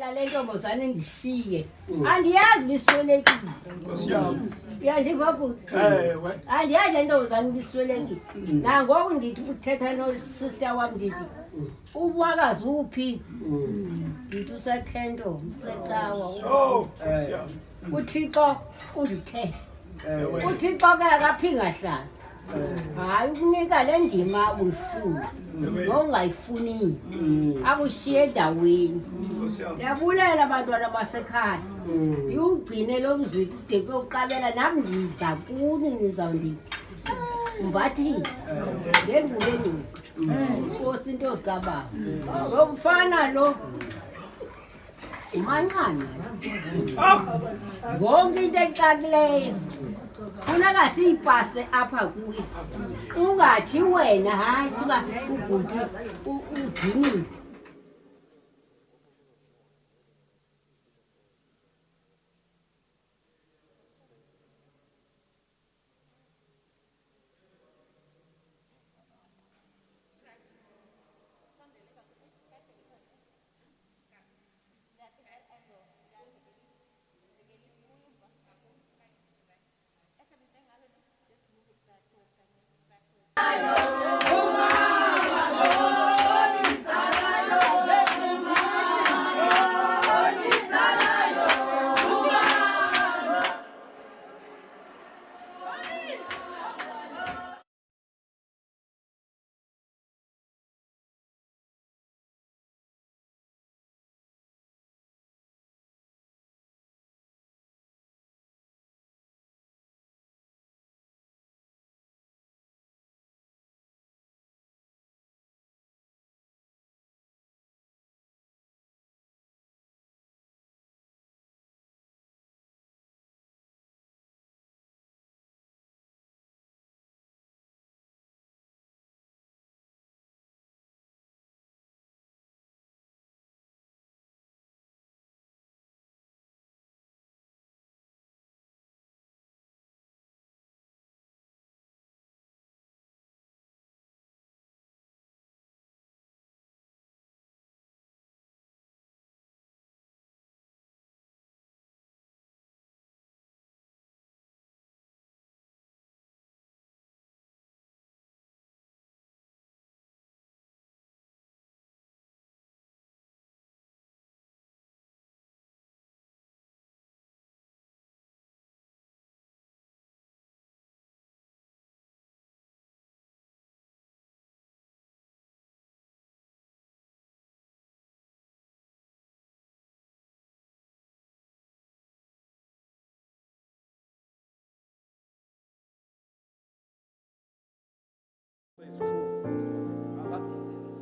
phela le ntombazane ndishiye andiyazi biswelekile uyandiva bhuti andiyazi le ntombazane biswelekile nangoku ndithi uthetha nosister wam ndithi umakazi uphi ndithi usekhento usecawa uthixo undithe uthixo ke akaphinga hlanzi hayi ukunika le ndima abuyifuna nongayifuniyo akushiye endaweni. Ndiyabulela abantwana basekhaya iwugcine lo mziki ude kuyoqabela nami ndiza kuni nizawundimbathisa ngengulenguku inkosi into zikababa lo mfana lo umancane ngonke into exakileyo funeka siyipase apha kuye ungathi wena hayi suka ubhuti udinile.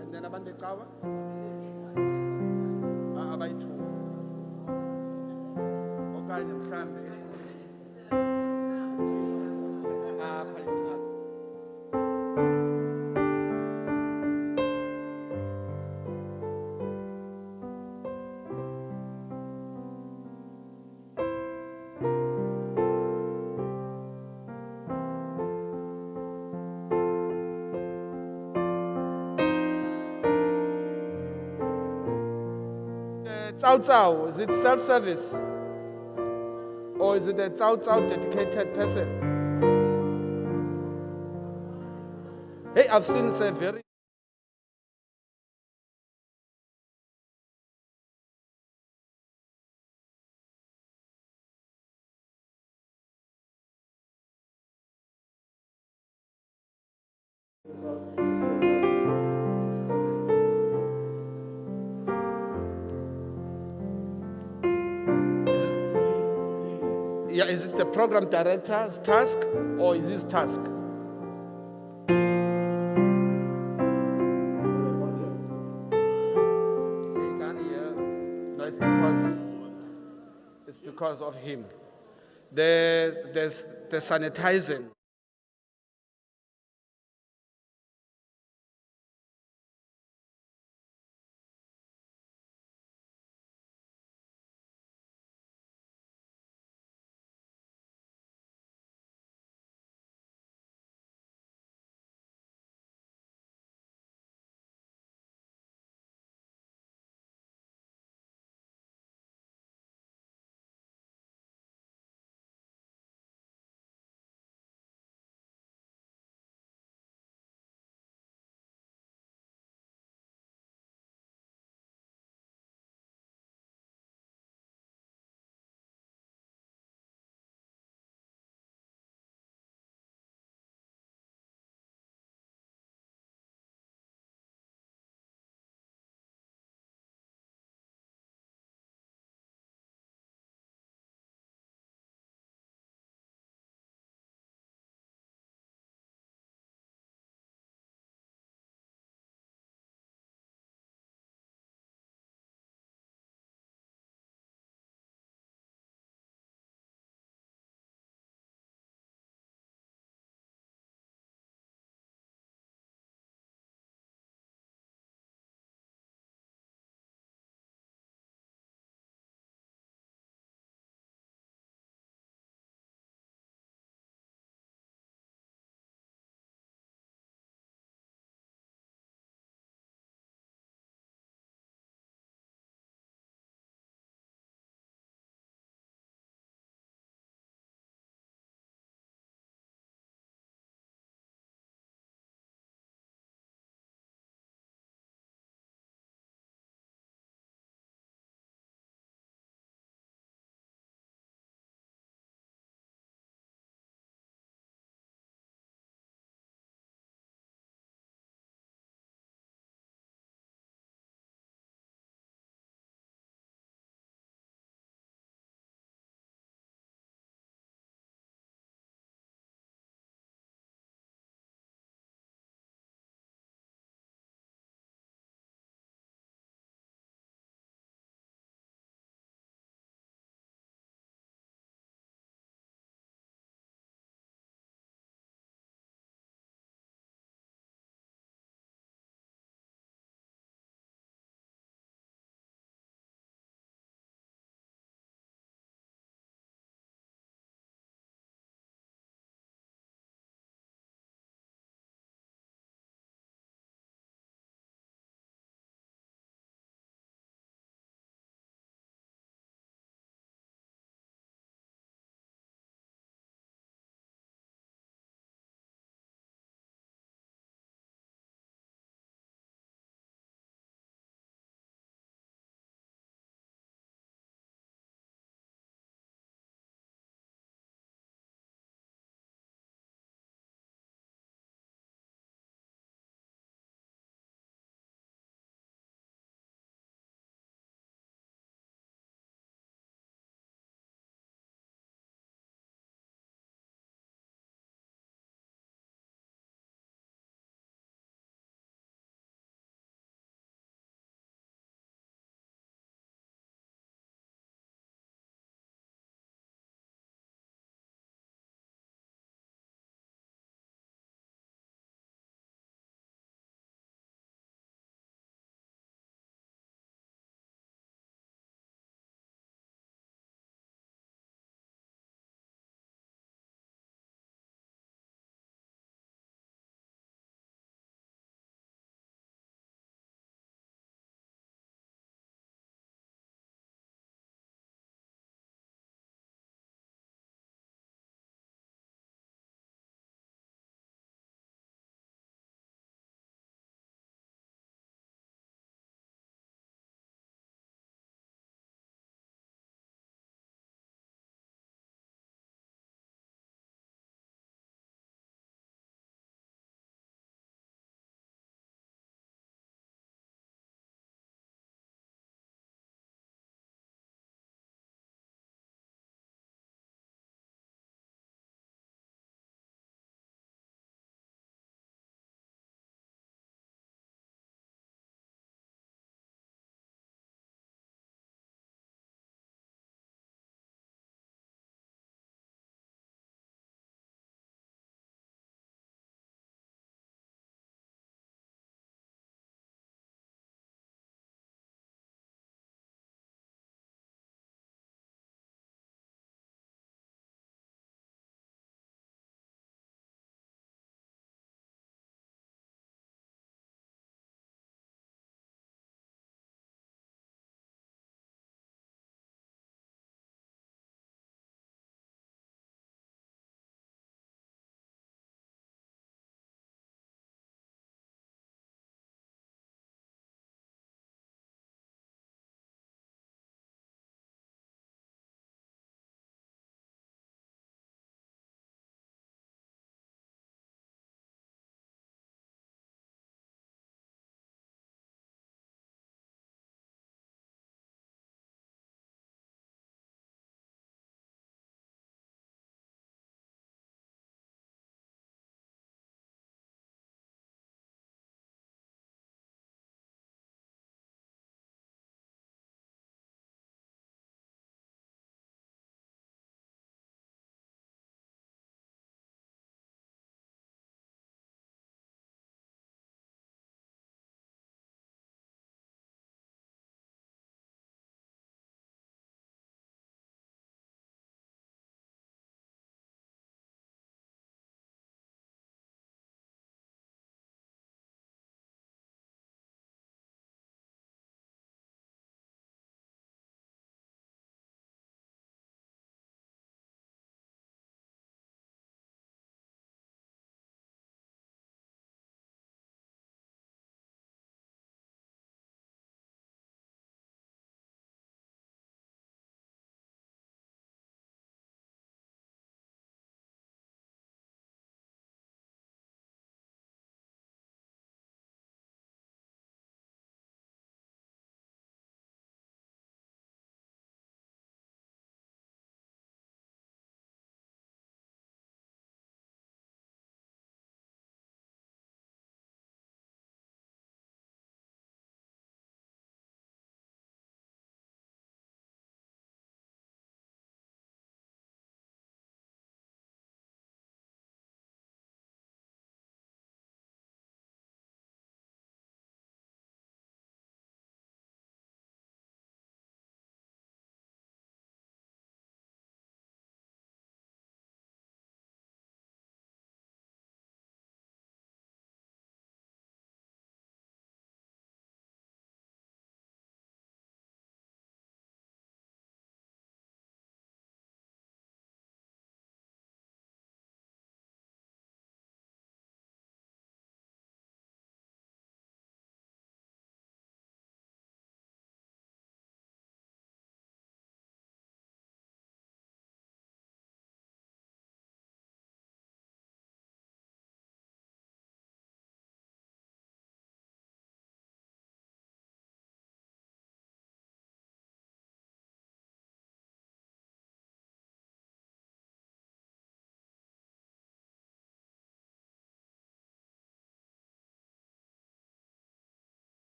And then abantu ecawa abayi-2 okanye mhlambe apha ecala. Tsao, is it self-service? Or is it a Tsao dedicated person? Hey, I've seen a very... Yeah, is it the program director's task or is his task? No, it's because of him. There's the sanitizing.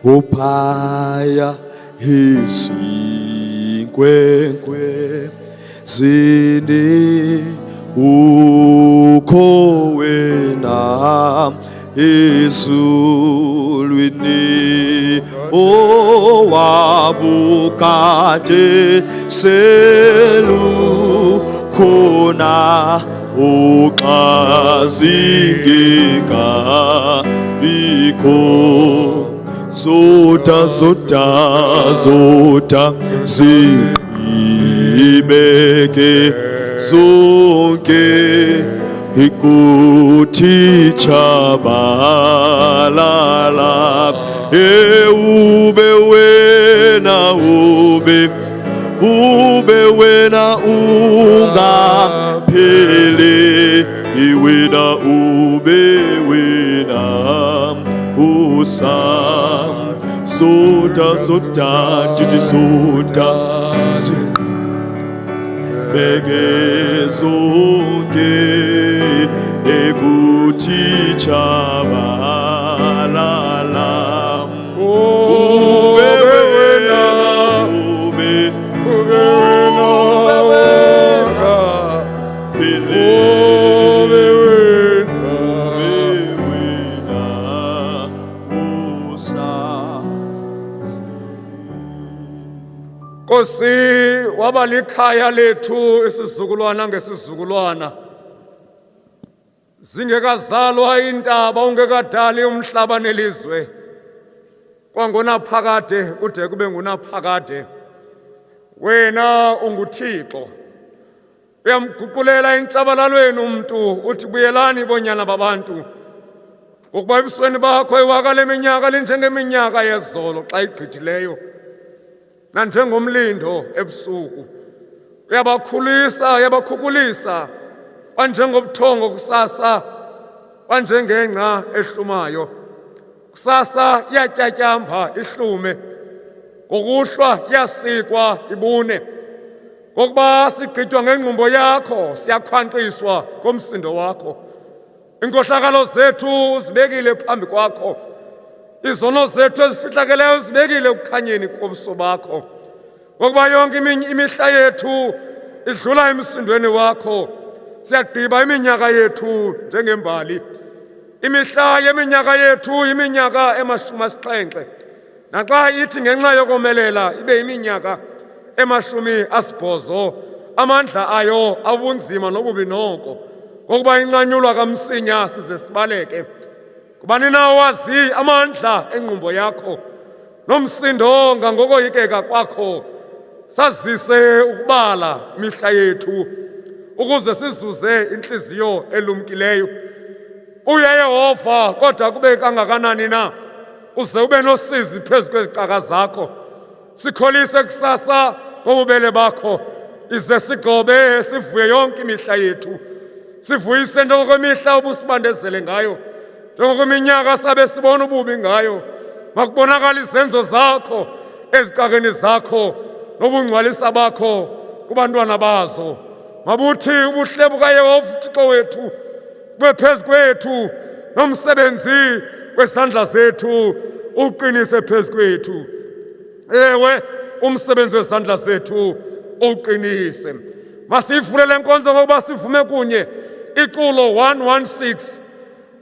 uphaya izinkwenkwe zini ukho wena ezulwini owabukade selukhona uxazingeka ikho zota ziqhibeke zonke ikuthi chabalala ube wena ube wena ungapheli iwena ube wena usam soda titi soda begezonke ekuthi chabalala ube wena Nkosi waba likhaya lethu isizukulwana ngesizukulwana zingekazalwa intaba ungekadali umhlaba nelizwe kwangonaphakade kude kube ngunaphakade wena unguThixo uyamguqulela intshabalalweni umuntu uthi buyelani bonyana babantu ukuba ebusweni bakho iwakale minyaka linjengeminyaka yezolo xa igqithileyo nanjengomlindo ebusuku uyabakhulisa uyabakhukulisa banjengobuthongo kusasa banjengengca ehlumayo kusasa iyatyatyamba ihlume ngokuhlwa iyasikwa ibune ngokuba sigqitywa ngengqumbo yakho siyakhwankqiswa komsindo wakho inkohlakalo zethu uzibekile phambi kwakho izono zethu ezifihlakeleyo zibekile ukukhanyeni kobuso bakho ngokuba yonke imihla yethu idlula emsindweni wakho siyagqiba iminyaka yethu njengembali imihla yeminyaka yethu iminyaka ema-70 naxa ithi ngenxa yokomelela ibe iminyaka ema-80 amandla ayo abunzima nobubi noko ngokuba inqanyulwa kamsinya size sibaleke kubani na wazi amandla engqumbo yakho nomsindo ngangokoyikeka kwakho sazise ukubala imihla yethu ukuze sizuze inhliziyo elumkileyo uye Yehova kodwa kube kangakanani na uze ube nosizi phezu kwezicaka zakho sikholise kusasa ngobubele bakho ize sigcobe sivuye yonke imihla yethu sivuyise njengokwemihla ubusibandezele ngayo njengokweminyaka sabe sibona ububi ngayo makubonakala izenzo zakho ezicakeni zakho nobungcwalisa bakho kubantwana bazo mabuthi ubuhle bukaYehova uThixo wethu kube phezu kwethu nomsebenzi wesandla zethu uqinise phezu kwethu ewe umsebenzi wesandla zethu uqinise masivule lenkonzo ngokuba sivume kunye iculo 116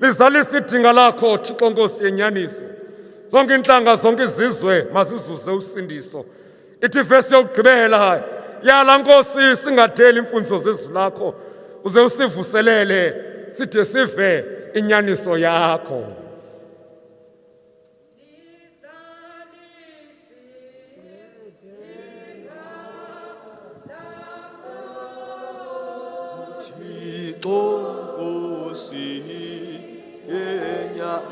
lizalisa idinga lakho Thixo Nkosi yenyaniso zonke inhlanga zonke izizwe mazizuze usindiso ithi verse yokugqibela yala Nkosi singadeli imfundiso zezwi lakho uze usivuselele side sive inyaniso yakho Thixo Nkosi yenyaniso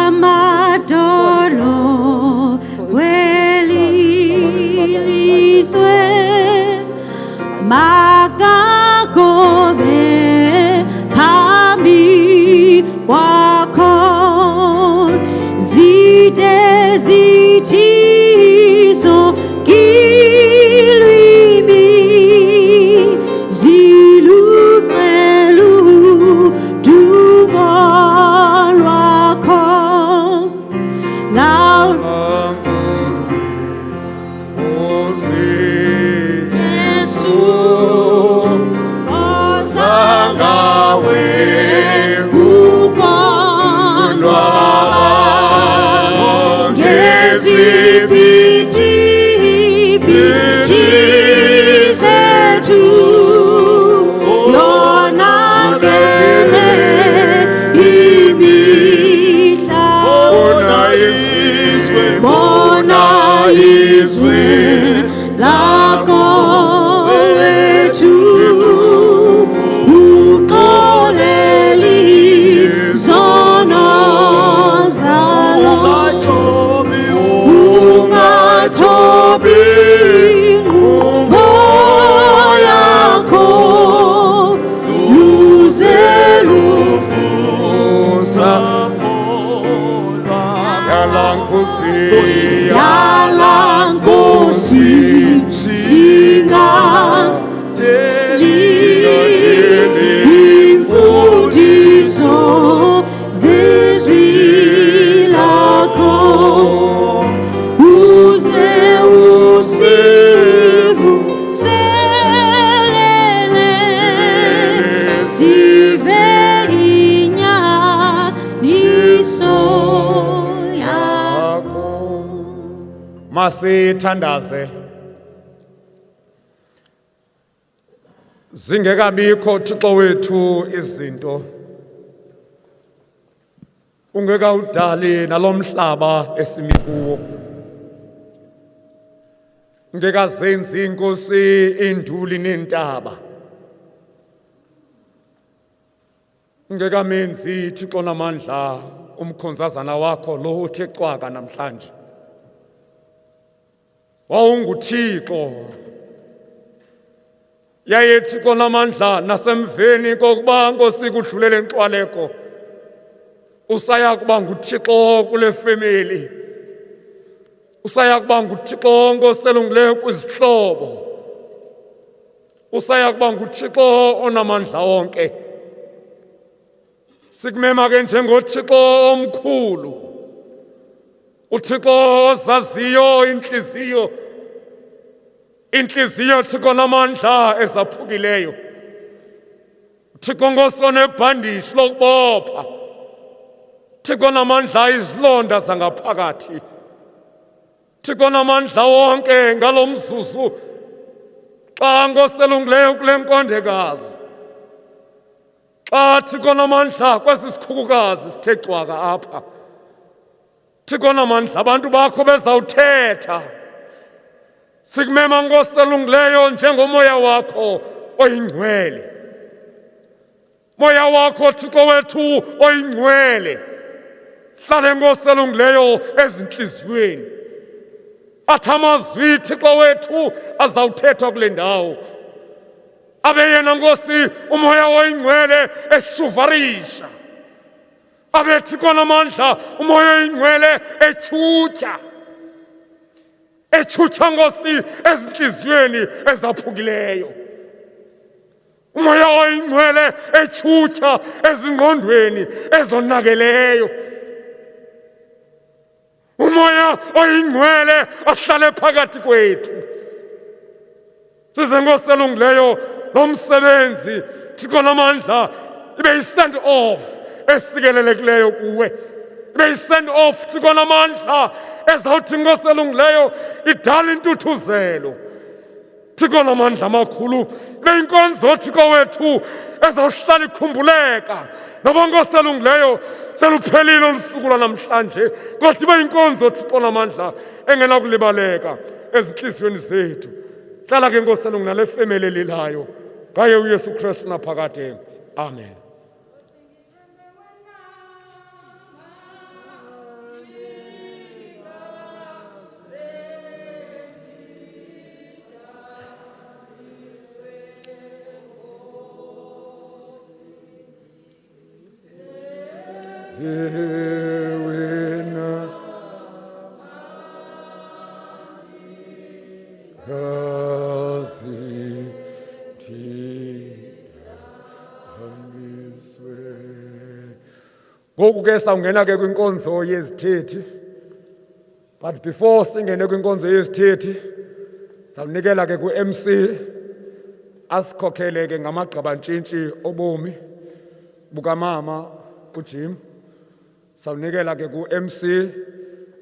amadolo welizwe makagobe izwi lakho wethu uxoleli zono zalo ungathobi inqubo yakho luze luvusa yala nkosi singadeli imfundiso zezwi lakho uze usivuselele sive inyaniso yakho. Masithandaze. Zingekabikho Thixo wethu izinto, ungekawudali nalomhlaba esimi kuwo, ungekazenzi inkosi induli neentaba, ungekamenzi Thixo namandla umkhonzazana wakho lo uthe cwaka namhlanje. WawunguThixo, yaye Thixo namandla nasemveni kokuba Nkosi kudlulele enkxwaleko usaya kuba nguThixo kule family, usaya kuba nguThixo Nkosi elungileyo kwizihlobo, usaya kuba nguThixo onamandla wonke. Sikumema ke njengoThixo omkhulu, uThixo ozaziyo inhliziyo, inhliziyo Thixo namandla ezaphukileyo, Thixo Nkosi onebhandishi lokubopha, Thixo namandla izilonda zangaphakathi, Thixo namandla wonke ngalo mzuzu xa Nkosi elungileyo kule nkondekazi, xa Thixo namandla kwesi sikhukukazi sithe cwaka apha, Thixo namandla abantu bakho bezawuthetha. Sikumema Nkosi elungileyo njengomoya wakho oyingcwele, moya wakho Thixo wethu oyingcwele, hlale Nkosi elungileyo ezinhliziyweni. Athi amazwi Thixo wethu azawuthethwa kule ndawo, abe yena Nkosi umoya oyingcwele eshuvarisha, abe Thixo namandla umoya oyingcwele echucha Nkosi ezinhliziyweni ezaphukileyo, umoya oyingcwele echucha ezingqondweni ezonakeleyo, umoya oyingcwele ahlale phakathi kwethu. Size Nkosi elungileyo lo msebenzi Thixo namandla ibe yi-stand off esikelelekileyo kuwe, ibe yi-stand off Thixo namandla ezawuthi Nkosi elungileyo idala intuthuzelo. Thixo namandla amakhulu ibe yinkonzo Thixo wethu ezawuhlala ikhumbuleka, noba Nkosi elungileyo seluphelile olusuku lwanamhlanje, kodwa ibe yinkonzo Thixo namandla engenakulibaleka ezinhliziyweni zethu. Hlala ke Nkosi elungileyo nale family elilayo, ngaye uYesu Kristu naphakade. Amen. Ngoku ke sawungena ke kwinkonzo yezithethi, but before singene kwinkonzo yezithethi sawunikela ke ku-MC asikhokhele ke ngamagqabantshintshi obomi bukamama uJim. Sawunikela ke ku-MC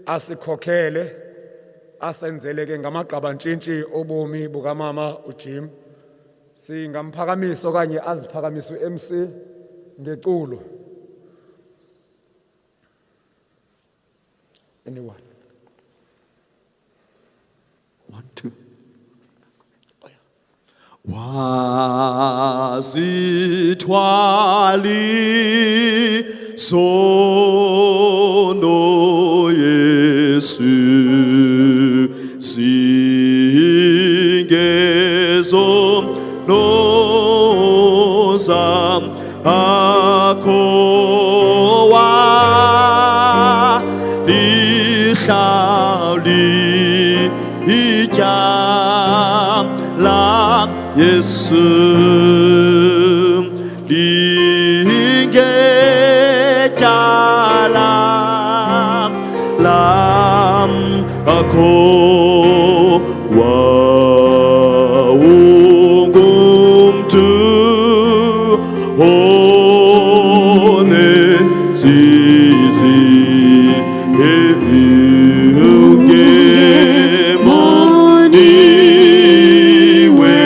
asikhokhele asenzele ke ngamagqabantshintshi obomi bukamama uJim. Singamphakamisa okanye aziphakamise u-MC ngeculo. Anyone? wasithwali sono Yesu singezo noza akowa lihlali ityala Yesu lingetyala lam akowa ungumntu onenzizi ungemoniwe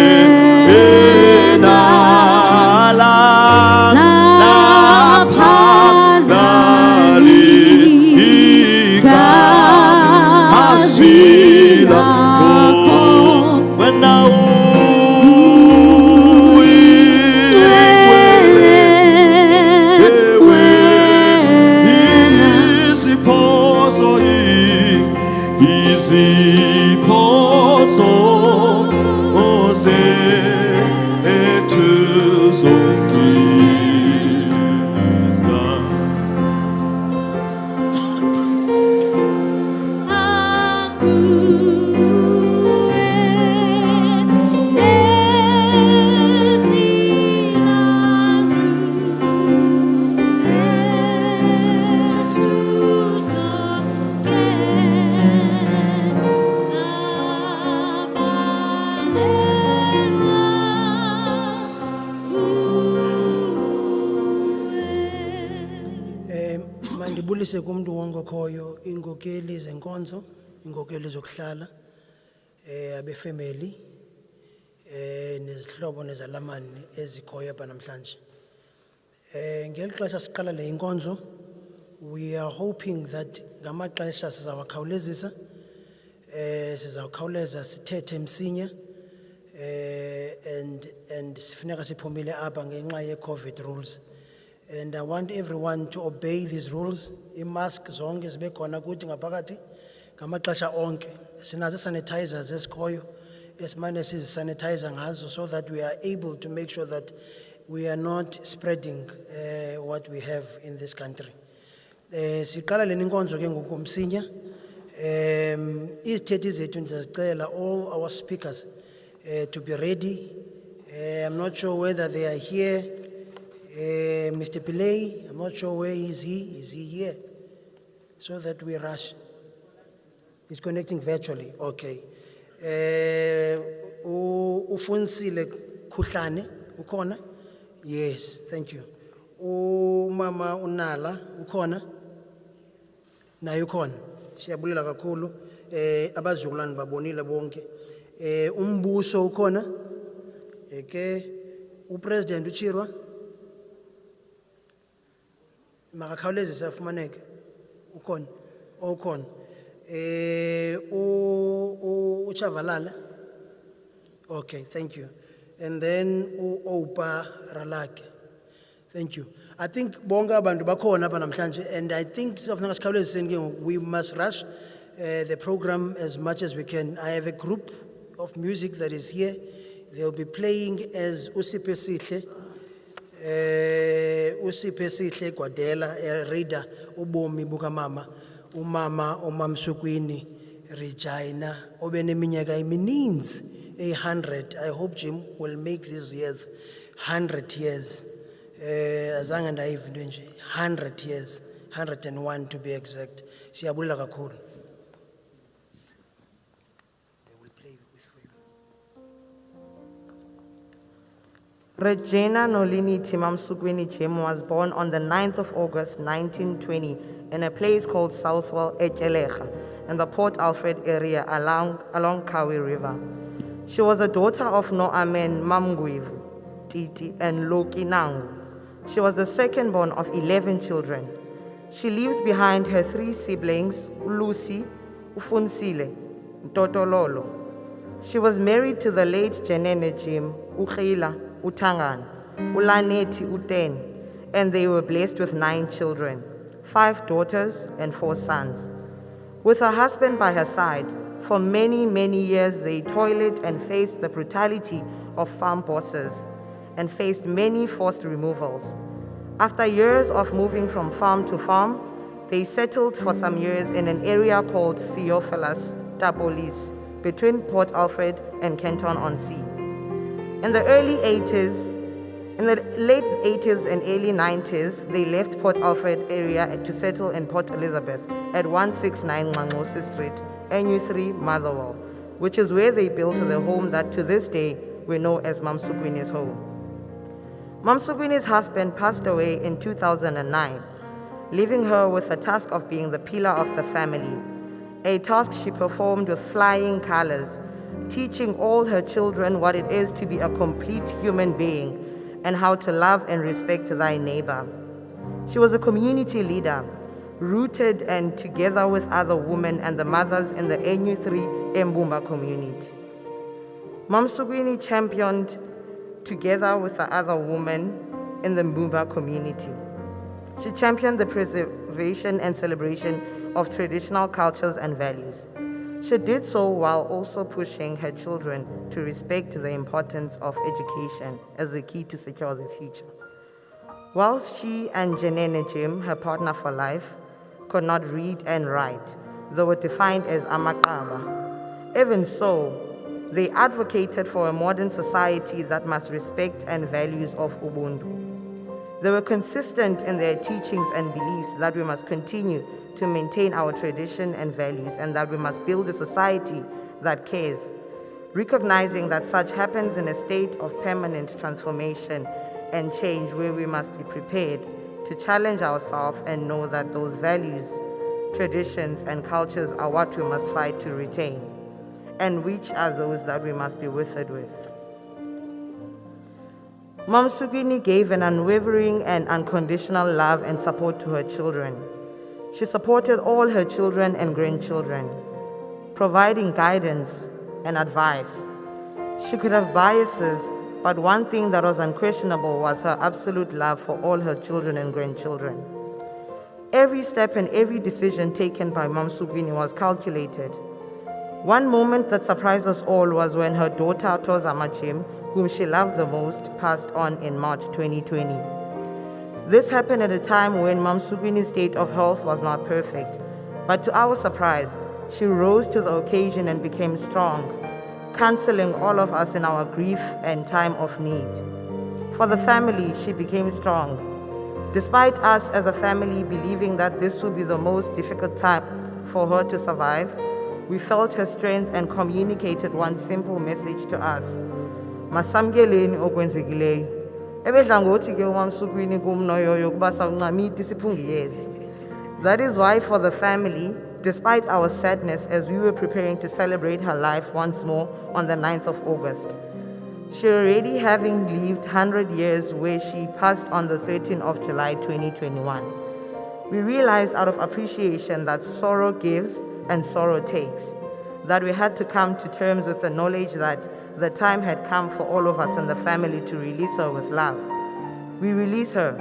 enala laphalali ikasila wena iziphoso oze etuzongiza Mandibulise kumuntu wonke okhoyo, ingokeli zenkonzo, ingokeli zokuhlala, abefamily, nezihlobo nezalamani ezikhoyo apha namhlanje. Ngeli xesha siqala le inkonzo, we are hoping that ngamaxesha sizawakhawulezisa, sizawukhawuleza sithethe msinya, and sifuneka siphumile apha ngenxa ye-COVID rules. And I want everyone to obey these rules. I-mask zonke zibe khona kuthi ngaphakathi ngamaxesha onke. Sinazo sanitizers esikhoyo esimane sizisanitizer ngazo so that we are able to make sure that we are not spreading what we have in this country. Siqala leni inkonzo ke ngoku msinya. Izithethi zethu ndizazicela all our speakers to be ready. I'm not sure whether they are here. Mr. Pillay, I'm not sure where is he. Is he here? So that we rush. He's connecting virtually. Okay. Ufunsile Kuhlane, ukhona? Yes, thank you. Mama Unala, ukhona? Naye ukhona. Siyabulela kakhulu. Abazukulwane babonile bonke. Umbuso ukhona? Eke upresident uchirwa? Makakhawuleze siyafumaneka ukhona okhona uchavalala. Okay, thank you. And then Opa Ralake, thank you. I think bonga abantu bakhona apha namhlanje, and I think we must rush the program as much as we can. I have a group of music that is here. They'll be playing as Usiphe Sihle Gwadela, reader ubomi buka mama umama Mamsukwini Regina obeneminyaka emininzi 100. I hope Jim will make these years 100 years. Azange ndayiva into nje 100 years, 101 to be exact. Siyabulela kakhulu. Regina Mamsukwini was born on the 9th of August 1920 in a place called Southwell, In Gqeberha, in the Port Alfred area along Kawi River. She was a daughter of Noamen Mamgwevu, Titi, and Loki Nangu. She was the second born of 11 children. She leaves behind her 3 siblings, Lucy, Ufunsile, Totololo. She was married to the late Jenene Jim, uKhila, uTangana, uLanethi, u10, and they were blessed with 9 children, 5 daughters and 4 sons. With her husband by her side, for many, many years they toiled and faced the brutality of farm bosses and faced many forced removals. After years of moving from farm to farm, they settled for some years in an area called Theophilus Tapolis, between Port Alfred and Canton-on-Sea. In the late 80s and early 90s, they left Port Alfred area to settle in Port Elizabeth at 169 Ngqongqoshe Street, NU3 Motherwell, which is where they built the home that to this day we know as Mamsukwini's home. Mamsukwini's husband passed away in 2009, leaving her with the task of being the pillar of the family, a task she performed with flying colors, teaching all her children what it is to be a complete human being and how to love and respect thy neighbor. She was a community leader, rooted and together with other women and the mothers in the NU3 Mbumba community. Mamsukwini championed together with the other women in the Mbumba community. She championed the preservation and celebration of traditional cultures and values. She did so while also pushing her children to respect the importance of education as the key to secure their future. While she and Janene Jim, her partner for life, could not read and write, they were defined as amaqaba. Even so, they advocated for a modern society that must respect and values of Ubuntu. They were consistent in their teachings and beliefs that we must continue to maintain our tradition and values and that we must build a society that cares, recognizing that such happens in a state of permanent transformation and change where we must be prepared to challenge ourselves and know that those values, traditions, and cultures are what we must fight to retain, and which are those that we must be withered with. Mamsukwini gave an unwavering and unconditional love and support to her children. She supported all her children and grandchildren, providing guidance and advice. She could have biases, but one thing that was unquestionable was her absolute love for all her children and grandchildren. Every step and every decision taken by Mamsukwini was calculated. One moment that surprised us all was when her daughter Tozama Jim, whom she loved the most, passed on in March 2020. This happened at a time when Mamsukwini's state of health was not perfect, but to our surprise, she rose to the occasion and became strong, counseling all of us in our grief and time of need. For the family, she became strong. Despite us as a family believing that this would be the most difficult time for her to survive, we felt her strength and communicated one simple message to us. Masamkeleni okwenzekileyo. Ebedla ngothi ke uMamsukwini kumnoyoyo kuba sawuncamida isiphungiyezi. That is why for the family, despite our sadness as we were preparing to celebrate her life once more on the 9th of August, she already having lived 100 years where she passed on the 13th of July 2021. We realized out of appreciation that sorrow gives and sorrow takes, that we had to come to terms with the knowledge that the time had come for all of us in the family to release her with love. We release her,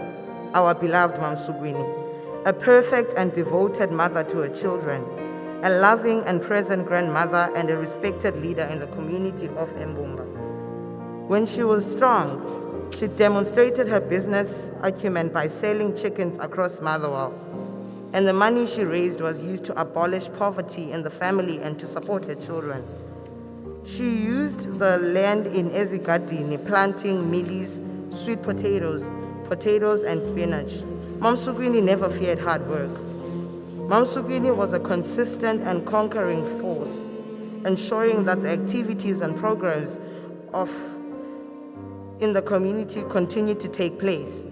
our beloved Mamsukwini, a perfect and devoted mother to her children, a loving and present grandmother and a respected leader in the community of Mbumba. When she was strong, she demonstrated her business acumen by selling chickens across Motherwell, and the money she raised was used to abolish poverty in the family and to support her children. She used the land in Ezigadini, planting mealies, sweet potatoes, and spinach. Mamsukwini never feared hard work. Mamsukwini was a consistent and conquering force, ensuring that the activities and programs in the community continued to take place.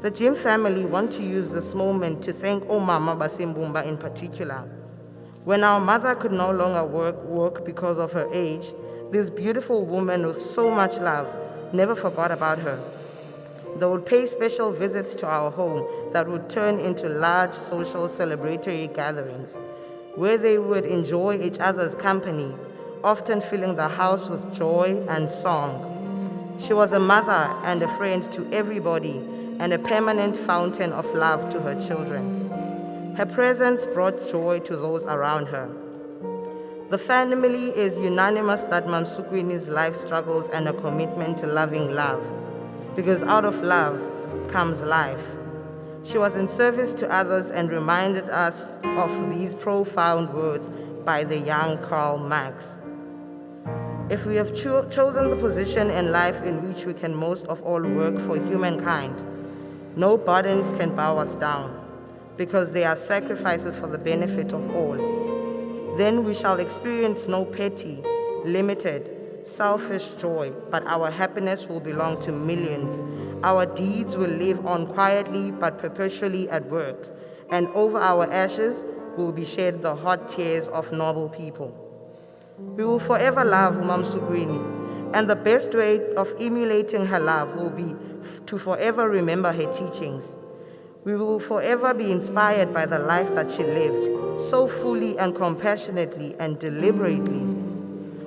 The Jim family want to use this moment to thank Omama Basimbumba in particular. When our mother could no longer work because of her age, this beautiful woman with so much love never forgot about her. They would pay special visits to our home that would turn into large social celebratory gatherings, where they would enjoy each other's company, often filling the house with joy and song. She was a mother and a friend to everybody and a permanent fountain of love to her children. Her presence brought joy to those around her. The family is unanimous that Mamsukwini's life struggles and a commitment to loving love, because out of love comes life. She was in service to others and reminded us of these profound words by the young Karl Marx. If we have chosen the position in life in which we can most of all work for humankind, no burdens can bow us down, because they are sacrifices for the benefit of all. Then we shall experience no petty, limited, selfish joy, but our happiness will belong to millions. Our deeds will live on quietly but perpetually at work, and over our ashes will be shed the hot tears of noble people. We will forever love Mamsukwini, and the best way of emulating her love will be to forever remember her teachings. We will forever be inspired by the life that she lived, so fully and compassionately and deliberately.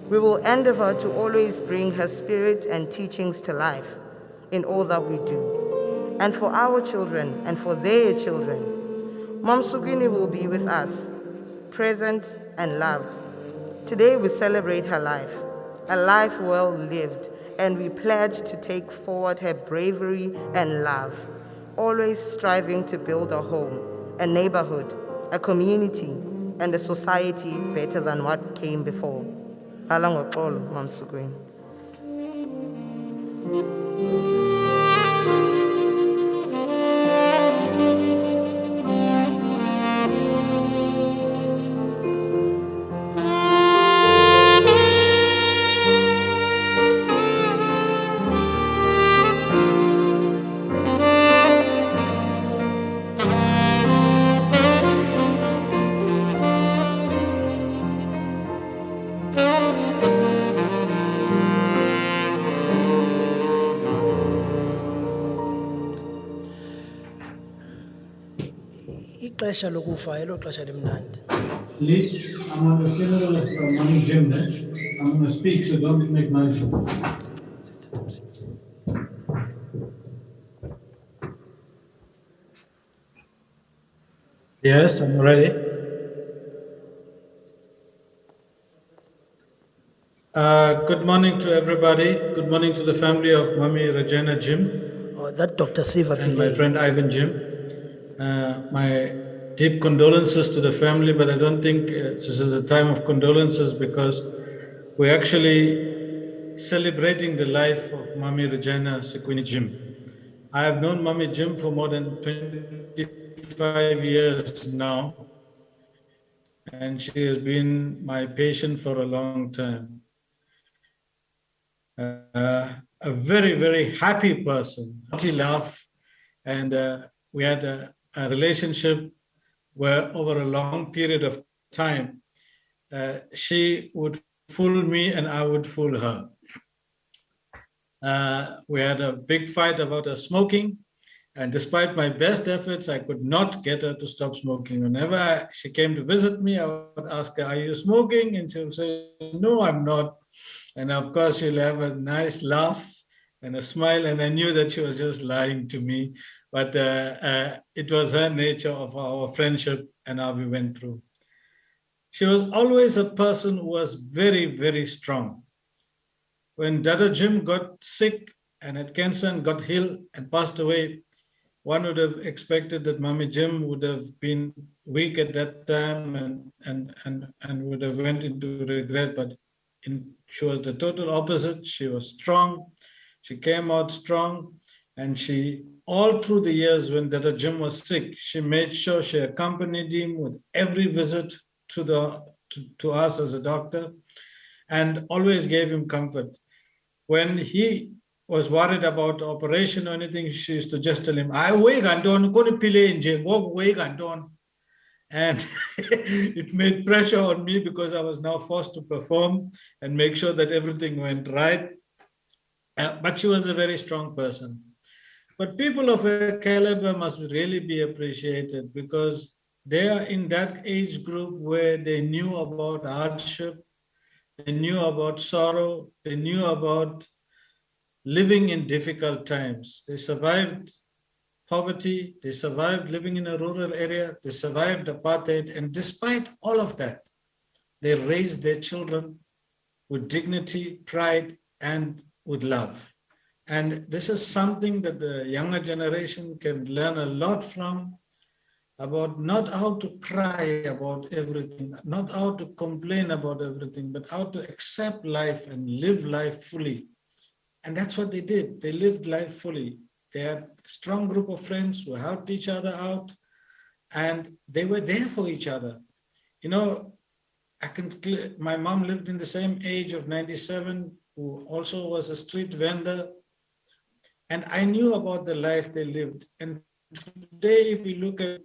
We will endeavor to always bring her spirit and teachings to life in all that we do. And for our children and for their children, Mamsukwini will be with us, present and loved. Today we celebrate her life, a life well lived, and we pledge to take forward her bravery and love, always striving to build a home, a neighborhood, a community, and a society better than what came before. Alangoxolo, Mamsukwini. Ixesha lokufa elo xesha limnandi. Lee, I'm on the funeral of Mami Jim there. I'm going to speak, so don't make noise. Yes, I'm ready. Good morning to everybody. Good morning to the family of Mami Regina Jim Oh, that Dr. Siva and my Pillay. friend Ivan Jim. My deep condolences to the family, but I don't think this is a time of condolences because we're actually celebrating the life of Mami Regina Mamsukwini Jim. I have known Mami Jim for more than 25 years now, and she has been my patient for a long time. A very, very happy person, hearty laugh, and we had a relationship where over a long period of time, she would fool me and I would fool her. We had a big fight about her smoking, and despite my best efforts, I could not get her to stop smoking. Whenever she came to visit me, I would ask her, "Are you smoking?" And she would say, "No, I'm not." And of course, she'll have a nice laugh and a smile, and I knew that she was just lying to me, but it was her nature of our friendship and how we went through. She was always a person who was very, very strong. When Dada Jim got sick and had cancer and got ill and passed away, one would have expected that Mami Jim would have been weak at that time and would have went into regret, but she was the total opposite. She was strong. She came out strong, and she, all through the years when Dada Jim was sick, she made sure she accompanied him with every visit to us as a doctor, and always gave him comfort. When he was worried about operation or anything, she used to just tell him, "I wake and don't go to Pile, go wake and don't." And it made pressure on me because I was now forced to perform and make sure that everything went right. But she was a very strong person. But people of her caliber must really be appreciated because they are in that age group where they knew about hardship, they knew about sorrow, they knew about living in difficult times. They survived poverty, they survived living in a rural area, they survived apartheid, and despite all of that, they raised their children with dignity, pride, and with love. And this is something that the younger generation can learn a lot from, about not how to cry about everything, not how to complain about everything, but how to accept life and live life fully. And that's what they did. They lived life fully. They had a strong group of friends who helped each other out, and they were there for each other. You know, my mom lived in the same age of 97, who also was a street vendor. And I knew about the life they lived. And today, if we look at,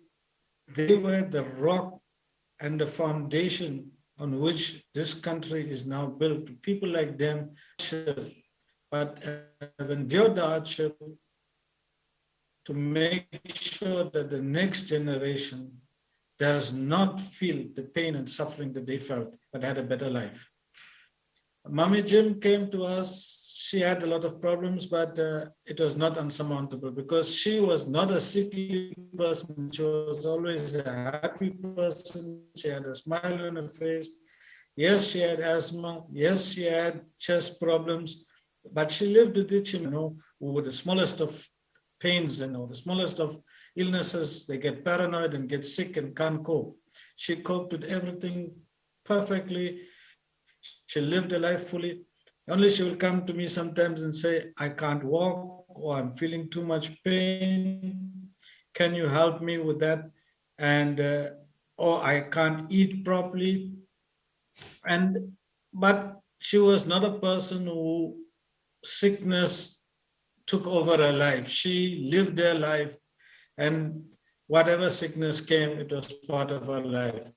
they were the rock and the foundation on which this country is now built. People like them, but when the hardship to make sure that the next generation does not feel the pain and suffering that they felt, but had a better life. Mommy Jim came to us. She had a lot of problems, but it was not unsurmountable because she was not a sickly person. She was always a happy person. She had a smile on her face. Yes, she had asthma. Yes, she had chest problems, but she lived with it. You know, with the smallest of pains and the smallest of illnesses, they get paranoid and get sick and can't cope. She coped with everything perfectly. She lived a life fully. Only she will come to me sometimes and say, I can't walk, or I'm feeling too much pain. Can you help me with that? And or I can't eat properly. But she was not a person who sickness took over her life. She lived her life, and whatever sickness came, it was part of her life.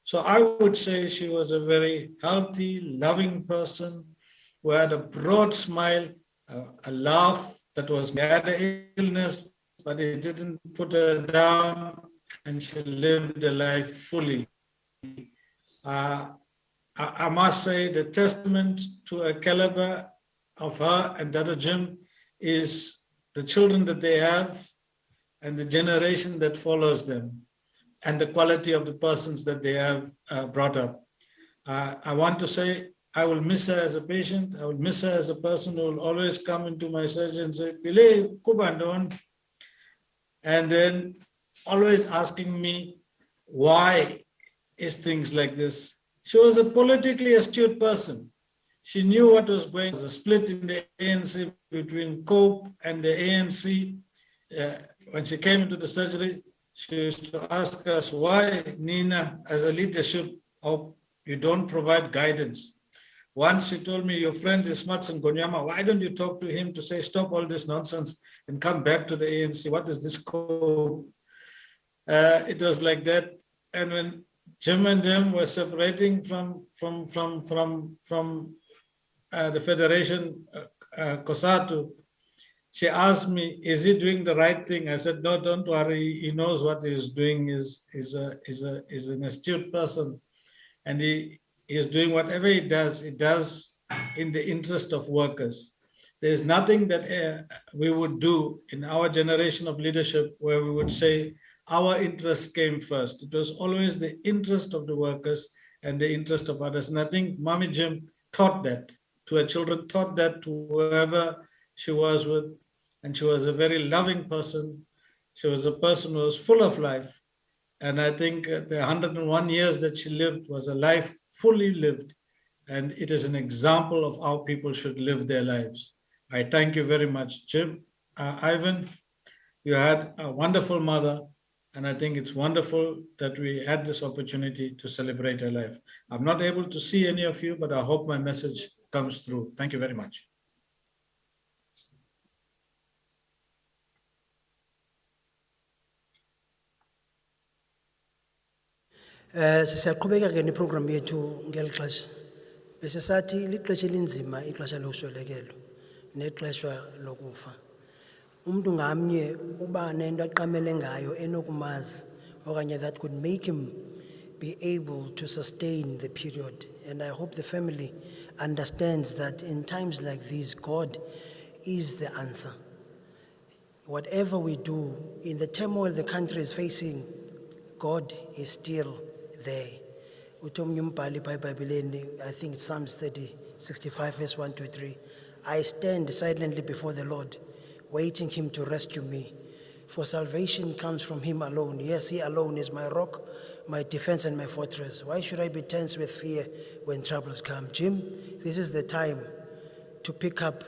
So I would say she was a very healthy, loving person who had a broad smile, a laugh that was, had an illness, but it didn't put her down, and she lived a life fully. I must say the testament to a caliber of her and Dada Jim is the children that they have and the generation that follows them and the quality of the persons that they have brought up. I want to say I will miss her as a patient. I will miss her as a person who will always come into my surgery and say, Pile, Kubandon, and then always asking me, why is things like this? She was a politically astute person. She knew what was going on. There was a split in the ANC between COPE and the ANC. When she came into the surgery, she used to ask us, why, Nina, as a leadership, you don't provide guidance? Once she told me, your friend is Smatson Gonyama, why don't you talk to him to say, stop all this nonsense and come back to the ANC? What is this COPE? It was like that. And when Jim and them were separating from the Federation, COSATU, she asked me, is he doing the right thing? I said, no, don't worry. He knows what he's doing. Is an astute person. And he is doing whatever he does in the interest of workers. There's nothing that we would do in our generation of leadership where we would say our interest came first. It was always the interest of the workers and the interest of others. And I think Mommy Jim taught that to her children, taught that to whoever she was with. And she was a very loving person. She was a person who was full of life. And I think the 101 years that she lived was a life fully lived. And it is an example of how people should live their lives. I thank you very much, Jim. Ivan, you had a wonderful mother. And I think it's wonderful that we had this opportunity to celebrate her life. I'm not able to see any of you, but I hope my message comes through. Thank you very much. Sisaqhubeka ke neprogram yethu ngeli xesha. Bese sathi lixesha elinzima ixesha lokuswelekelwa nexesha lokufa. Umuntu ngamnye uba nento aqamele ngayo enokumazi okanye that could make him be able to sustain the period. And I hope the family understands that in times like these, God is the answer. Whatever we do, in the turmoil the country is facing, God is still there. Uthi umbhali eBhayibhelini, I think it's Psalms 65 verse 1 to 3. I stand silently before the Lord, waiting him to rescue me. For salvation comes from him alone. Yes, he alone is my rock, my defense and my fortress. Why should I be tense with fear when troubles come? Jim, this is the time to pick up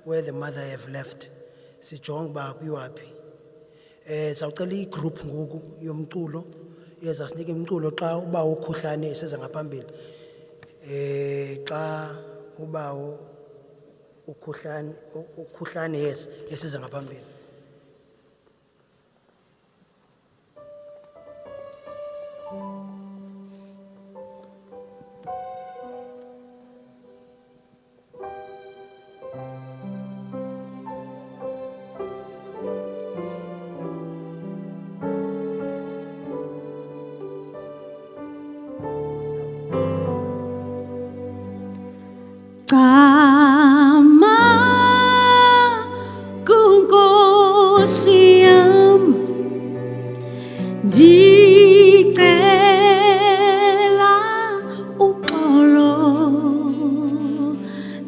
where the mother have left. Sijong ba kwiwapi. Sawucela igroup ngoku yomculo. Yeza sinike umculo xa uba ukhuhlane eseza ngaphambili. Xa uba ukhuhlane yes eseza ngaphambili. Kama kunkosi yam ndicela uxolo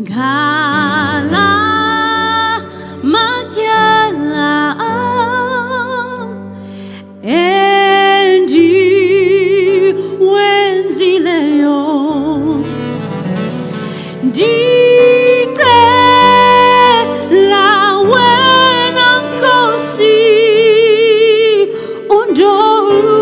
ngala matyala am endiwenzileyo. Ndicela wena Nkosi undolu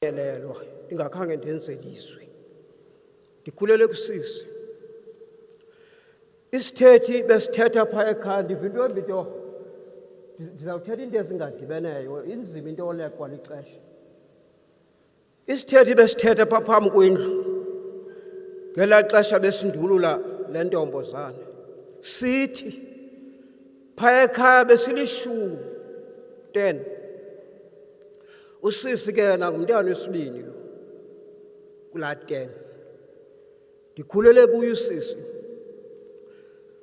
Elelwa ingakhange ndenzeliswe. Ndikhulele kusisi. Isithethi besithetha pha ekhaya ndivinto ebito ndizawuthetha into ezingadibeneyo inzima into oleqwa lixesha. Isithethi besithetha pha phambi kwendlu ngela xesha besindulula le ntombazana sithi pha ekhaya besilishumi 10. Usisi ke nangumntana wesibini lo kula 10. Ndikhulele kuye usisi.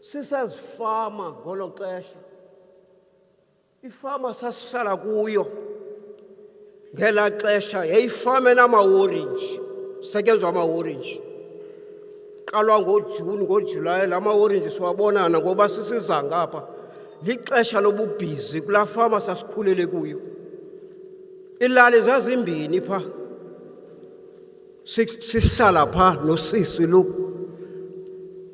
Sisazifama ngolo xesha. Ifama sasihlala kuyo ngela xesha yayifama enama-orange, setyenzwa ama-orange. Qalwa ngoJuni ngoJulayi lama-orange siwabonana ngoba sisiza ngapha. Lixesha lobubhizi kulaa fama sasikhulele kuyo. Ilali zazimbini pha. Sihlala pha nosisi lo.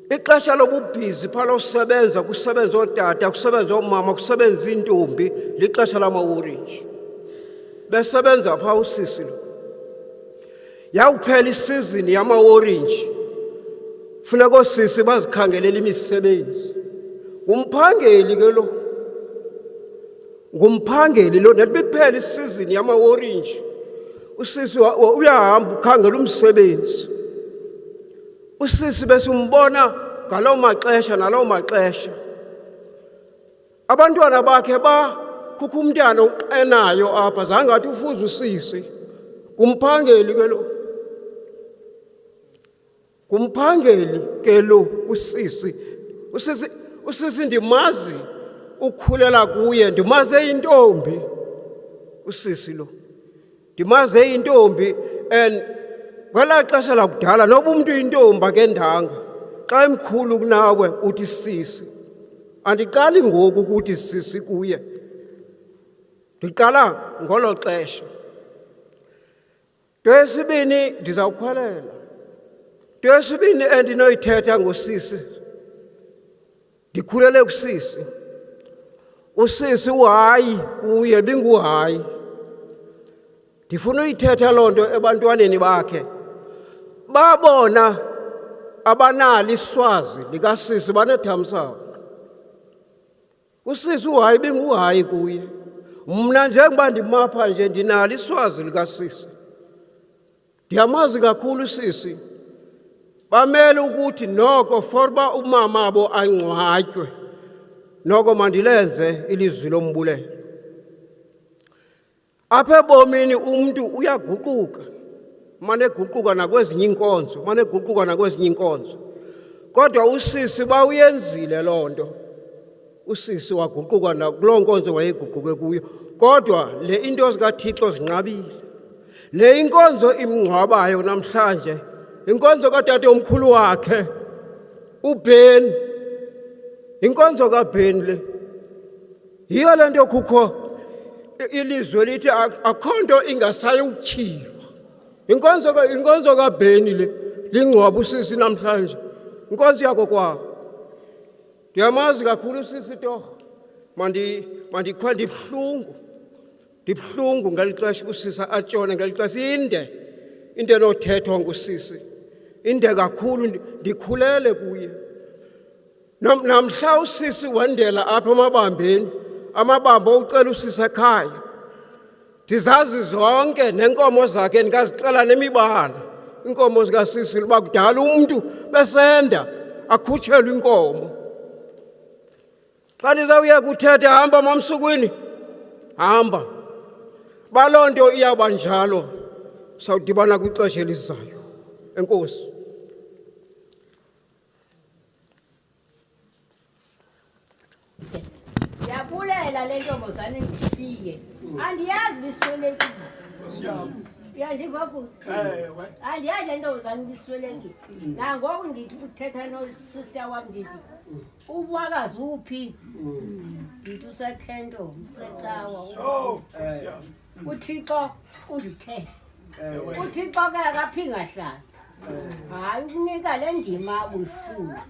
Ixesha lobubhizi pha losebenza kusebenza ootata, kusebenza oomama, kusebenza iintombi, lixesha lama-orange. Besebenza pha usisi lo. Yawuphela isizini yama-orange. Funeka oosisi bazikhangelela imisebenzi. Ngumphangeli ke lo. Ngumphangeli lo nethi biphela isizini yama-orange. Usisi uyahamba ukhangela umsebenzi. Usisi besimbona ngalawo maxesha nalawo maxesha. Abantwana bakhe kukho umntana enayo apha zange athi ufuza usisi. Ngumphangeli ke lo. Ngumphangeli ke lo usisi. Usisi ndimazi ukukhulela kuye, ndimazi eyintombi usisi lo. Ndimazi eyintombi and kwela xesha lakudala noba umuntu uyintombi akendanga xa emkhulu kunawe uthi sisi. Andiqali ngoku ukuthi sisi kuye. Ndiqala ngolo xesha. Into yesibini ndizawukhwalela. Into yesibini endinoyithetha ngosisi. Ndikhulele kusisi. Usisi uhayi kuye binguhayi. Ndifuna uyithetha loo nto ebantwaneni bakhe. Babona abanalo iswazi likasisi banethamsanqa. Usisi uhayi binguhayi kuye. Mna njengoba ndimapha nje ndinalo iswazi likasisi. Ndiyamazi kakhulu usisi. Bamele ukuthi noko forba umama abo angcwatywe. Noko mandilenze ilizwi lombulelo. Apha ebomini umuntu uyaguquka. Mane eguquka nakwezinye inkonzo, mane eguquka nakwezinye inkonzo. Kodwa usisi bawuyenzile loo nto. Usisi waguquka nakuloo nkonzo wayeguquke kuyo. Kodwa le into zikaThixo zinqabile. Le inkonzo imngcwabayo namhlanje, inkonzo katata omkhulu wakhe, uBen. Inkonzo kaBen le. Yiyo le nto kukho ilizwe lithi akho nto ingasayi utshiywa. Inkonzo kaBen le lingcwaba usisi namhlanje. Inkonzo yakho kwawo. Ndiyamazi kakhulu usisi torho. Mandikhwa ndibuhlungu. Ndibuhlungu ngelixesha usisi atshone ngelixesha inde. Into enothethwa ngusisi. Inde kakhulu ndikhulele kuye. Namhla usisi wendela apha emabambeni. Amabambo ucela usisi ekhaya. Ndizazi zonke nenkomo zakhe ndikaziqala nemibala. Inkomo zikasisi luba kudala umuntu besenda akhutshelwe inkomo. Xa ndizawuye kuthetha hamba Mamsukwini. Hamba. Baloo nto iyawuba njalo. Sawudibana kwixesha elizayo. Enkosi. Yabulela le ntombazane ndishiye. Andiyazi biswelekile. Uyandiva kuthi? Andiyazi le ntombazane biswelekile. Nangoku ndithi uthetha no-sister wam ndithi ubwakazi uphi? Ndithi usekhento, usecawa. UThixo undithe. UThixo ke akaphi ngahlazi. hayi ukunika le ndima abuyifuna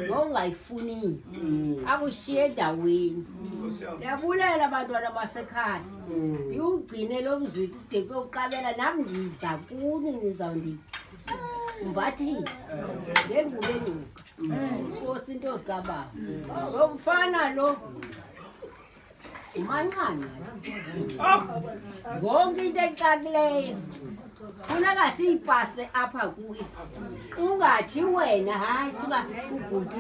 nongayifuniyo akushiye endaweni. Ndiyabulela abantwana basekhaya, ndiwugcine lo mziki ude kuyoqabela nami ndiza kuni nizawundipha umbathise ngengubo enuka Nkosi into zikababa. Lo mfana lo umancane yonke into exakileyo funeka siyipase apha kuye. Ungathi wena hayi suka ubhuti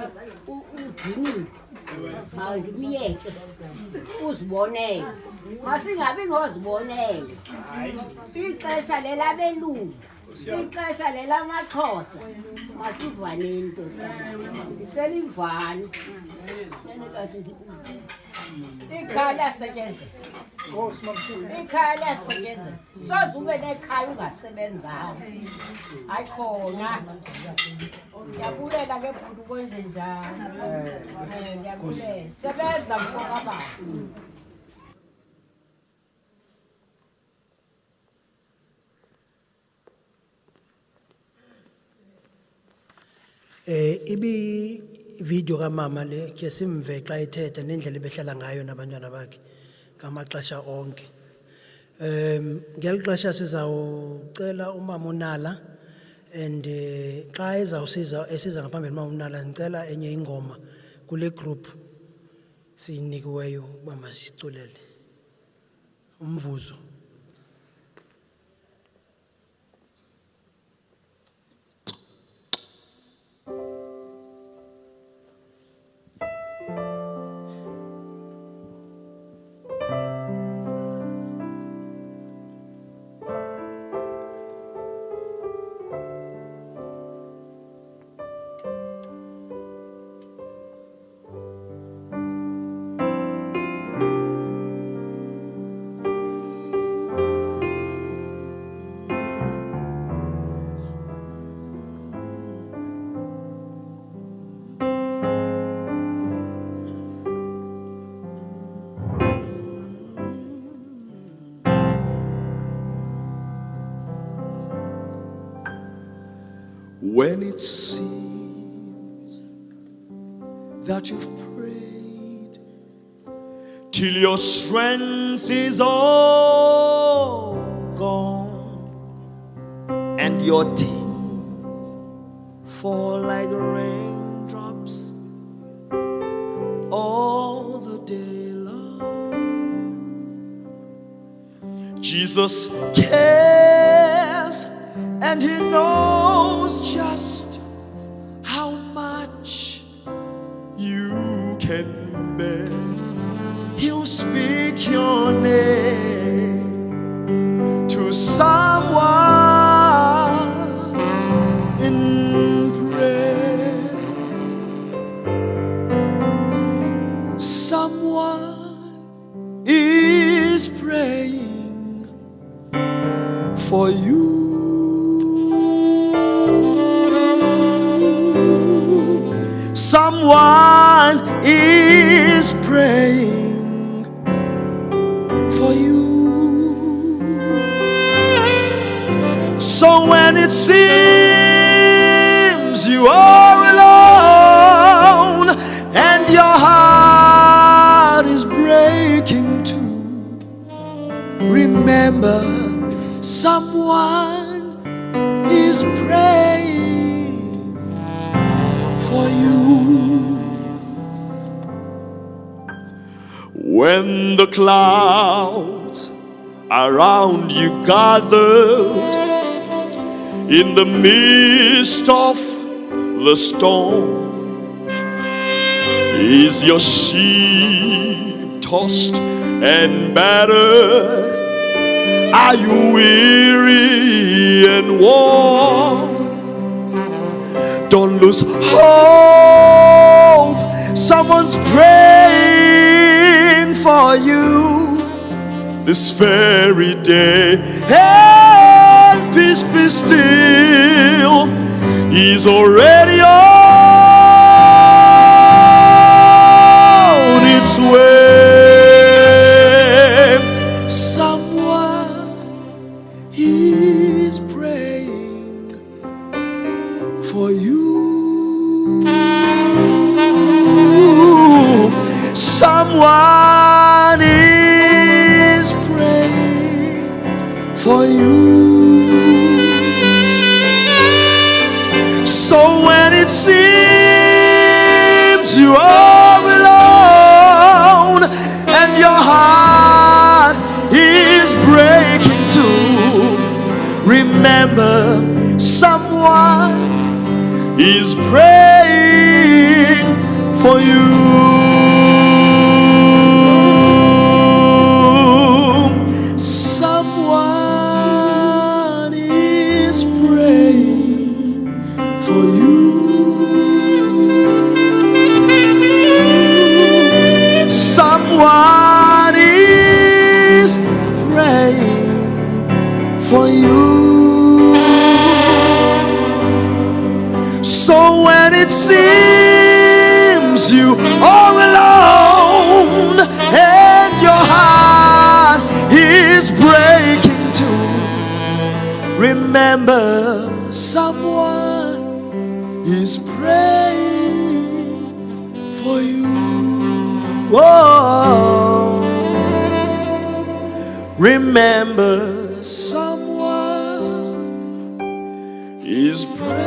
udinile mandimyeke uzibonele, masingabi ngozibonele. Ixesha lelabelungu, ixesha lelamaXhosa, masivaneni nto ndicela imvano. Ikhaya liyasetyenzela, ikhaya liyasetyenzela. Soze ube nekhaya ungasebenzanga, hayi khona. Ndiyabulela ke bhuti ukwenze njalo. Ndiyabulela, sebenza mfo kababa. Ibi video kamama le ke simve xa ethetha nendlela ebehlala ngayo nabantwana bakhe ngamaxesha onke. Ngeli xesha sizawucela umama uNala and xa esiza ngaphambili umama uNala ngicela enye ingoma kule group siyinikiweyo uba masiculele umvuzo. When it seems that you've prayed till your strength is all gone and your tears fall like raindrops all the day long, Jesus cares and He knows just how much you can bear. He'll speak your name to someone in prayer. Someone is praying for you. Someone is praying for you. So when it seems you are alone and your heart is breaking too, remember someone is praying for you. When the clouds around you gathered in the midst of the storm, is your ship tossed and battered? Are you weary and worn? Don't lose hope. Someone's praying for you this very day. And peace be still. He's already on its way. Someone is praying for you. Someone is praying for you. So when it seems you are alone and your heart is breaking too, remember someone is praying for you. Someone is praying for you. Someone is praying for you. So when it seems you are alone and your heart is breaking too, remember someone is praying for you. Whoa. Remember someone is praying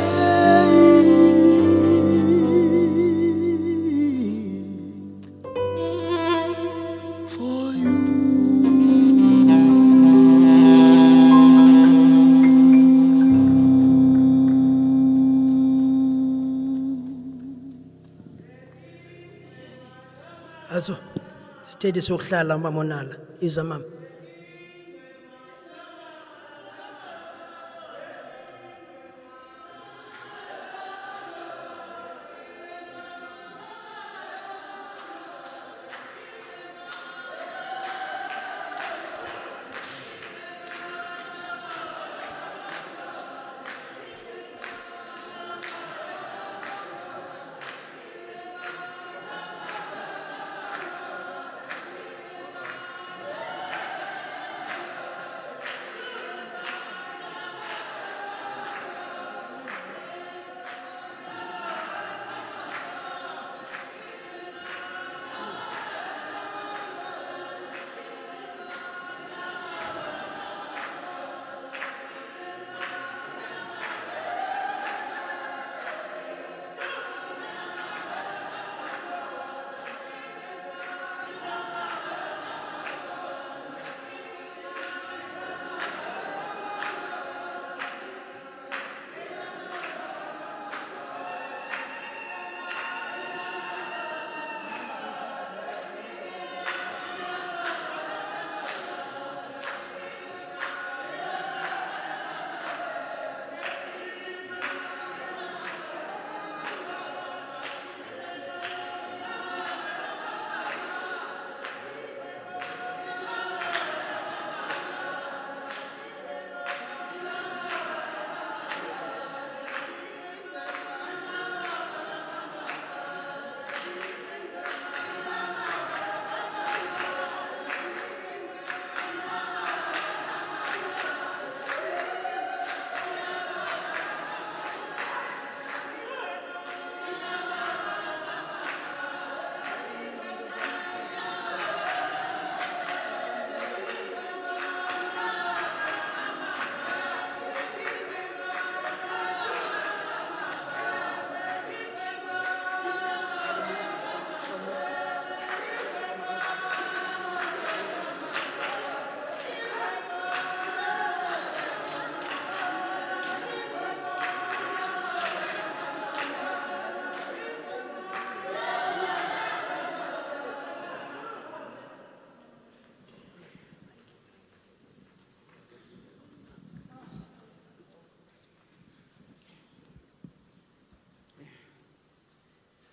for you. Also, steady sokuhlala mamonala iza mama.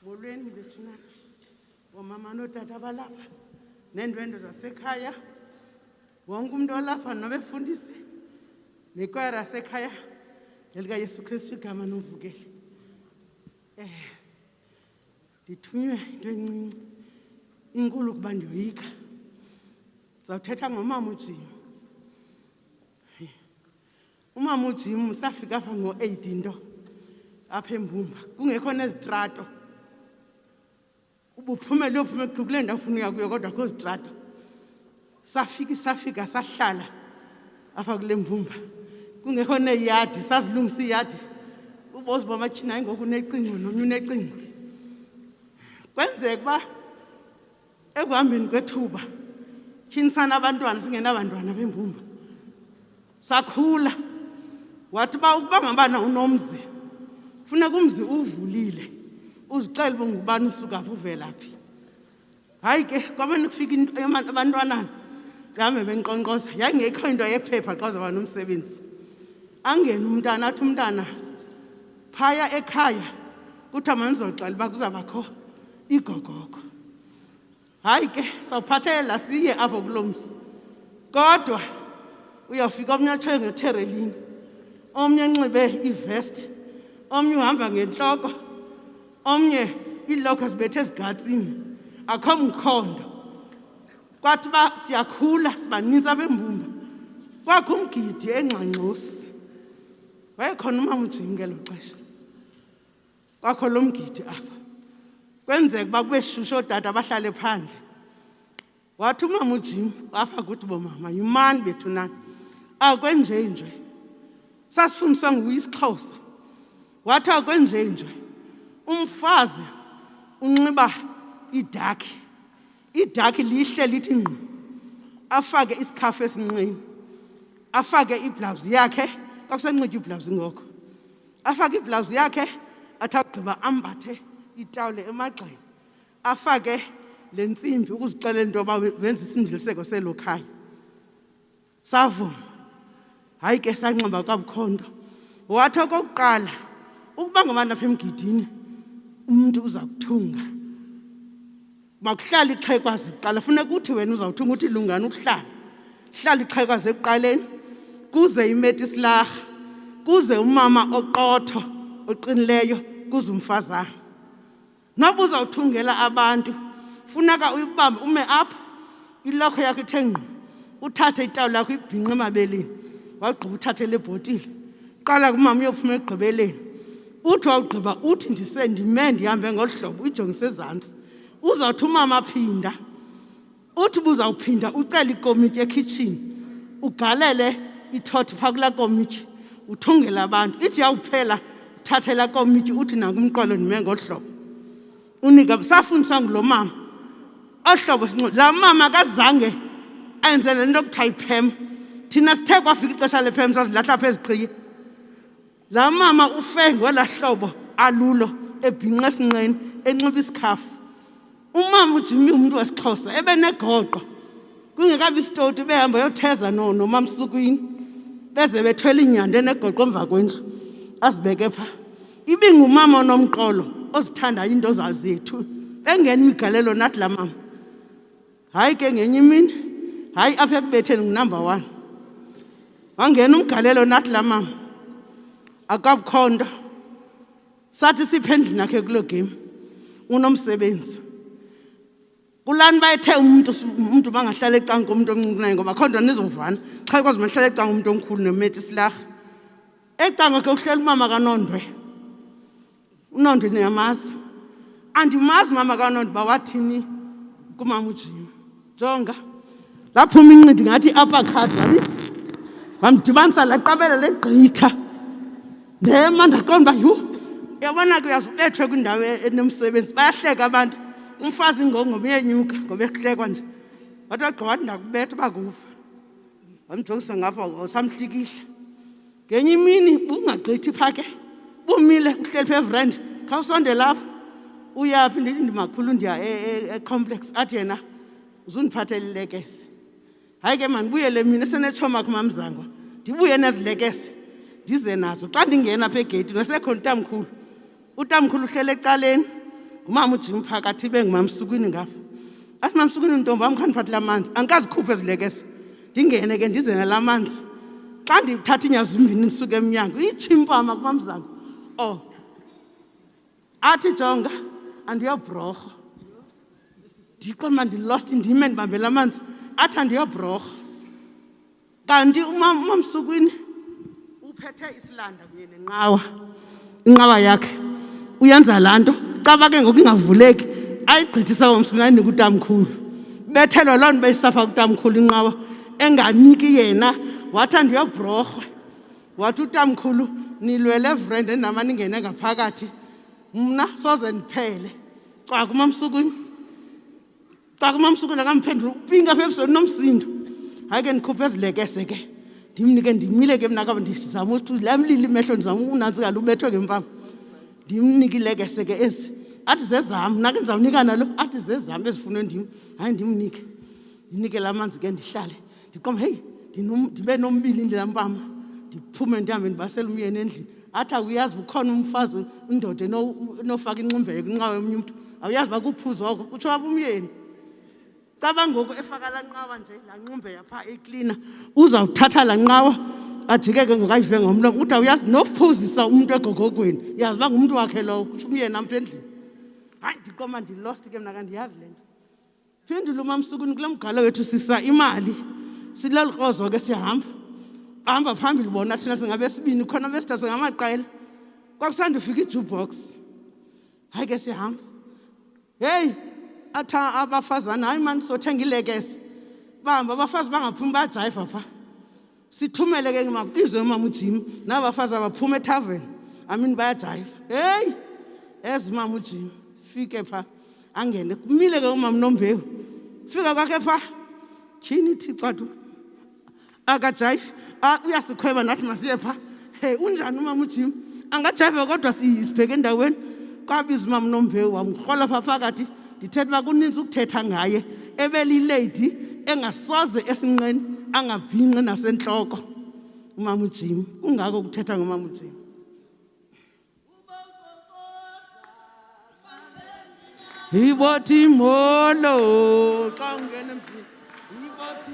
Molweni bethuna omama notata abalapha neendwendwe zasekhaya wonke umuntu olapha nobefundisi nekwayara yasekhaya elikaYesu Kristu igama nomvukeli. Ndithunywe into encinci inkulu kuba ndiyoyika. Zawuthetha ngomama uJim. Umama uJim usafika apha ngo-8 into apha eMbumba kungekho nezitrato ubuphumela uyophuma kule ndawo ufuna uya kuyo kodwa akho zitrato safika sahlala apha kule Mbumba kungekho neyadi sazilungisa iyadi ubozi bamatshina ngoku necingo nonye unecingo kwenzeka uba ekuhambeni kwethuba tyhinisana abantwana singenabantwana beMbumba sakhula wathi ukuba ngabana unomzi funeka umzi uvulile uzixele uba ngubani usuka phi uvela phi hayi ke kwamane kufika abantwanana ngahambe benqonqoza yayingekho into yephepha xa uzaba nomsebenzi angene umntana athi umntana phaya ekhaya kuthi amandizoxela uba kuzabakho igogoko hayi ke sawuphathela siye apho kulo mzi kodwa uyawufika omnye atshoyo ngetherelini omnye enxibe ivesti omnye uhamba ngentloko omnye iilokho zibethe ezigatsini akho mkhondo kwathi uba siyakhula sibanintsi abeMbumba kwakho umgidi engxangxosi wayekhona umama uJim ngelo xesha kwakho lo mgidi apha kwenzeka uba kube shushu ootata bahlale phandle wathi umama uJim apha kuthi bomama yimani bethu nani akwenjenje sasifundiswa nguye isiXhosa wathi akwenjenje umfazi unxiba idakhi lihle lithi ngqi afake isikhafu esinqeni afake ibhlawuzi yakhe kwakusenxitywa ibhlawuzi ngoko afake ibhlawuzi yakhe athi agqiba ambathe itawule emagxeni afake le ntsimbi ukuzixelela into yoba wenza isindiliseko selo khaya savuma hayi ke sanxiba kabukhondo wathi okokuqala ukuba ngabantu apha emgidini umuntu uza kuthunga makuhlala ixhekwazi kuqala funeka uthi wena uzawuthunga uthi lungani ukuhlala hlala ixhekwazi ekuqaleni kuze imeti isilarha kuze umama oqotho oqinileyo kuze umfazana noba uzawuthungela abantu funeka uyibambe ume apha ilokho yakho ithe ngqi uthathe itawula yakho ibhinqe emabeleni wagqiba uthathe le bhotile qala kumama uyophuma ekugqibeleni uthi wawugqiba uthi ndime ndihambe ngolu hlobo uyijongise ezantsi uzawuthi umama aphinda uthi buzawuphinda ucele ikomityi ekhitshini ugalele ithothi phaa kulaa komityi uthungele abantu ithi yawuphela uthathe laa komityi uthi nakumqolo ndime ngolu hlobo unika safundiswa ngulo mama ohlobo laa mama kazange enze le nto kuthiwa yiphem thina sithe kwafika ixesha lephem sazilahla apha eziqhiye laa mama ufe ngolaa hlobo alulo ebhinqe esinqeni enxiba isikhafu umama uJim umntu wesiXhosa ebenegoqo kungekabi isitoti behamba yotheza noMamsukwini beze bethwele inyanda enegoqo emva kwendlu azibeke phaa ibingumama onomqolo ozithandayo into zethu engena imigalelo nathi laa mama hayi ke ngenye imini hayi apha ekubetheni ngunumber 1 wangena umgalelo nathi laa mama akabukhondo sathi siphe endlini yakhe kuloo game unomsebenzi kulani bayethe umuntu bangahlala ecanga komuntu omncinci naye ngoba khonto nizovana cha kwazi mahlala ecanga umuntu omkhulu nemeti isilarha ecanga ke uhleli umama kaNondwe uNondwe niyamazi andimazi mama kaNondwe bawathini kumama uJim jonga laphuma inqindi ngathi uppercut wamdibanisa laqabela legqitha ndema ndaqonda uba yabona ke uyazibethwe kwindawo enomsebenzi bayahleka abantu umfazi ngoba uyenyuka ngoba ekuhlekwa nje wathi wagqiba wathi ndakubetha uba kufa wamjongisa ngapha samhlikihla ngenye imini bungagqithi phaa ke bumile uhleli phaa everand khawusondela apha uyaphi ndithi ndimakhulu ndiya ecomplex athi yena uzundiphathela ilekese hayi ke mandibuyele mina esenetshoma kumamzangwa ndibuye nezilekese ndize nazo xa ndingena apha egeyitini wasekhona utamkhulu uhlele ecaleni ngumama uJim phakathi bengumamsukwini ngapha athi mamsukwini ntombi wam khandiphathela amanzi andikazikhuphe ezilekese ndingene ke ndize nala manzi xa ndithatha iinyawo zimbini ndisuke emnyango itshimpama kumamzango athi jonga andiyobhrorho ndiqonda uba ndilost ndime ndibambela amanzi athi andiyobhrorho kanti umamsukwini uphethe isilanda kunye nenqawa inqaba yakhe uyenza laa nto caba ke ngoku ingavuleki ayigqithisa uMamSukwini ayinika utamkhulu bethelwa loo nto beyisafa kutamkhulu inqaba enganiki yena wathi andiyobhorhwe wathi utamkhulu nilwele evrende namani ingene ngaphakathi mna soze ndiphele cwaka uMamSukwini akamphendula upinga apha ebusweni nomsindo hayi ke ndikhuphe ezilekese ke ndimnike ndimile ke mna kaba ndizama ukuthi lamlili imehlo ndizama ukunantsika ubethwe ngempama ndimnike ilekese ke ezi athi zezam mna ke ndizawunika nalo athi zezam ezifunwe ndim hayi ndimnike la manzi ke ndihlale ndiqomba heyi ndibe nombili ndilampama ndiphume ndihambe ndibasela umyeni endlini athi awuyazi ukhona umfazi indoda enofaka incumbeko inqawe omnye umntu awuyazi uba kuphuza oko utsho apha umyeni caba ngoku efaka laa nqawa nje laa ncumbe yaphaa eklina uzawuthatha laa nqawa ajikeke ngokayive ngomlomo uthi awuyazi nokuphuzisa umntu egogogweni yazi uba ngumntu wakhe lowo utsho umyeni apha endlini hayi ndiqoma ndilost ke mna kandiyazi le nto phendula uMamSukwini kule mgalo wethu sisa imali silolu krozo ke hamba phambili bona thina singabesibini khona besithathu ngamaqela kwakusandifika ijukebox hayi ke sihamba heyi atha abafazana hayi mani sothenga ilekese bahamba abafazi bangaphumi bayajayiva phaa sithumele ke makubizwe umama uJim nabafazi abaphuma ethaveni bayajayiva heyi ezi mama uJim fike phaa angene kumile ke umama Nombewu fika kwakhe phaa tyhini ithi cwadu akajayivi uyasikhweba nathi masiye phaa hey unjani umama uJim angajayiva kodwa sibheke endaweni kwabiza umama Nombewu wamrhola phaa phakathi ndithetha uba kuninzi ukuthetha ngaye ebelilady engasoze esinqeni angabhinqi nasentloko umama uJim kungako ukuthetha ngomama uJim ibothi molo xa ungena emzini ibothi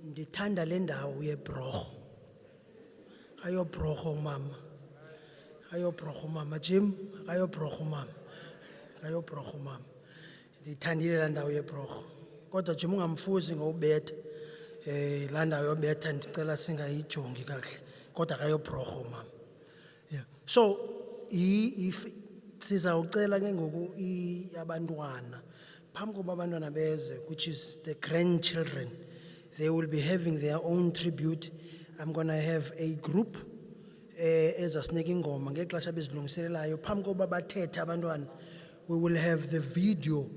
ndithanda le ndawo yeBhorho ayobhorho mama Jim ayobhorho mama ndithandile la ndawo yeBhorho kodwa Jim ungamfuzi ngobetha la ndawo yobetha ndicela singayijongi kahle kodwa ayobhorho mama yeah so sizawucela ke ngoku abantwana phambi koba abantwana beze which is the grandchildren they will be having their own tribute. I'm going to have a group ezasinika ingoma ngexesha bezilungiselelayo phambi koba bathethe abantwana we will have the video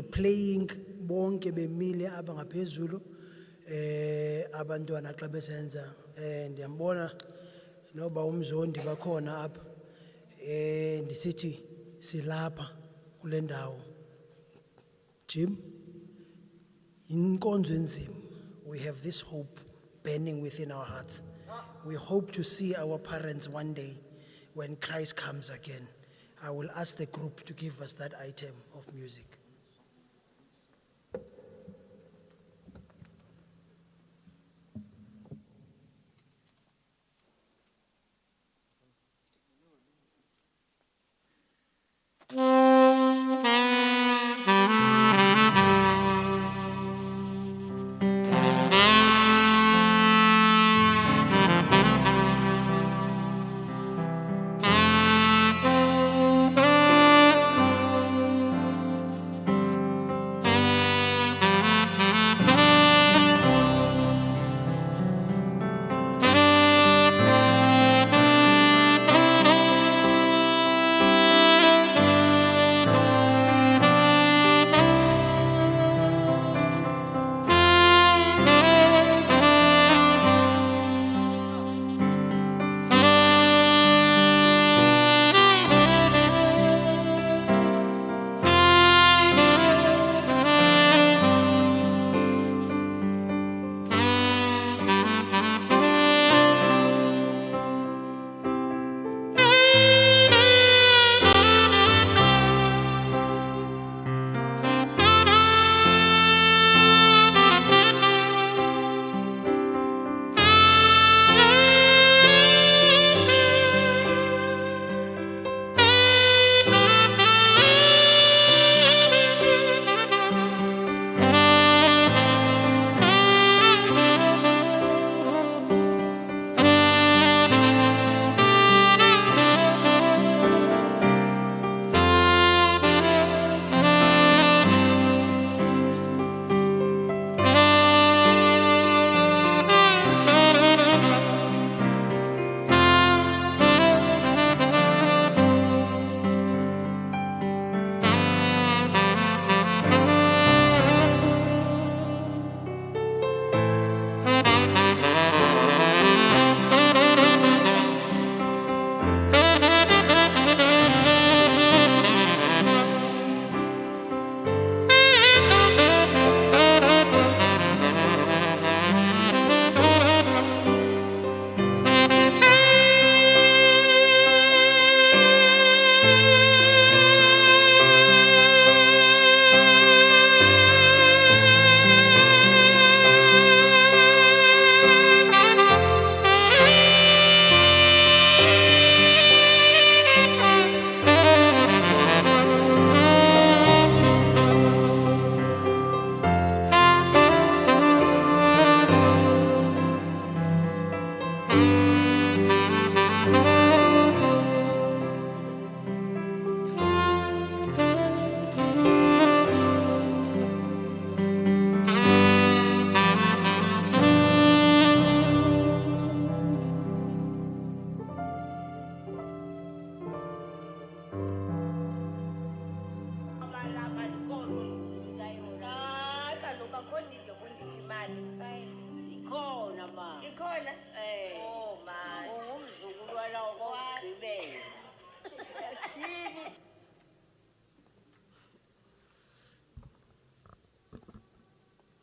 playing bonke bemile apha ngaphezulu abantwana xa besenza ndiyambona noba umzondi bakhona apha ndisithi silapha kule ndawo Jim inkonzo enzima we have this hope burning within our hearts we hope to see our parents one day when Christ comes again. I will ask the group to give us that item of music.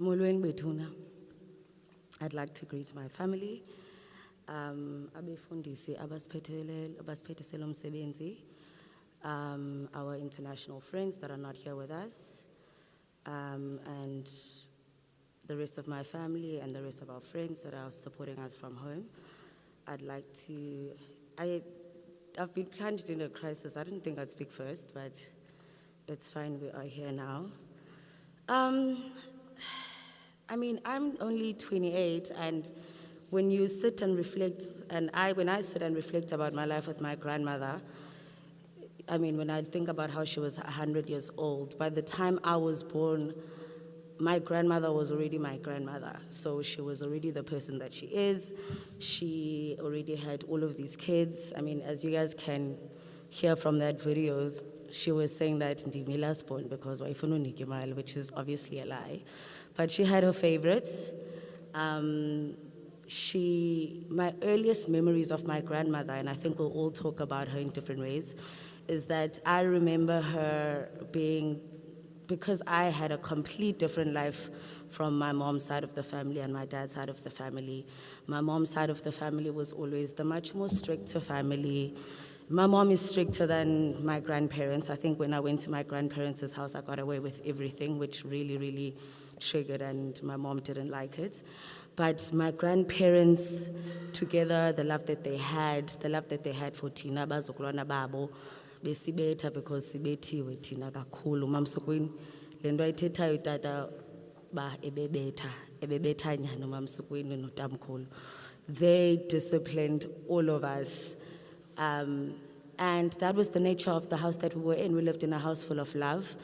Molweni bethuna. I'd like to greet my family. Abefundisi abasiphethisele umsebenzi. Our international friends that are not here with us. And the rest of my family and the rest of our friends that are supporting us from home. I'd like to, I've been plunged in a crisis. I didn't think I'd speak first, but it's fine, we are here now. I mean, I'm only 28, and when you sit and reflect, when I sit and reflect about my life with my grandmother, I mean, when I think about how she was 100 years old, by the time I was born, my grandmother was already my grandmother. So she was already the person that she is. She already had all of these kids. I mean, as you guys can hear from that videos, she was saying that Ndimila's born because waifunu nikimal, which is obviously a lie. But she had her favorites. My earliest memories of my grandmother, and I think we'll all talk about her in different ways, is that I remember her being, because I had a complete different life from my mom's side of the family and my dad's side of the family. My mom's side of the family was always the much more stricter family. My mom is stricter than my grandparents. I think when I went to my grandparents' house, I got away with everything, which really, really triggered, and my mom didn't like it. But my grandparents together, the love that they had for Tina, bazukulwana babo, besibetha because sibethiwe Tina kakhulu. Mamsukwini, lento ayithethayo tata ba ebebetha nyana Mamsukwini notamkhulu. They disciplined all of us. And that was the nature of the house that we were in. We lived in a house full of love.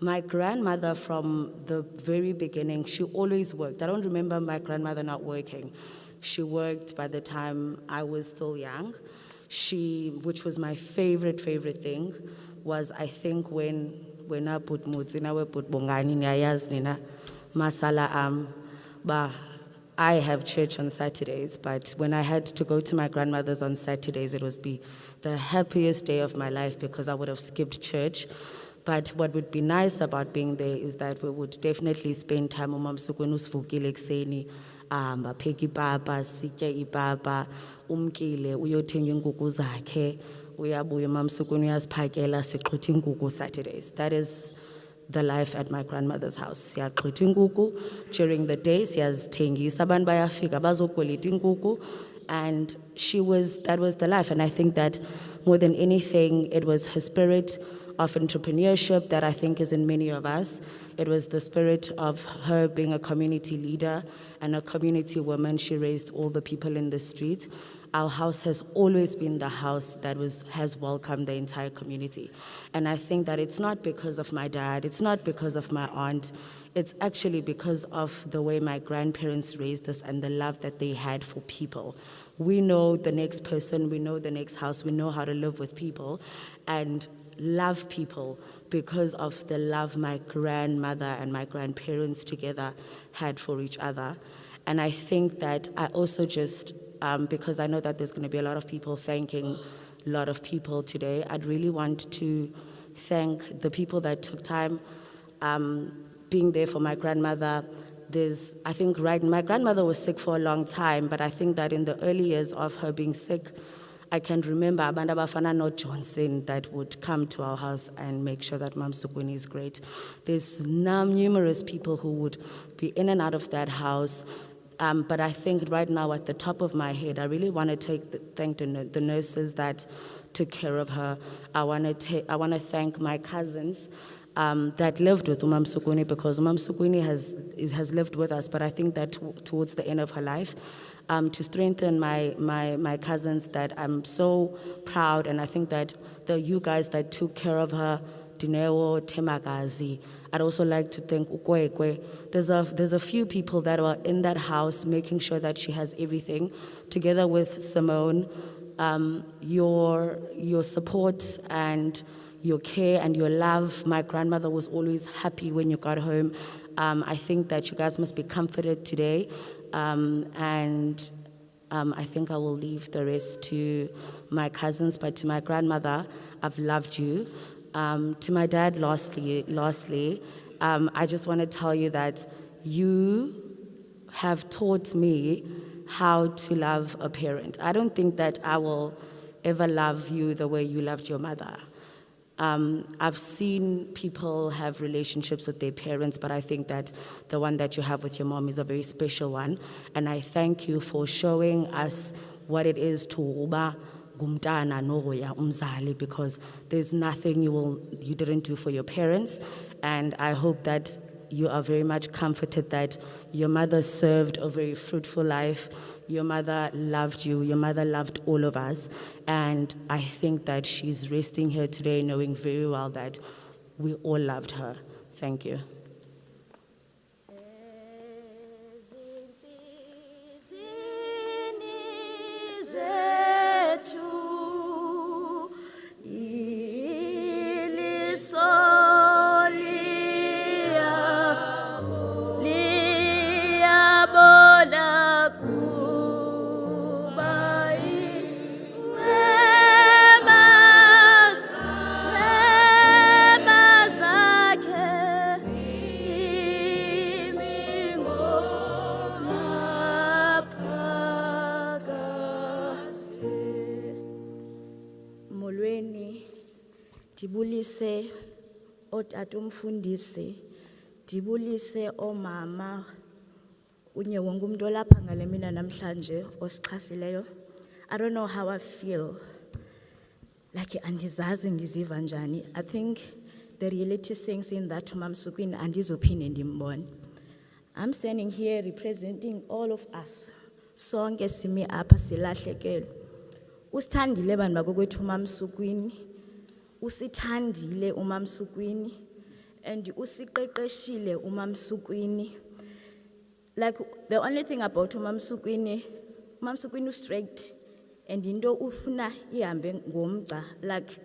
My grandmother, from the very beginning, she always worked. I don't remember my grandmother not working. She worked by the time I was still young. Which was my favorite thing, was I think when I put mutsina we put bongani niyayaz nina masala ba. I have church on Saturdays, but when I had to go to my grandmother's on Saturdays, it would be the happiest day of my life because I would have skipped church. But what would be nice about being there is that we would definitely spend time with Mamsukwini usivukile ekseni, bapheka ipapa, sitya ipapa, umkile, uyothenga iinkukhu zakhe, uyabuya uMamsukwini uyasiphakela, sixhutha iinkukhu Saturdays. That is the life at my grandmother's house. Siyaxhutha iinkukhu during the day, siyazithengisa, abantu bayafika bazokwelita iinkukhu, and that was the life. And I think that more than anything, it was her spirit of entrepreneurship that I think is in many of us. It was the spirit of her being a community leader and a community woman. She raised all the people in the street. Our house has always been the house that has welcomed the entire community. And I think that it's not because of my dad, it's not because of my aunt, it's actually because of the way my grandparents raised us and the love that they had for people. We know the next person, we know the next house, we know how to live with people and love people because of the love my grandmother and my grandparents together had for each other. And I think that I also just, because I know that there's going to be a lot of people thanking a lot of people today, I'd really want to thank the people that took time being there for my grandmother. My grandmother was sick for a long time, but I think that in the early years of her being sick, I can remember abantu abafana no Johnson that would come to our house and make sure that Mamsukwini is great. There's numerous people who would be in and out of that house. But I think right now at the top of my head, I really want to thank the nurses that took care of her. I want to thank my cousins that lived with Mamsukwini, because Mamsukwini has lived with us, but I think that towards the end of her life, to strengthen my cousins, that I'm so proud, and I think that you guys that took care of her, Dineo, Temagazi. I'd also like to thank Ukwekwe. There's a few people that were in that house making sure that she has everything, together with Simone. Your support and your care and your love. My grandmother was always happy when you got home. I think that you guys must be comforted today. And I think I will leave the rest to my cousins, but to my grandmother, I've loved you. To my dad, lastly, I just want to tell you that you have taught me how to love a parent. I don't think that I will ever love you the way you loved your mother. I've seen people have relationships with their parents, but I think that the one that you have with your mom is a very special one. And I thank you for showing us what it is to uba gumntana nohoya umzali, because there's nothing you didn't do for your parents. And I hope that you are very much comforted that your mother served a very fruitful life. Your mother loved you. Your mother loved all of us. And I think that she's resting here today knowing very well that we all loved her. Thank you. Dibulise otata umfundisi, dibulise omama unye wonke umuntu olapha ngale mina namhlanje osichasileyo. I don't know how I feel. Like andizazi ndiziva njani. I think the reality sinks in that Mamsukwini andizophinde ndimbone. I'm standing here representing all of us. Sonke simi apha silahlekelwe. Usithandile bantu bakokwethu Mamsukwini. Usithandile uMamsukwini and usiqeqeshile uMamsukwini. Like the only thing about uMamsukwini straight and into ufuna ihambe ngomgca. Like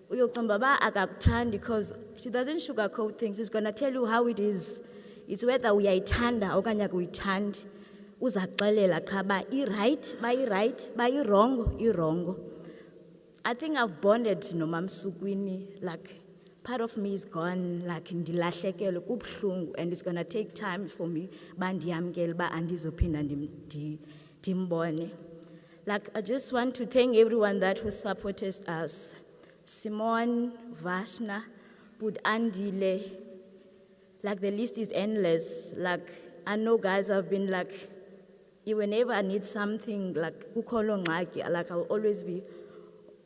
uyocimba ba akakuthandi because she doesn't sugarcoat things. She's gonna tell you how it is. It's whether uyayithanda okanye akuyithandi. Uzaxelela qha ba i-right, ba i-wrong. I think I've bonded no Mamsukwini, like part of me is gone, like ndilahlekelwe kubhlungu, and it's gonna take time for me bandiyamkele ba andizophinda ndimbone. Like I just want to thank everyone that who supported us. Simone, Vashna, Bud Andile, like the list is endless. Like I know guys have been like, whenever I need something, like like I'll always be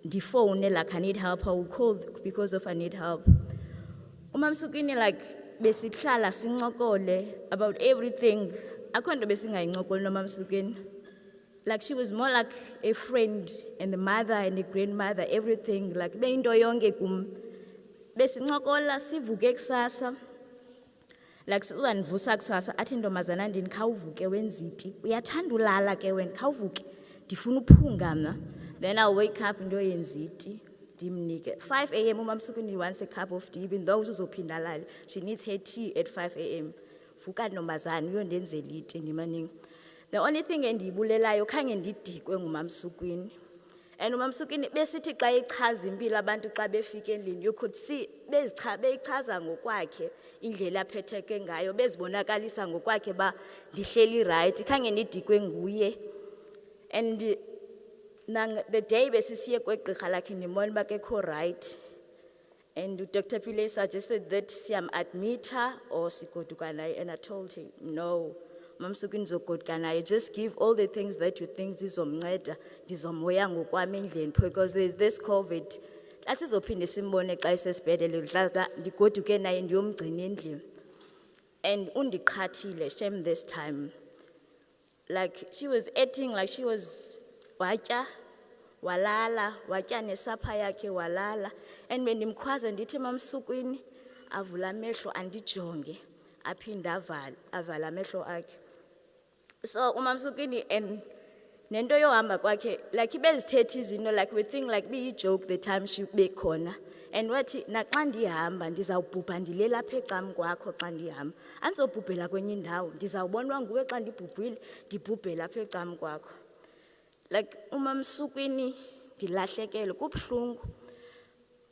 the phone, like I need help, I will call because of I need help. Mamsukwini, like besihlala sinxokole about everything. Akho nto besingayinxokoli no Mamsukwini. Like she was more like a friend and a mother and a grandmother, everything. Like beyinto yonke kum. Besinxokola sivuke kusasa. Like uzandivusa kusasa athi ntombazana ndini khawuvuke wenziti. Uyathanda ulala ke wena khawuvuke. Ndifuna uphunga mna. Then I'll wake up and do yenziti. 5 a.m. uMamsukwini wants a cup of tea, even though uzophinda lala. She needs her tea at 5 a.m. Fuka ntombazana uyondenzela iti ndimaning. The only thing endiyibulelayo khange ndidikwe nguMamsukwini. And uMamsukwini besithi xa echaza impilo abantu xa befika endlini, you could see beyichaza ngokwakhe indlela aphetheke ngayo, bezibonakalisa ngokwakhe ba ndihleli right, khange ndidikwe nguye. And the day besisiye kweGqeberha lakhe ndimona uba kekho right. And Dr. Pillay suggested that siyam-admit her or sigoduka naye, and I told him, no, Mamsukwini zogoduka naye, just give all the things that you think zizomnceda, ndizomhoya ngokwami endlini, because there's this COVID. Xa sizophinde simbone xa esesibhedlele ndigoduke naye ndiyomgcina endlini. And undiqhathile, shame this time. Like she was acting like she was watya, walala, watya nesapha yakhe walala. And when ndimkhwaza ndithi Mamsukwini avula amehlo andijonge, aphinda avala amehlo akhe. So uMamsukwini and nento yohamba kwakhe, like ibezithethe izinto, like we think like biyi-joke the time she bekhona. And wathi naxa ndihamba ndizawubhubha ndilele apha ecam kwakho xa ndihamba. Andizobhubhela kwenye indawo, ndizawubonwa nguwe xa ndibhubhile, ndibhubhele apha ecam kwakho. like uMamsukwini ndilahlekele kubhlungu,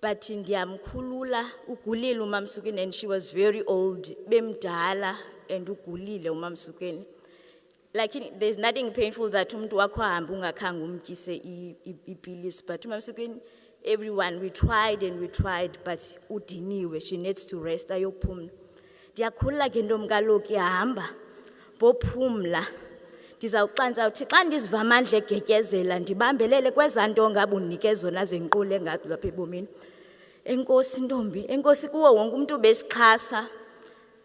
but ndiyamkhulula ugulile uMamsukwini, and she was very old, bemdala and ugulile uMamsukwini. Like there's nothing painful that umuntu wakho ahambe ungakhange umtyise ipilisi, but uMamsukwini, everyone, we tried and we tried, but udiniwe, she needs to rest, ayophumla. Ndiyakhulula ke ntombi kaloku ihamba bophumla. Ndizawuxanza uthi xa ndiziva amandla egetyezela ndibambelele kwezaa nto ngabe unike zona zenqule ngathi lapha ebomini. Enkosi ntombi, enkosi kuwo wonke umuntu besixhasa.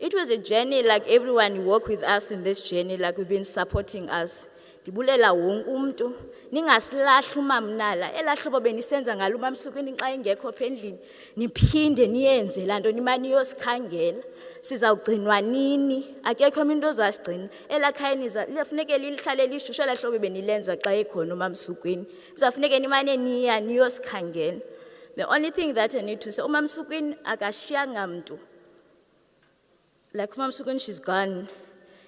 It was a journey, like everyone who worked with us in this journey, like we've been supporting us. Ndibulela wonke umuntu, ningasilahli umamnala, elaa hlobo benisenza ngalo uMamsukwini xa engekho apha endlini, niphinde niyenze laa nto, nimane niyosikhangela. Sizawugcinwa nini, akekho umuntu ozasigcina. Elaa khaya lifuneke lihlale lishushu elaa hlobo benilenza xa ekhona uMamsukwini. Kuzawufuneke nimane niya niyosikhangela. The only thing that I need to say, uMamsukwini akashiyanga mntu. Like uMamsukwini, she's gone.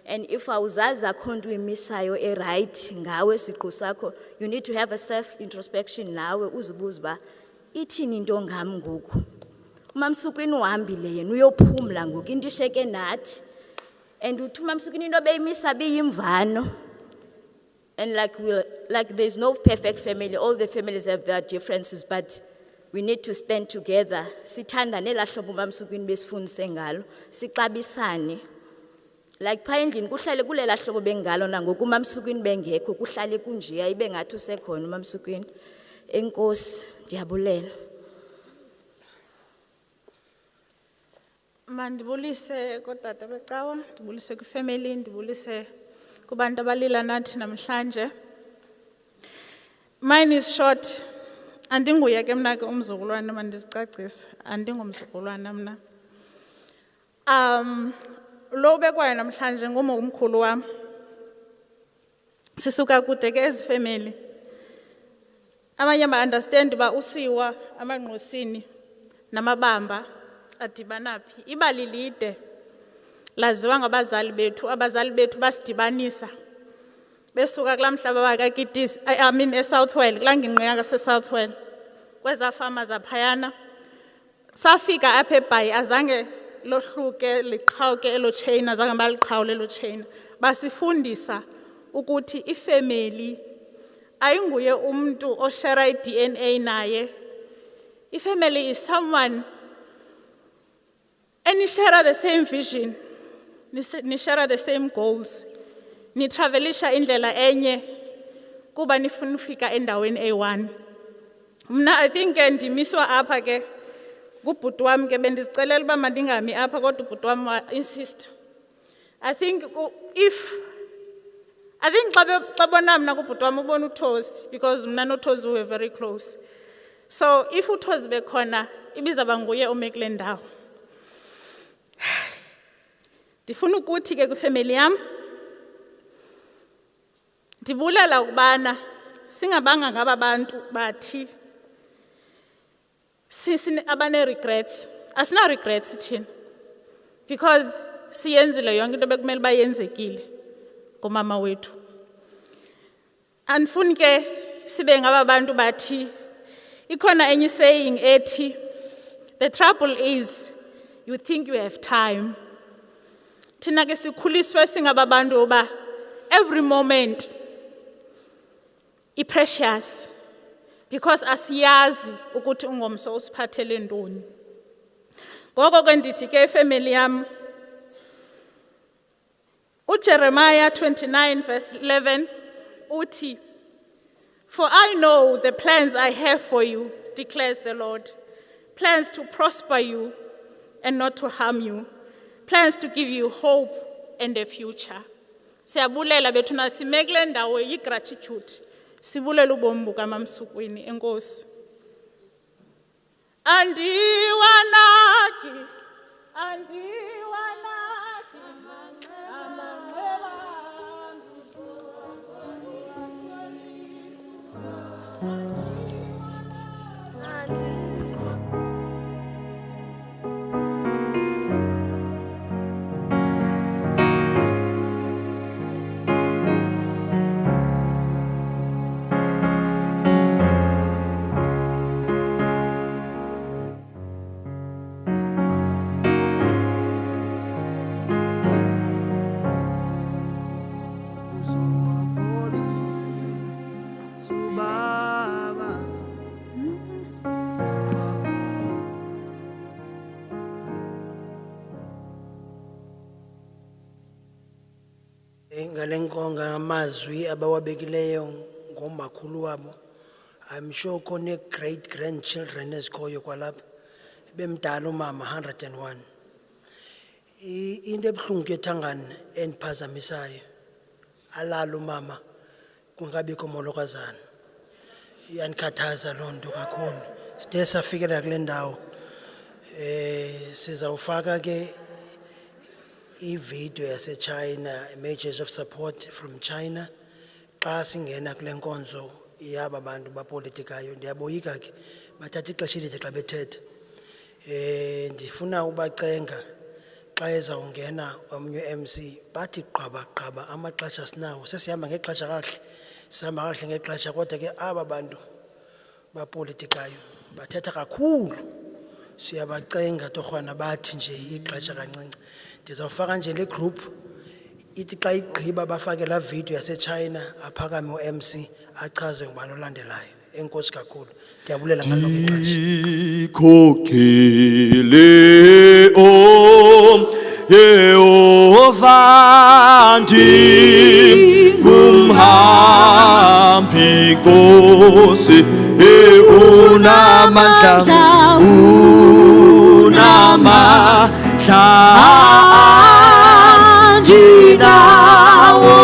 And if awuzazi akho nto uyimisayo right ngawe siqu sakho, you need to have a self-introspection nawe, uzibuze uba ithini into ngam ngoku. uMamsukwini uhambile yena uyophumla ngoku, into isheke nathi. And uthi uMamsukwini into beyimisa biyimvano. And like there's no perfect family, all the families have their differences, but we need to stand together. Sithandane elaa hlobo uMamsukwini besifundise ngalo, sixabisane. Like phaa endlini kuhlale kulela hlobo bengalo nangoku uMamsukwini bengekho kuhlale kunjeya ibe ngathi usekhona uMamsukwini. Enkosi, ndiyabulela. Mandibulise kodade becawa, ndibulise kwifamily, ndibulise kubantu abalila nathi namhlanje. Mine is short. Andinguye ke mna ke umzukulwana, mandizicacise, andingumzukulwana mna. Lo bekwayo namhlanje ngumkhulu wam. Sisuka kude ke ezifamily. Abanye ba-understand uba usiwa amanqosini namabamba adibana phi. Ibali lide laziwa ngabazali bethu, abazali bethu basidibanisa. Besuka kulaa mhlaba wakakitisi, I mean eSouthwell, kulaa ngingqi yaseSouthwell, kwezaa fama zaphayana. Safika apha eBhayi azange lohluke liqhawuke elo chain, azange baliqhawule elo chain. Basifundisa ukuthi ifamily ayinguye umuntu oshare iDNA naye. Ifamily is someone and you share the same vision, you share the same goals. Ni travelisha indlela enye kuba nifuna ufika endaweni eyi-1. Mna I think ndimiswa apha ke kubhuti wami ke bendizicelela uba mandingami apha kodwa ubhuti wami insista. I think xa bona mna kubhuti wami ubona uThozi, because mna noThozi we were very close. So if uThozi bekhona ibizaba nguye ome kule ndawo. Ndifuna ukuthi ke kwifamily yam ndibulela ukubana singabanga ngaba bantu bathi abane regrets. Asina regrets thina, because siyenzile yonke into bekumele bayenzekile ngomama wethu. Andifuni ke sibe ngaba bantu bathi ikhona enye saying ethi, the trouble is you think you have time. Thina ke sikhuliswe singaba bantu oba every moment i-precious, because asiyazi ukuthi ungomso usiphathele ntoni. Ngoko ke ndithi ke ifamily yam, uJeremiah 29 verse 11 uthi, for I know the plans I have for you, declares the Lord, plans to prosper you and not to harm you, plans to give you hope and a future. Siyabulela bethu nasimekule ndawo yi-gratitude. Sibulela ubomi bukaMamsukwini. Enkosi. Andiwanaki ngalenkonga amazwi abawabekileyo ngomakhulu wabo. I'm sure kone great grandchildren ezikhoyo kwalapha. Bemdala umama 101. Into ebuhlungu ethangani endiphazamisayo. Alala umama kungabikho molokazana. Iyanikhathaza loo nto kakhulu. Side safikelela kule ndawo. Sizawufaka ke i-video yase-China, images of support from China. Xa singena kule nkonzo yaba bantu bapolitikayo ndiyaboyika ke bathatha ixesha elide xa bethetha. Ndifuna ubacenga xa ezawungena omnye MC bathi qaba amaxesha sinawo sesihamba ngexesha kahle sihamba kahle ngexesha kodwa ke aba bantu bapolitikayo bathetha kakhulu siyabacenga torhwana bathi nje ixesha kancinci. Ndizawufaka nje le group ithi xa igqiba bafake la video yase-China aphakame u-MC achaze ngubani olandelayo. Enkosi kakhulu. Ndiyabulela ngalo Dikhokhele Yehova ndingumhambi Nkosi unamandla andinawo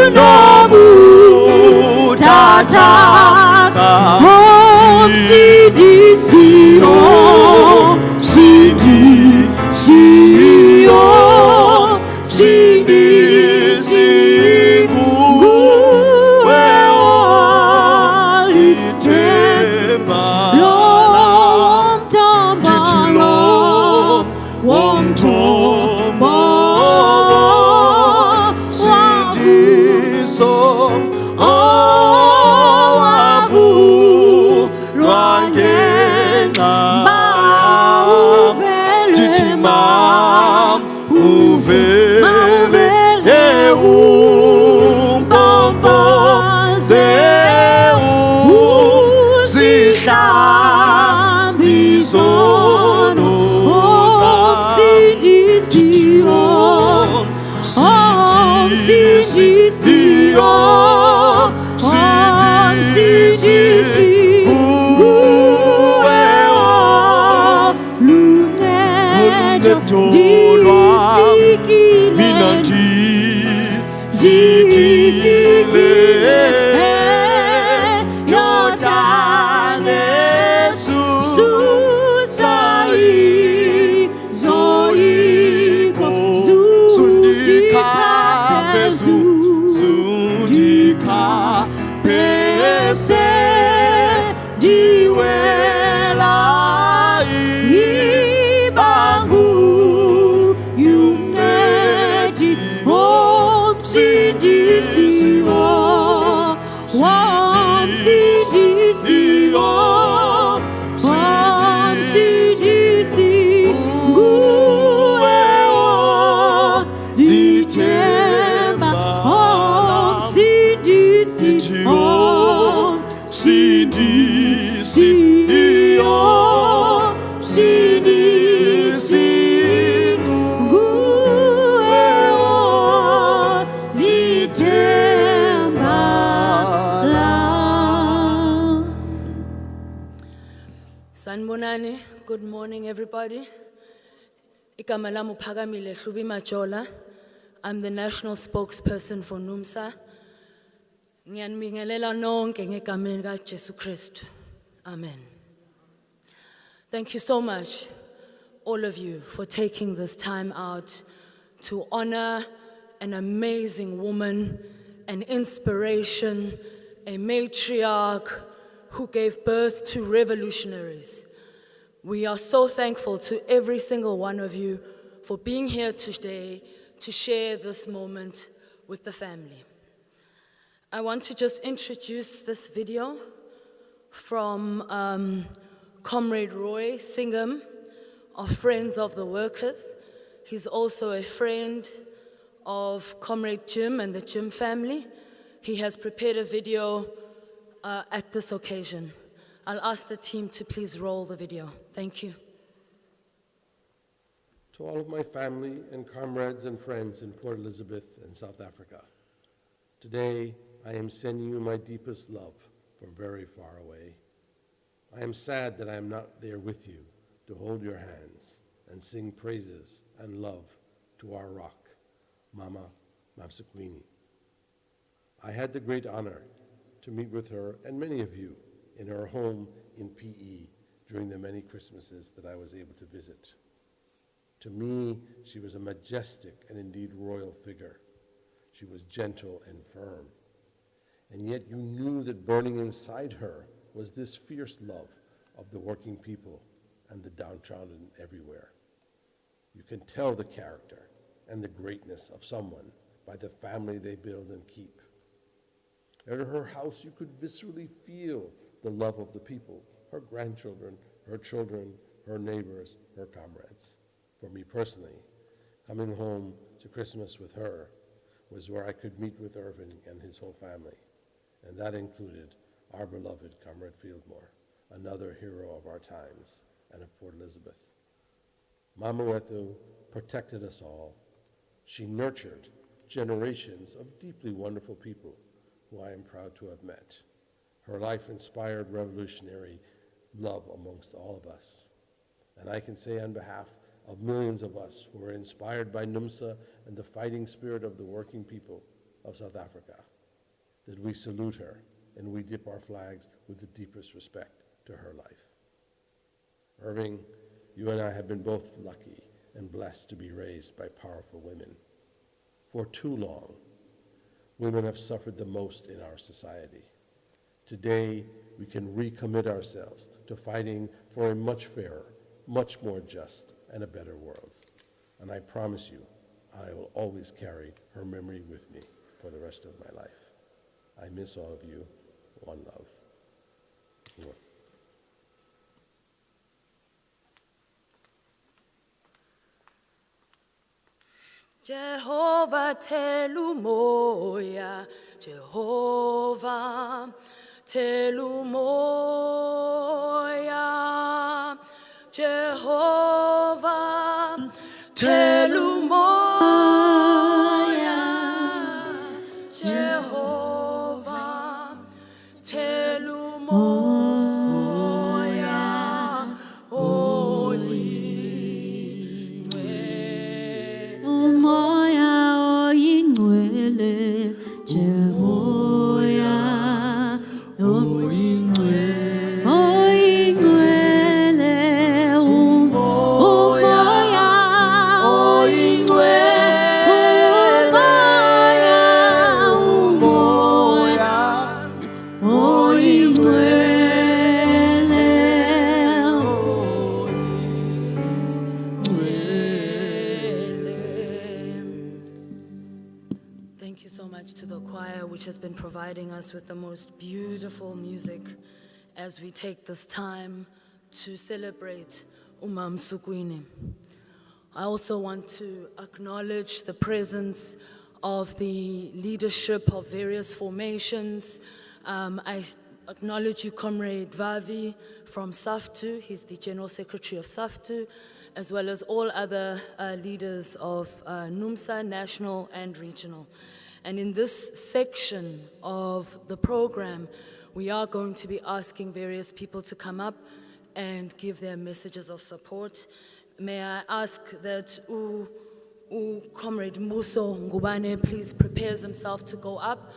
unobuthathaka omsidisiyo nguwe olithemba womthombo sidiso owavulwa ngenxa ndithi mawuvele umpompoze uzihlambe izono Sanibonani, good morning everybody. Igama lami uPhakamile Hlubi Majola. I'm the national spokesperson for NUMSA. Ngiyanibingelela nonke ngegameni kaJesu Kristu. Amen. Thank you so much, all of you, for taking this time out to honor an amazing woman, an inspiration, a matriarch who gave birth to revolutionaries. We are so thankful to every single one of you for being here today to share this moment with the family. I want to just introduce this video from Comrade Roy Singham of Friends of the Workers. He's also a friend of Comrade Jim and the Jim family. He has prepared a video at this occasion. I'll ask the team to please roll the video. Thank you. To all of my family and comrades and friends in Port Elizabeth and South Africa, today I am sending you my deepest love from very far away. I am sad that I am not there with you to hold your hands and sing praises and love to our rock, Mama Mamsukwini. I had the great honor to meet with her and many of you in her home in PE during the many Christmases that I was able to visit. To me, she was a majestic and indeed royal figure. She was gentle and firm. And yet you knew that burning inside her was this fierce love of the working people and the downtrodden everywhere. You can tell the character and the greatness of someone by the family they build and keep. At her house, you could viscerally feel the love of the people, her grandchildren, her children, her neighbors, her comrades. For me personally, coming home to Christmas with her was where I could meet with Irvin and his whole family, and that included our beloved Comrade Fieldmore, another hero of our times and of Port Elizabeth. Mama Wethu protected us all. She nurtured generations of deeply wonderful people who I am proud to have met. Her life inspired revolutionary love amongst all of us. And I can say on behalf of millions of us who are inspired by NUMSA and the fighting spirit of the working people of South Africa, that we salute her and we dip our flags with the deepest respect to her life. Irving, you and I have been both lucky and blessed to be raised by powerful women. For too long, women have suffered the most in our society. Today, we can recommit ourselves to fighting for a much fairer, much more just, and a better world. And I promise you, I will always carry her memory with me for the rest of my life. I miss all of you. One love. Jehovah telumoya, Jehovah telumoya, Jehovah telumoya, Jehovah telumoya, Umoya oyingcwele, Jehovah, oyingcwele, umoya oyingcwele, umoya Thank you so much to the choir, which has been providing us with the most beautiful music as we take this time to celebrate Mamsukwini. I also want to acknowledge the presence of the leadership of various formations. I acknowledge you, Comrade Vavi from SAFTU. He's the General Secretary of SAFTU, as well as all other leaders of NUMSA, national and regional. And in this section of the program, we are going to be asking various people to come up and give their messages of support. May I ask that Comrade Muso Ngubane please prepares himself to go up.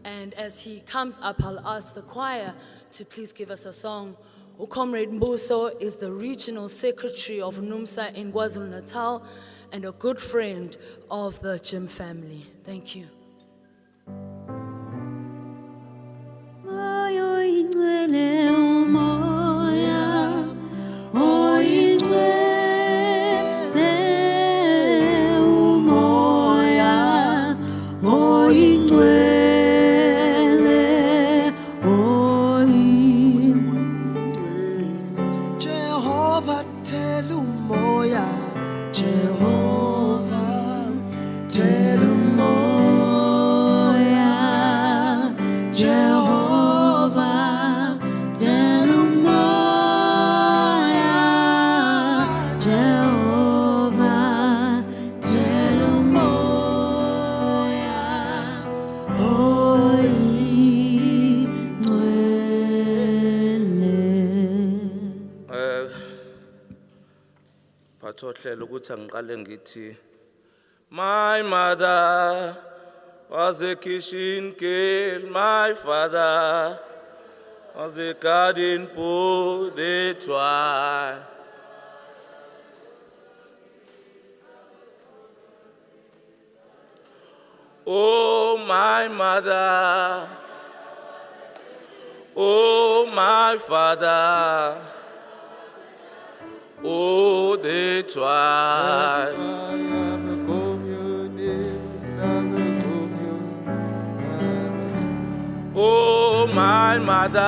And as he comes up, I'll ask the choir to please give us a song. Comrade Mbuso is the regional secretary of NUMSA in KwaZulu-Natal and a good friend of the Jim family. Thank you. Umoya oyingcwele, umoya oyingcwele, umoya oyingcwele, Jehovah telumoya, Jehovah telumoya, Jehovah telumoya, Jehovah ngikhohlela ukuthi angiqale ngithi my mother was a kitchen girl, my father was a garden boy, that's why. Oh, my mother, oh, my father, oh, that's why. Oh, my mother,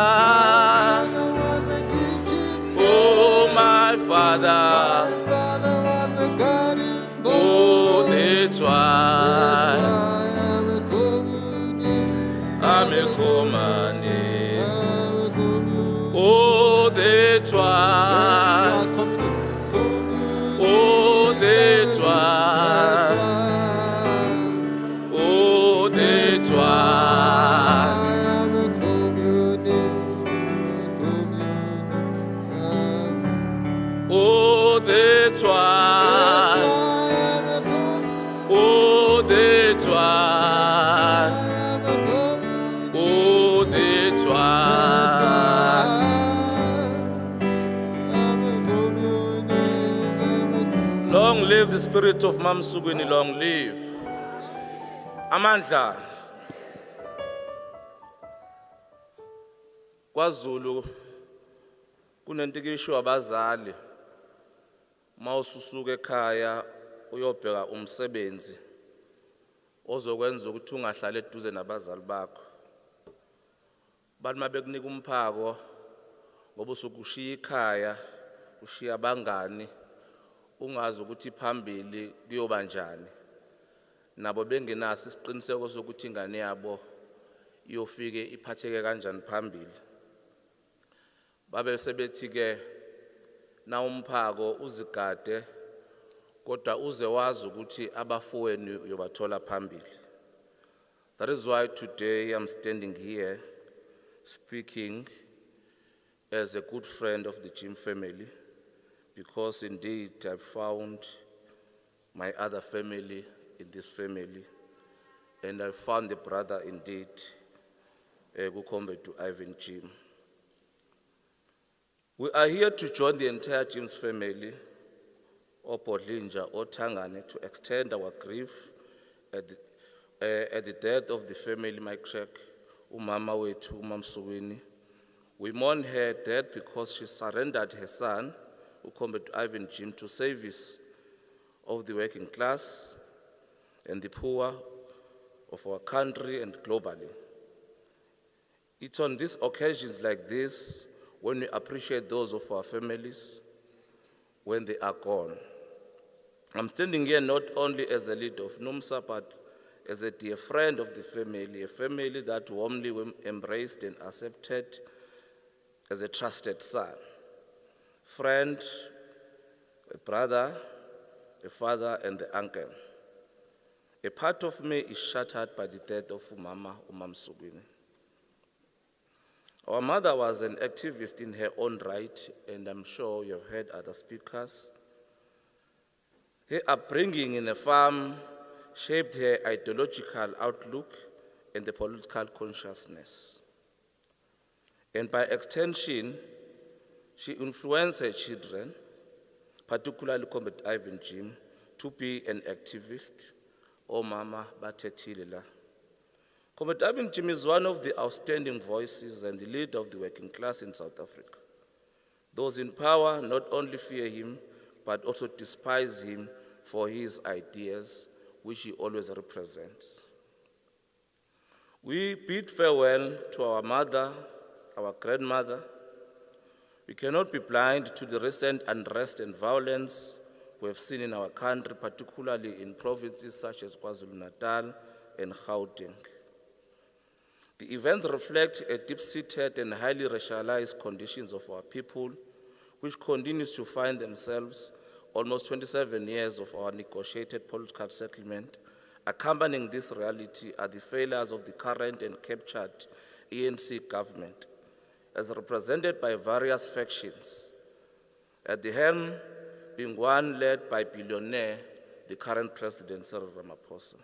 oh, my father, oh, that's why I'm a communist. Oh, that's why. Oh, that's why. Oh, that's why. Oh, that's why. Oh, that's why. Oh, that's why. Long live the spirit of Mamsukwini, long live. Amandla. KwaZulu kunentikisho abazali mawususuka ekhaya uyobheka umsebenzi ozokwenza ukuthi ungahlali eduze nabazali bakho. Bathi mabekunika umphako ngoba usukushiya ikhaya ushiya abangani ungazi ukuthi phambili kuyoba njani. Nabo bengenaso isiqiniseko sokuthi ingane yabo iyofike iphatheke kanjani phambili. Babe sebethi ke na umphako uzigade kodwa uze wazi ukuthi abafowenu uyobathola phambili. That is why today I'm standing here speaking as a good friend of the Jim family, because indeed I found my other family in this family, and I found the brother indeed, to Ivan Jim. We are here to join the entire Jim's family, or Podlinja, or Tangane, to extend our grief at the death of the family, my check, Umama Wetu Mamsukwini. We mourn her death because she surrendered her son, to Ivan Jim, to service of the working class and the poor of our country and globally. It's on these occasions like this when we appreciate those of our families when they are gone. I'm standing here not only as a leader of NUMSA, but as a dear friend of the family, a family that warmly embraced and accepted as a trusted son, friend, a brother, a father, and the uncle. A part of me is shattered by the death of Umama Mamsukwini. Our mother was an activist in her own right, and I'm sure you've heard other speakers. Her upbringing in a farm shaped her ideological outlook and the political consciousness. And by extension, she influenced her children, particularly Comrade Ivan Jim, to be an activist. Oh, Mama Batetila. Comrade Ivan Jim is one of the outstanding voices and the leader of the working class in South Africa. Those in power not only fear him, but also despise him for his ideas, which he always represents. We bid farewell to our mother, our grandmother. We cannot be blind to the recent unrest and violence we have seen in our country, particularly in provinces such as KwaZulu-Natal and Gauteng. The events reflect a deep-seated and highly racialized conditions of our people, which continues to find themselves almost 27 years of our negotiated political settlement. Accompanying this reality are the failures of the current and captured ANC government, as represented by various factions. At the helm, being one led by billionaire, the current president, Cyril Ramaphosa.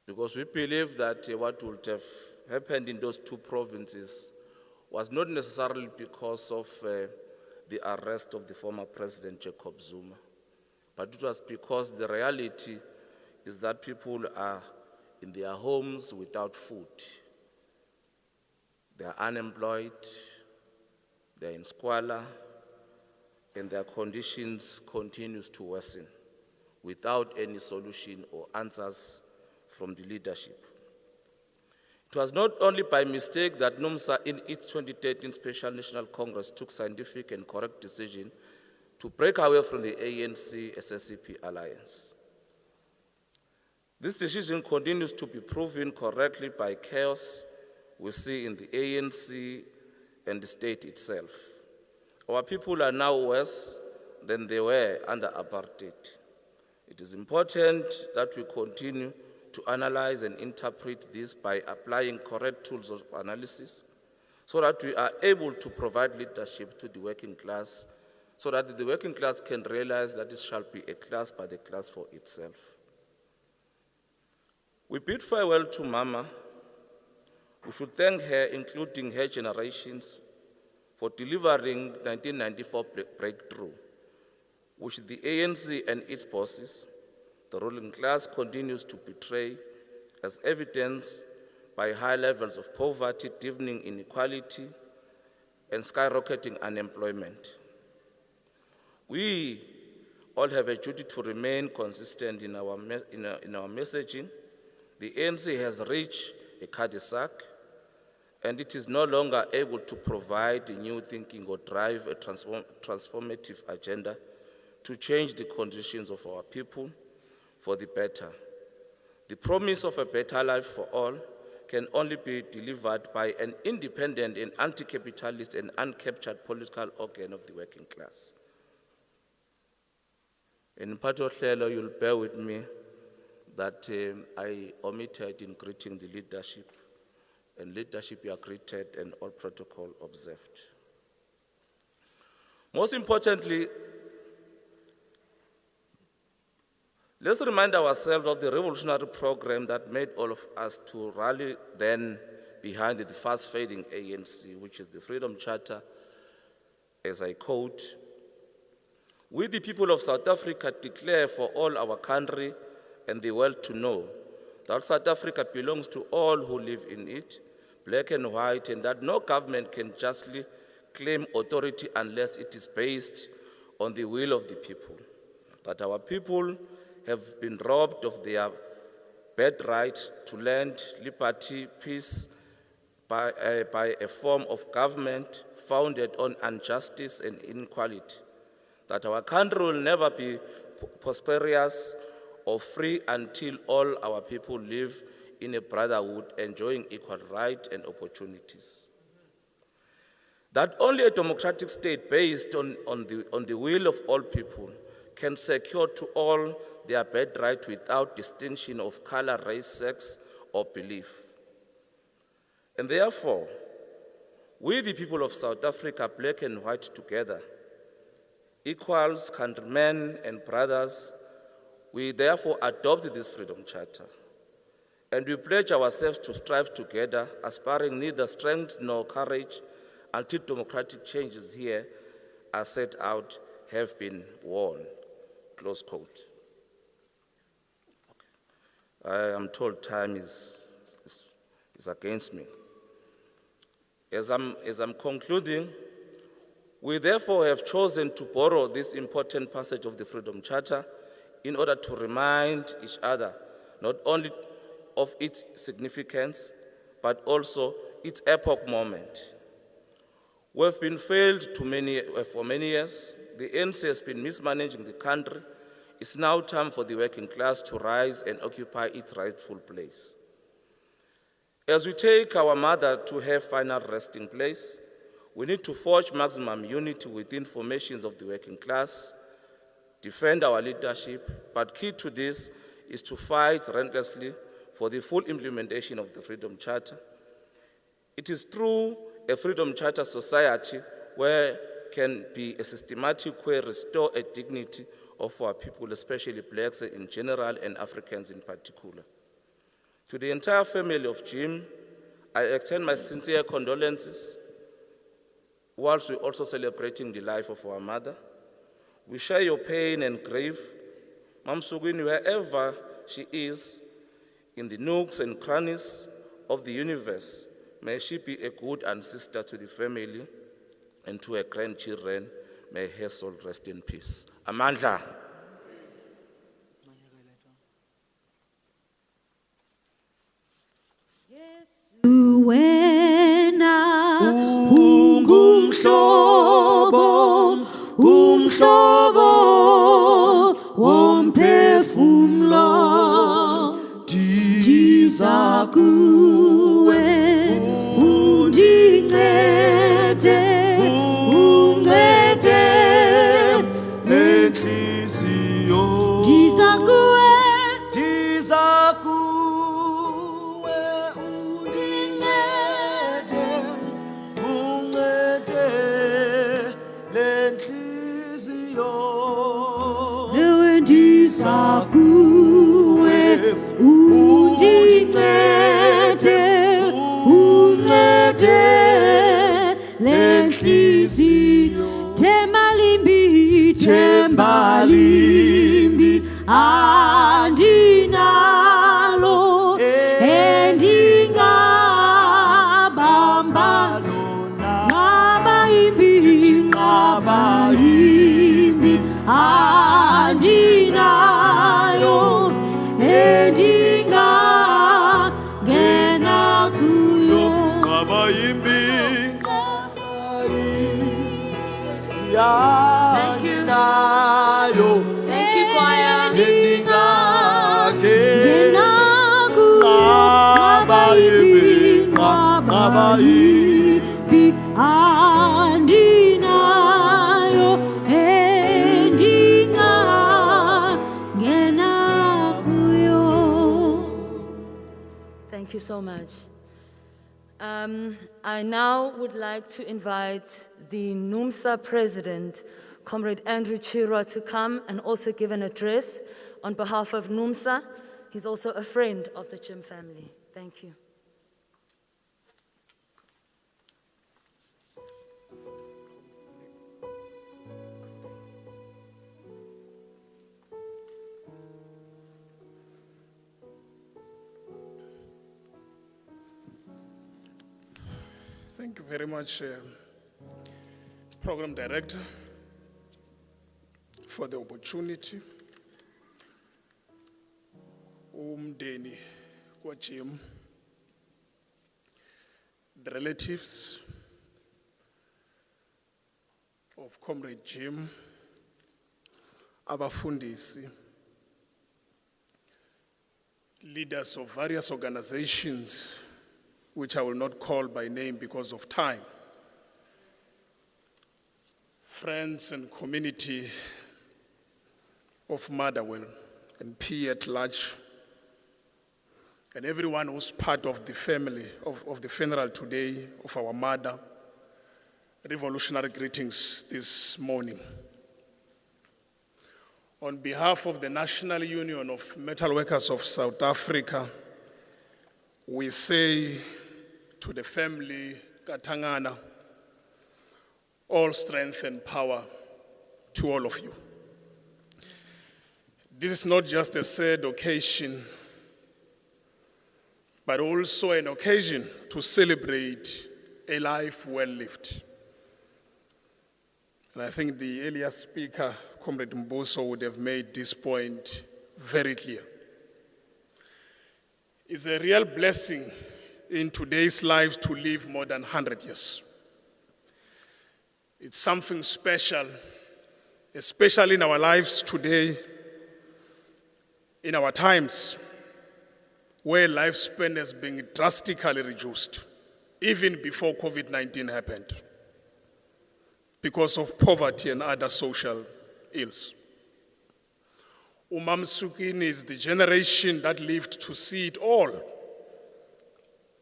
Because we believe that what would have happened in those two provinces was not necessarily because of the arrest of the former president, Jacob Zuma, but it was because the reality is that people are in their homes without food. They are unemployed, they are in squalor, and their conditions continues to worsen without any solution or answers from the leadership. It was not only by mistake that NUMSA in its 2013 Special National Congress took scientific and correct decision to break away from the ANC-SSCP alliance. This decision continues to be proven correctly by chaos we see in the ANC and the state itself. Our people are now worse than they were under apartheid. It is important that we continue to analyze and interpret this by applying correct tools of analysis so that we are able to provide leadership to the working class so that the working class can realize that it shall be a class by the class for itself. We bid farewell to Mama. We should thank her, including her generations, for delivering 1994 breakthrough, which the ANC and its bosses, the ruling class, continues to betray, as evidenced by high levels of poverty, deepening inequality, and skyrocketing unemployment. We all have a duty to remain consistent in our messaging. The ANC has reached a cul-de-sac, and it is no longer able to provide a new thinking or drive a transformative agenda to change the conditions of our people for the better. The promise of a better life for all can only be delivered by an independent and anti-capitalist and uncaptured political organ of the working class. In part of Hlelo, you'll bear with me that I omitted in greeting the leadership, and leadership you are greeted and all protocol observed. Most importantly, let's remind ourselves of the revolutionary program that made all of us to rally then behind the fast-fading ANC, which is the Freedom Charter, as I quote, "We, the people of South Africa, declare for all our country and the world to know that South Africa belongs to all who live in it, black and white, and that no government can justly claim authority unless it is based on the will of the people. That our people have been robbed of their birthright to land, liberty, peace by a form of government founded on injustice and inequality. That our country will never be prosperous or free until all our people live in a brotherhood, enjoying equal rights and opportunities. That only a democratic state based on the will of all people can secure to all their birthright without distinction of color, race, sex, or belief. And therefore, we, the people of South Africa, black and white together, equals, countrymen and brothers, we therefore adopt this Freedom Charter. And we pledge ourselves to strive together, aspiring neither strength nor courage, until democratic changes here are set out, have been won." Close quote. Okay. I am told time is against me. As I'm concluding, we therefore have chosen to borrow this important passage of the Freedom Charter in order to remind each other not only of its significance, but also its epoch moment. We have been failed for many years. The ANC has been mismanaging the country. It's now time for the working class to rise and occupy its rightful place. As we take our mother to her final resting place, we need to forge maximum unity within formations of the working class, defend our leadership, but key to this is to fight relentlessly for the full implementation of the Freedom Charter. It is through a Freedom Charter society where can be a systematic way restore a dignity of our people, especially blacks in general and Africans in particular. To the entire family of Jim, I extend my sincere condolences whilst we're also celebrating the life of our mother. We share your pain and grief. Mamsukwini, wherever she is, in the nooks and crannies of the universe, may she be a good ancestor to the family and to her grandchildren. May her soul rest in peace. Amandla. Wena ungumhlobo womphefumlo ndiza kuwe undincede nenhliziyo ndiza kuwe Tembalimbi andinalo endingabamba ngabayimbi andinayo endingangena kuyo ngabayimbi Thank you. Thank you, choir. Thank you so much. I now would like to invite the NUMSA president, Comrade Andrew Chirwa, to come and also give an address on behalf of NUMSA. He's also a friend of the Jim family. Thank you. Thank you very much, Program Director, for the opportunity. Umdeni kwa Jim, the relatives of Comrade Jim, abafundisi, leaders of various organizations, which I will not call by name because of time, friends and community of Motherwell and P at large, and everyone who's part of the family of the funeral today of our mother. Revolutionary greetings this morning. On behalf of the National Union of Metal Workers of South Africa, we say to the family Katangana, all strength and power to all of you. This is not just a sad occasion, but also an occasion to celebrate a life well lived. And I think the earlier speaker, Comrade Mbuso, would have made this point very clear. It's a real blessing in today's lives to live more than 100 years. It's something special, especially in our lives today, in our times, where lifespan has been drastically reduced, even before COVID-19 happened, because of poverty and other social ills. Mamsukwini is the generation that lived to see it all,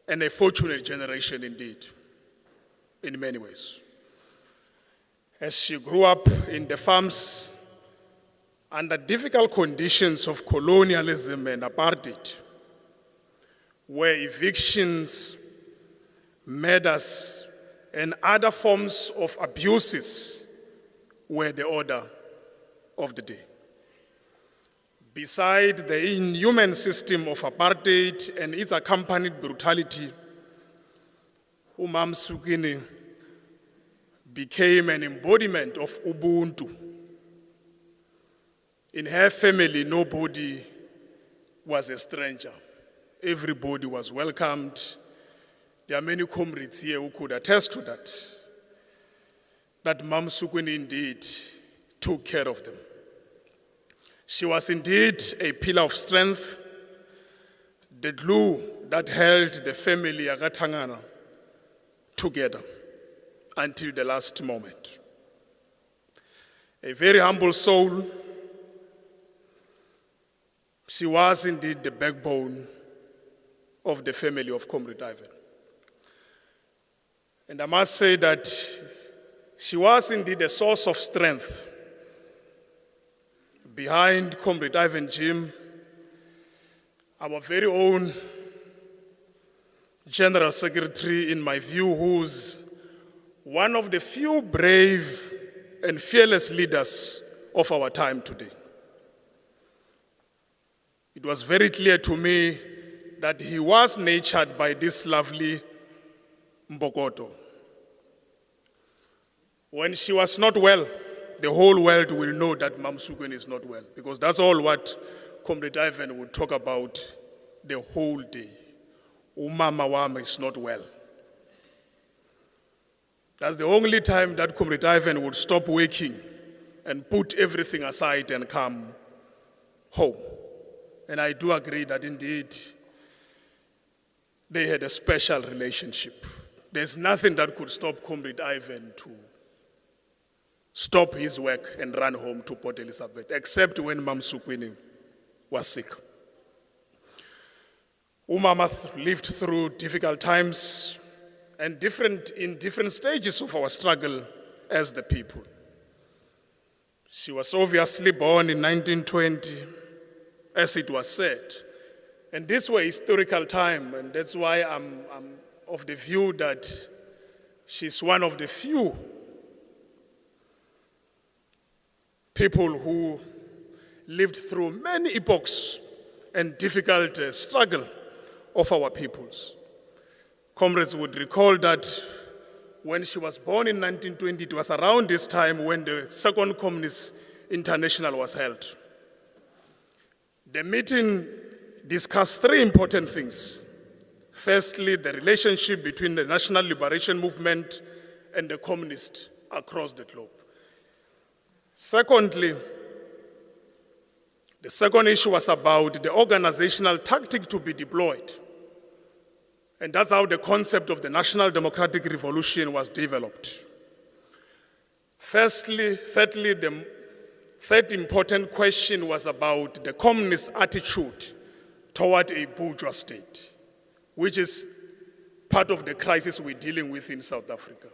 and a fortunate generation indeed, in many ways. as she grew up in the farms under difficult conditions of colonialism and apartheid, where evictions, murders, and other forms of abuses were the order of the day. Beside the inhuman system of apartheid and its accompanied brutality, Mamsukwini became an embodiment of Ubuntu. In her family, nobody was a stranger. Everybody was welcomed. There are many comrades here who could attest to that Mamsukwini indeed took care of them. She was indeed a pillar of strength, the glue that held the family Agatangana together until the last moment. A very humble soul, she was indeed the backbone of the family of Comrade Ivan. And I must say that she was indeed a source of strength. Behind Comrade Ivan Jim, our very own General Secretary, in my view, who's one of the few brave and fearless leaders of our time today. It was very clear to me that he was nurtured by this lovely Mbokoto. When she was not well, the whole world will know that Mamsukwini is not well, because that's all what Comrade Ivan would talk about the whole day. Umama wama is not well. That's the only time that Comrade Ivan would stop working and put everything aside and come home. And I do agree that indeed they had a special relationship. There's nothing that could stop Comrade Ivan to stop his work and run home to Port Elizabeth, except when Mamsukwini was sick. Umama lived through difficult times and in different stages of our struggle as the people. She was obviously born in 1920, as it was said. And this was historical time, and that's why I'm of the view that she's one of the few people who lived through many epochs and difficult struggle of our peoples. Comrades would recall that when she was born in 1920, it was around this time when the Second Communist International was held. The meeting discussed three important things. Firstly, the relationship between the National Liberation Movement and the communists across the globe. Secondly, the second issue was about the organizational tactic to be deployed. And that's how the concept of the National Democratic Revolution was developed. Thirdly, the third important question was about the communist attitude toward a bourgeois state, which is part of the crisis we're dealing with in South Africa.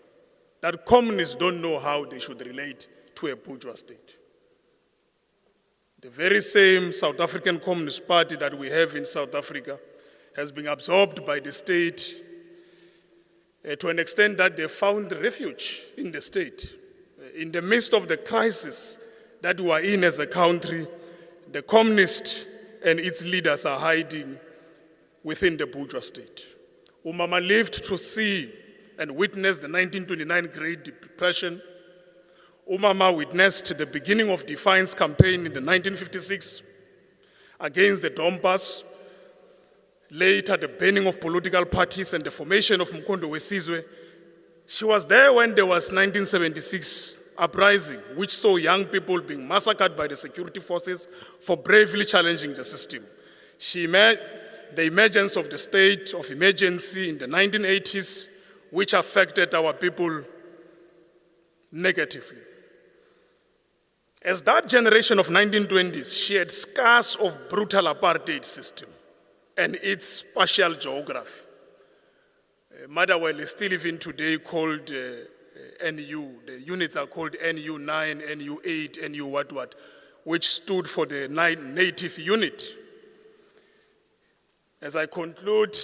That communists don't know how they should relate to a bourgeois state. The very same South African Communist Party that we have in South Africa has been absorbed by the state to an extent that they found refuge in the state. In the midst of the crisis that we are in as a country, the communists and its leaders are hiding within the bourgeois state. Umama lived to see and witness the 1929 Great Depression. Umama witnessed the beginning of defiance campaign in the 1956 against the Dompas, later the burning of political parties and the formation of Mkondo Wesizwe. She was there when there was 1976 uprising, which saw young people being massacred by the security forces for bravely challenging the system. She met the emergence of the state of emergency in the 1980s, which affected our people negatively. As that generation of 1920s, she had scars of brutal apartheid system and its spatial geography. Motherwell is still even today called NU. The units are called NU 9, NU 8, NU what, which stood for the native unit. As I conclude,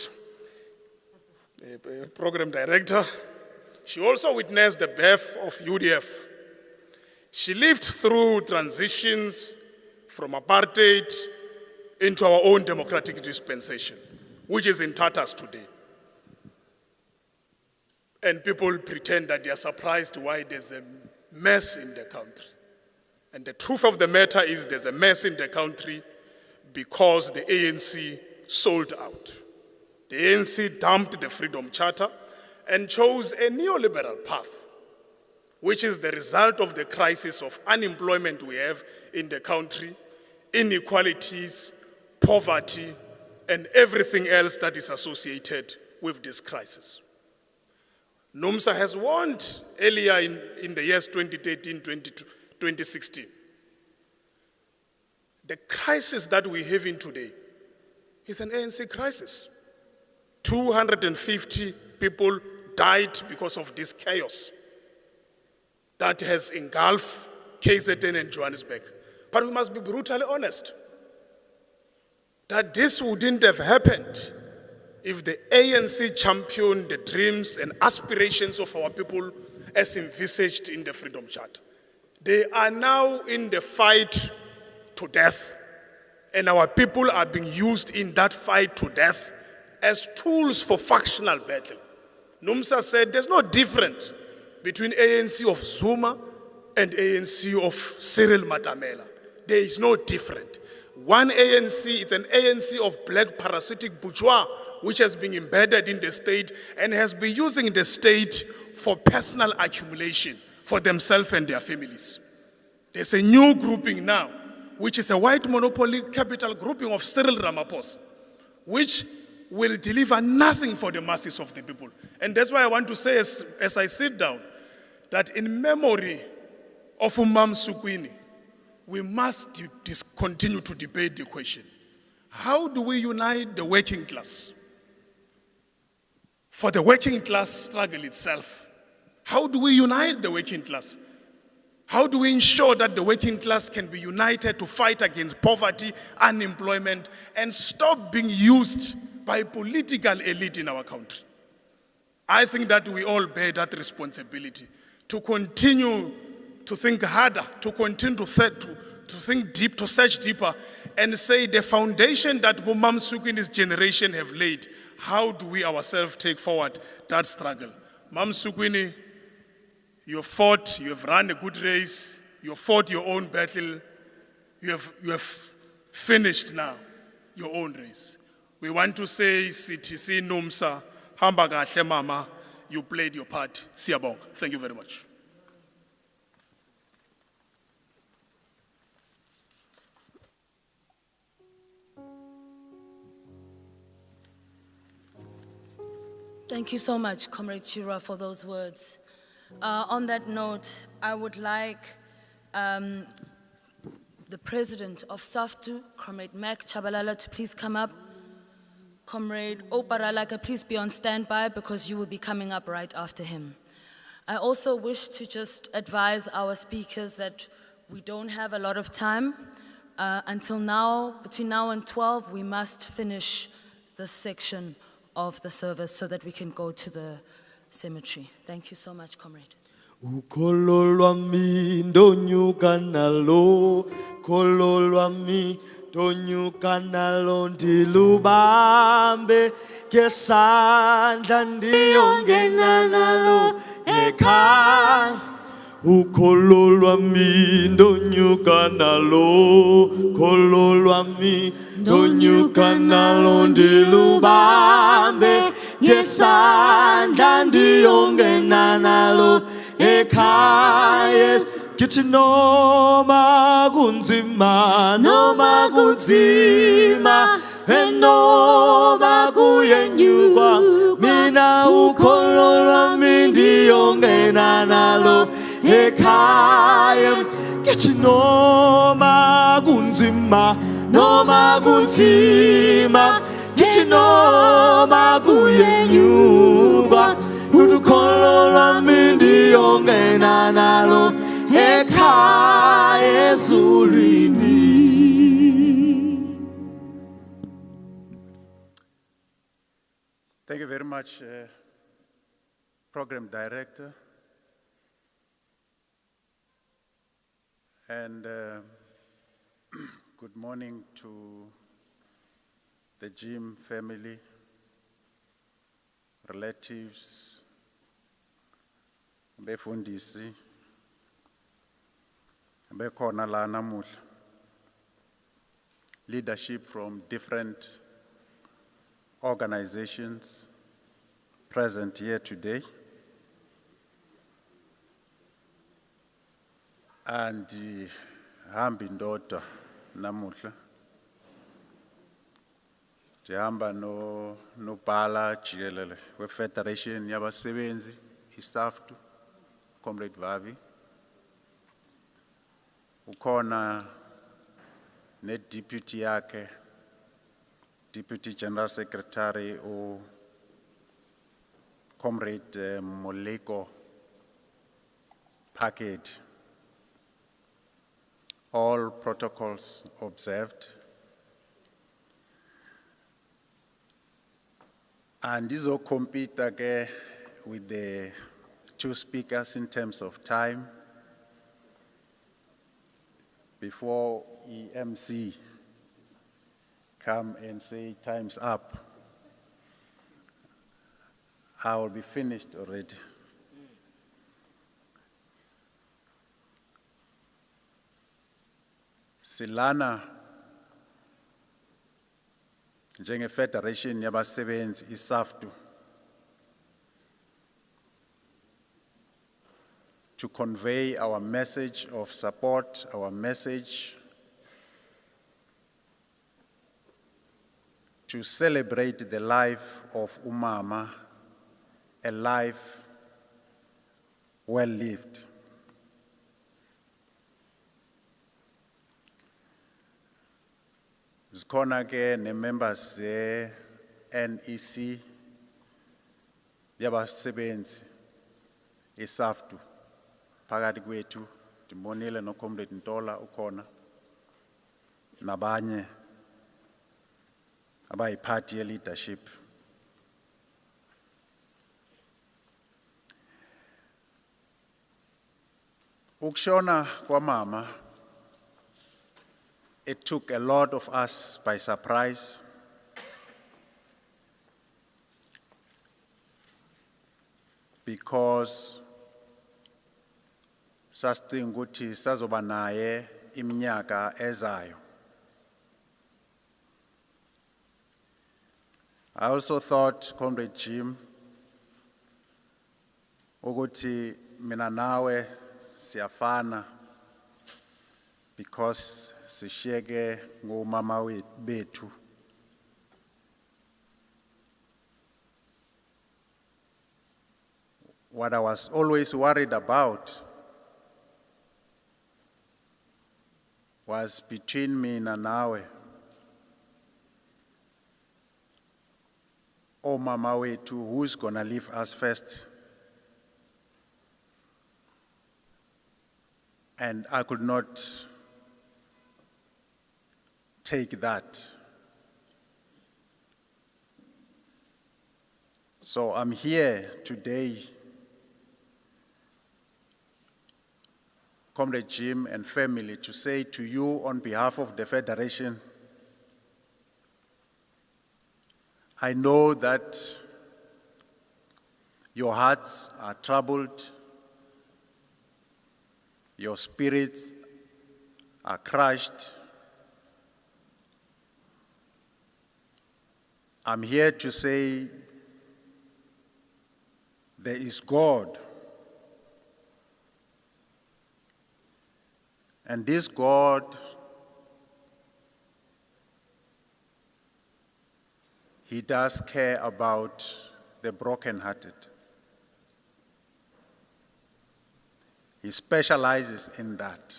the program director, she also witnessed the birth of UDF. She lived through transitions from apartheid into our own democratic dispensation, which is in tatters today. And people pretend that they are surprised why there's a mess in the country. And the truth of the matter is there's a mess in the country because the ANC sold out. The ANC dumped the Freedom Charter and chose a neoliberal path, which is the result of the crisis of unemployment we have in the country, inequalities, poverty, and everything else that is associated with this crisis. NUMSA has warned earlier in the years 2013, 2016. The crisis that we have in today is an ANC crisis. 250 people died because of this chaos that has engulfed KZN and Johannesburg. But we must be brutally honest that this wouldn't have happened if the ANC championed the dreams and aspirations of our people as envisaged in the Freedom Charter. They are now in the fight to death, and our people are being used in that fight to death as tools for factional battle. NUMSA said there's no difference between ANC of Zuma and ANC of Cyril Matamela. There is no difference. One ANC, it's an ANC of black parasitic bourgeois, which has been embedded in the state and has been using the state for personal accumulation for themselves and their families. There's a new grouping now, which is a white monopoly capital grouping of Cyril Ramaphosa, which will deliver nothing for the masses of the people. And that's why I want to say, as I sit down, that in memory of Mamsukwini, we must continue to debate the question, how do we unite the working class? For the working class struggle itself, how do we unite the working class? How do we ensure that the working class can be united to fight against poverty, unemployment, and stop being used by political elite in our country? I think that we all bear that responsibility to continue to think harder, to continue to think deep, to search deeper, and say the foundation that Mamsukwini's generation have laid, how do we ourselves take forward that struggle? Mamsukwini, you have fought, you have run a good race, you have fought your own battle, you have finished now your own race. We want to say, CTC NUMSA, hamba kahle mama, you played your part. Siyabonga. Thank you very much. Thank you so much, Comrade Chira, for those words. On that note, I would like the president of SAFTU, Comrade Mac Chabalala, to please come up. Comrade Oparalaka, please be on standby because you will be coming up right after him. I also wish to just advise our speakers that we don't have a lot of time. Until now, between now and 12, we must finish this section of the service so that we can go to the cemetery. Thank you so much, comrade. Ukholo lwami ndonyuka nalo, kholo lwami ndonyuka nalo ndilubambe, ngesandla ndiyongena nalo ekhaya. Ukholo lwami ndonyuka nalo, kholo lwami ndonyuka nalo ndilubambe, ngesandla ndiyongena nalo ekhaya. Ngithi noma kunzima, noma kunzima, noma kuyenyuka, mina ukholo lwami ndiyongena nalo ekhaya. Ngithi noma kunzima, noma kunzima, ngithi noma kuyenyuka, ukholo lwami ndiyongena uyongena nalo ekhaya ezulwini. Thank you very much, Program Director. And good morning to the Jim family, relatives, befundisi, bekhona la namuhla. Leadership from different organizations present here today. And hambi ndoda namuhla. Ndihamba nobhala jikelele we-Federation yabasebenzi iSAFTU, Comrade Vavi. Ukhona ne-deputy yakhe, Deputy General Secretary Comrade Moleko Package. All protocols observed. And this will compete again with the two speakers in terms of time. Before EMC come and say time's up, I will be finished already. Silana njenge-Federation yabasebenzi iSAFTU to convey our message of support, our message to celebrate the life of Umama, a life well lived. Zikhona ke ne-members ze-NEC yabasebenzi iSAFTU phakathi kwethu, ndimbonile noComrade Ntola ukhona nabanye abayiphathi ye-leadership. Ukushona kwamama, it took a lot of us by surprise. Because sasicinga ukuthi sazoba naye iminyaka ezayo. I also thought, Comrade Jim, ukuthi mina nawe siyafana because sishiyeke ngomama bethu. What I was always worried about was between me and nawe. Oh, mama wethu, who's gonna leave us first? And I could not take that. So I'm here today, Comrade Jim and family, to say to you on behalf of the Federation, I know that your hearts are troubled, your spirits are crushed. I'm here to say there is God. And this God, He does care about the brokenhearted. He specializes in that.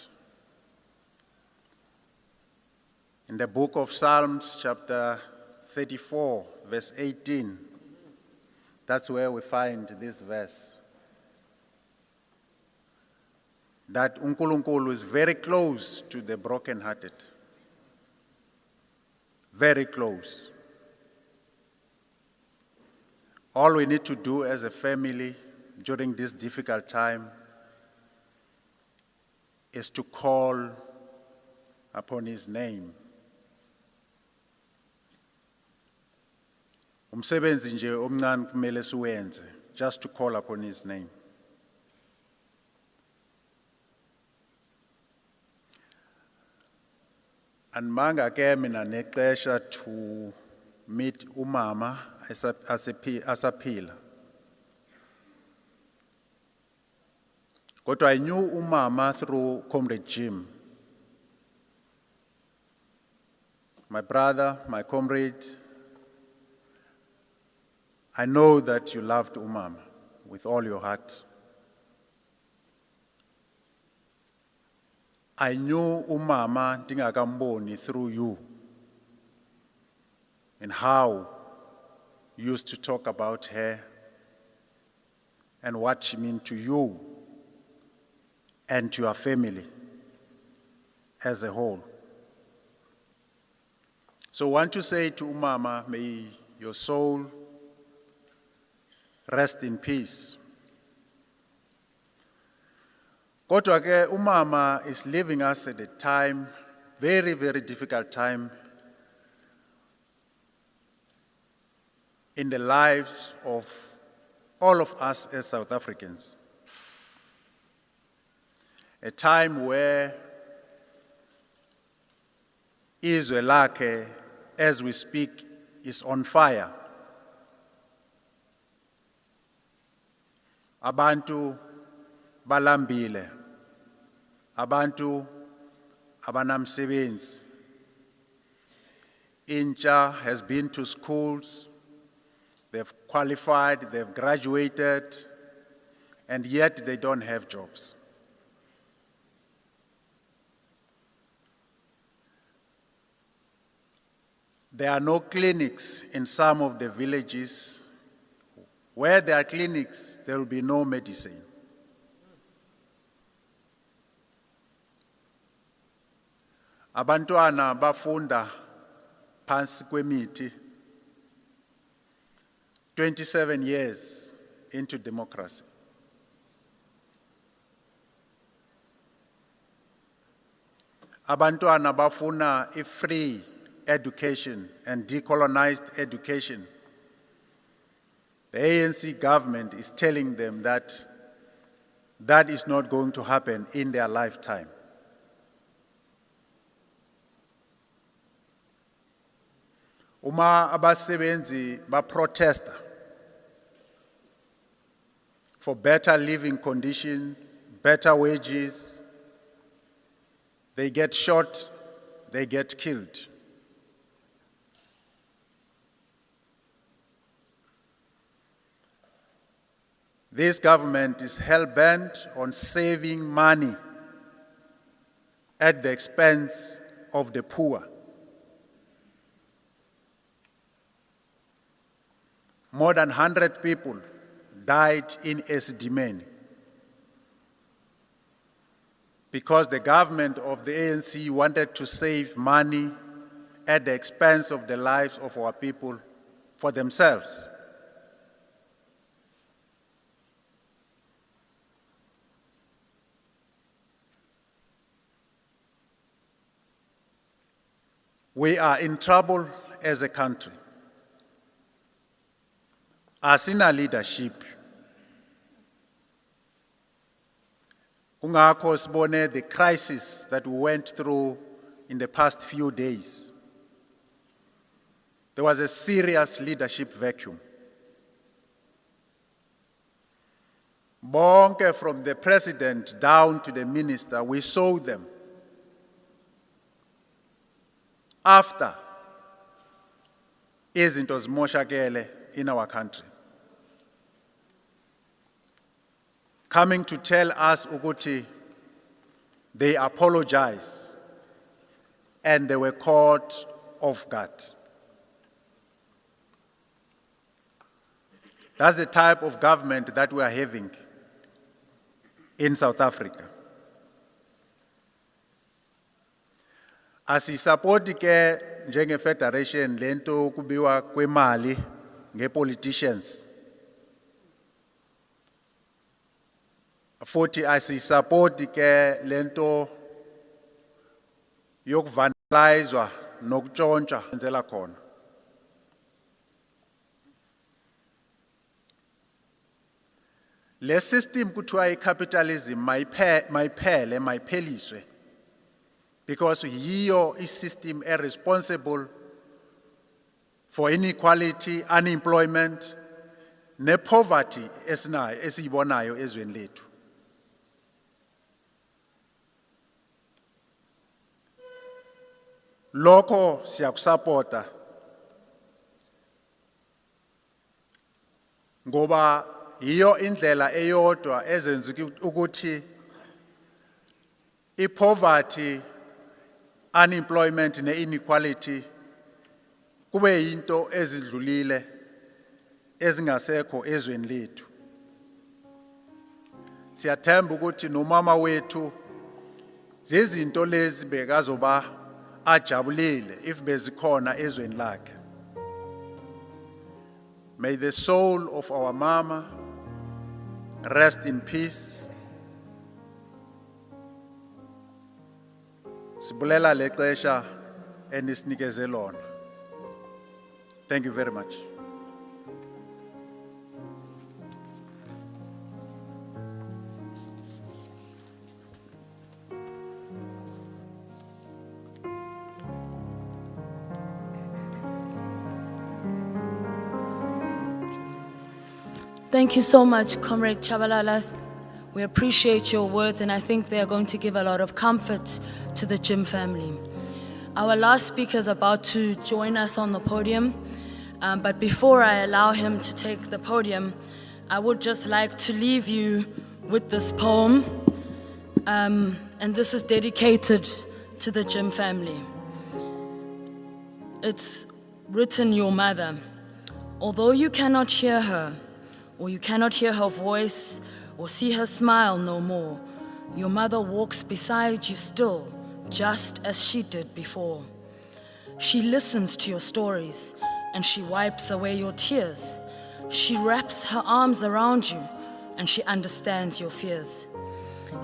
In the book of Psalms, chapter 34, verse 18, that's where we find this verse. that uNkulunkulu is very close to the brokenhearted. Very close. All we need to do as a family during this difficult time is to call upon his name. Umsebenzi nje omncane kumele siwenze, just to call upon his name. Andimanga ke mina nexesha to meet umama asaphila. Kodwa I knew umama through Comrade Jim. My brother, my comrade, I know that you loved umama with all your heart. I knew umama ndingakamboni through you and how you used to talk about her and what she meant to you and to your family as a whole. So I want to say to umama, may your soul rest in peace. Kodwa ke umama is leaving us at a time, very, very difficult time in the lives of all of us as South Africans. A time where izwe lakhe, as we speak, is on fire. Abantu balambile, abantu abanamsebenzi. Intsha has been to schools, they've qualified, they've graduated, and yet they don't have jobs. There are no clinics in some of the villages. Where there are clinics, there will be no medicine. Abantwana bafunda phansi kwemithi, 27 years into democracy. Abantwana bafuna free education and decolonized education. The ANC government is telling them that that is not going to happen in their lifetime. Uma abasebenzi ba-protesta for better living conditions, better wages, they get shot, they get killed. This government is hell-bent on saving money at the expense of the poor. More than 100 people died in Esidimeni because the government of the ANC wanted to save money at the expense of the lives of our people for themselves. We are in trouble as a country. Asina leadership. Kungakho sibone the crisis that we went through in the past few days. There was a serious leadership vacuum. Bonke, from the president down to the minister, we saw them. After izinto zimoshakele in our country, coming to tell us ukuthi they apologize and they were caught off guard. That's the type of government that we are having in South Africa. Asisapoti ke njenge federation lento kubiwa kwemali nge-politicians. Futhi asisapoti ke lento yokuvandalizwa nokutshontsha enzela khona. Le system kuthiwa i-capitalism mayiphele mayipheliswe, because yiyo i-system responsible for inequality, unemployment, ne-poverty esiyibonayo ezweni lethu. Lokho siyakusapota ngoba yiyo indlela eyodwa ezenza ukuthi i-poverty, unemployment ne-inequality kube yinto ezidlulile ezingasekho ezweni lethu. Siyathemba ukuthi nomama wethu zizinto lezi bekazoba ajabulile if bezikhona ezweni lakhe. May the soul of our mama rest in peace. Sibulela lexesha enisinikeze lona. Thank you very much. Thank you so much, Comrade Chabalala. We appreciate your words, and I think they are going to give a lot of comfort to the Jim family. Our last speaker is about to join us on the podium, but before I allow him to take the podium, I would just like to leave you with this poem, and this is dedicated to the Jim family. It's written, your mother. Although you cannot hear her, or you cannot hear her voice, or see her smile no more, your mother walks beside you still, just as she did before. She listens to your stories, and she wipes away your tears. She wraps her arms around you, and she understands your fears.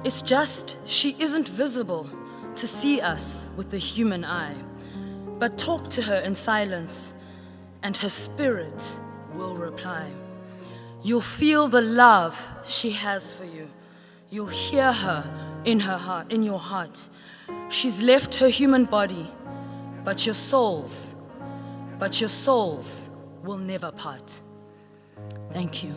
It's just she isn't visible to see us with the human eye. But talk to her in silence, and her spirit will reply. You'll feel the love she has for you. You'll hear her in your heart. She's left her human body, but your souls will never part. Thank you.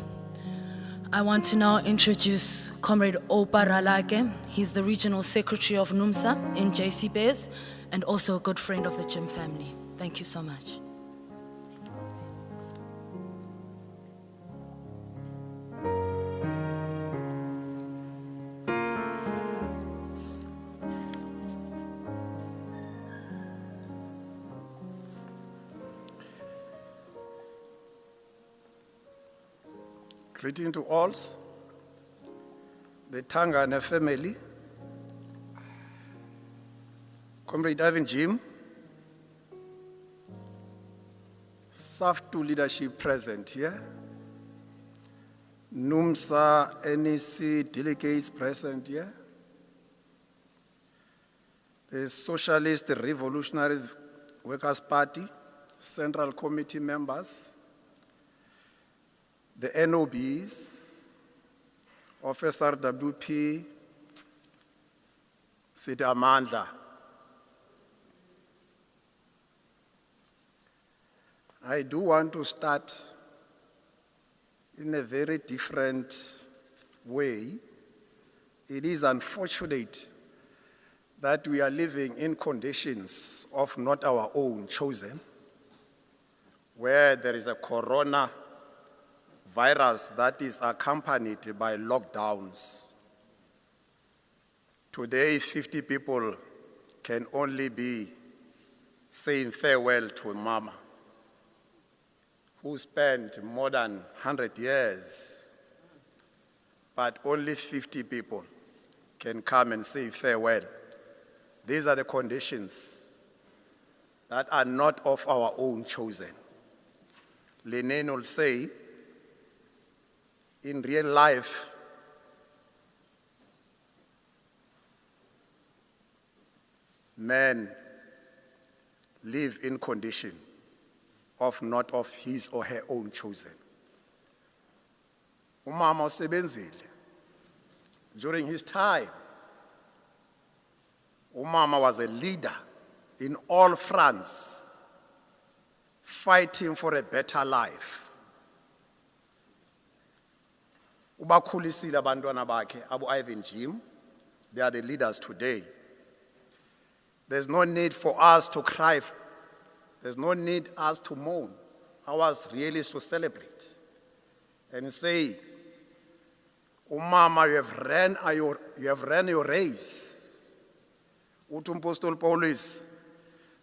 I want to now introduce Comrade Oparalake. He's the Regional Secretary of NUMSA in JC Bears and also a good friend of the Jim family. Thank you so much. Greeting to all, the Tangana family, Comrade Ivan Jim, SAFTU leadership present here, NUMSA NEC delegates present here, the Socialist Revolutionary Workers' Party, Central Committee members, the NOBs, of SRWP, Sidi Amandla. I do want to start in a very different way. It is unfortunate that we are living in conditions of not our own chosen, where there is a corona virus that is accompanied by lockdowns. Today, 50 people can only be saying farewell to a mama who spent more than 100 years, but only 50 people can come and say farewell. These are the conditions that are not of our own chosen. Lenin will say, in real life, men live in condition of not of his or her own chosen. Umama usebenzile. During his time, Umama was a leader in all fronts, fighting for a better life. Ubakhulisile abantwana bakhe, Abu Ivan Jim, they are the leaders today. There's no need for us to cry. There's no need us to mourn. Ours really is to celebrate and say, Umama, you have ran your race. Apostle Paulus,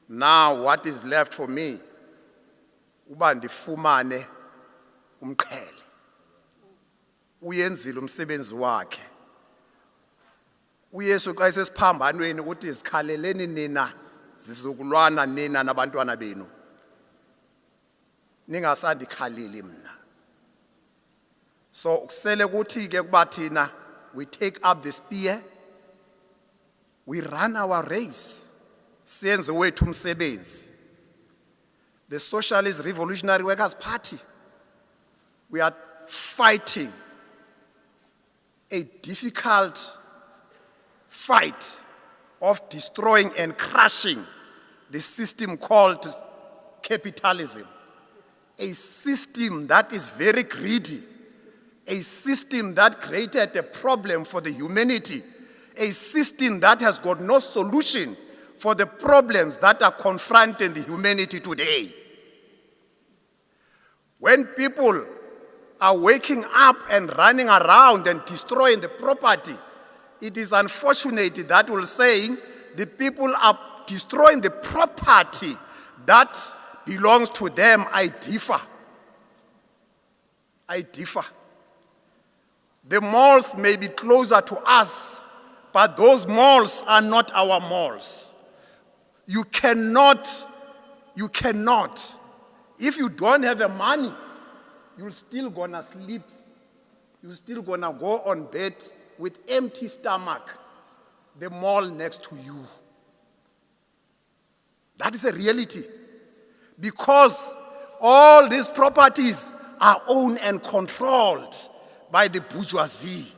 now what is left for me? Uba ndifumane umqhele. Uyenzile umsebenzi wakhe. uYesu xa esesiphambanweni uthi zikhaleleni nina zizukulwana nina nabantwana benu ningasandikhaleli mna. So kusele kuthi ke kuba thina we take up the spear, we run our race, senze wethu umsebenzi. The Socialist Revolutionary Workers' Party, we are fighting a difficult fight of destroying and crushing the system called capitalism. A system that is very greedy, a system that created a problem for the humanity, a system that has got no solution for the problems that are confronting the humanity today. When people are waking up and running around and destroying the property, it is unfortunate that will say the people are destroying the property that belongs to them. I differ. The malls may be closer to us, but those malls are not our malls. You cannot, if you don't have the money, you're still gonna sleep. You're still gonna go on bed with empty stomach, the mall next to you. That is a reality. Because all these properties are owned and controlled by the bourgeoisie.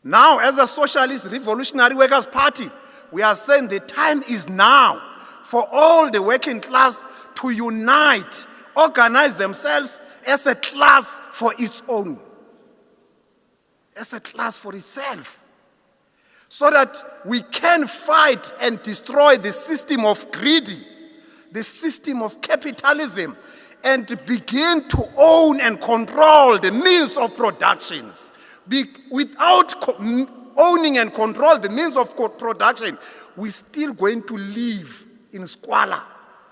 Now, as a Socialist Revolutionary Workers' Party, we are saying the time is now for all the working class to unite, organize themselves as a class for its own. As a class for itself, so that we can fight and destroy the system of greedy, the system of capitalism, and begin to own and control the means of productions. Without owning and control the means of production, we're still going to live in squalor.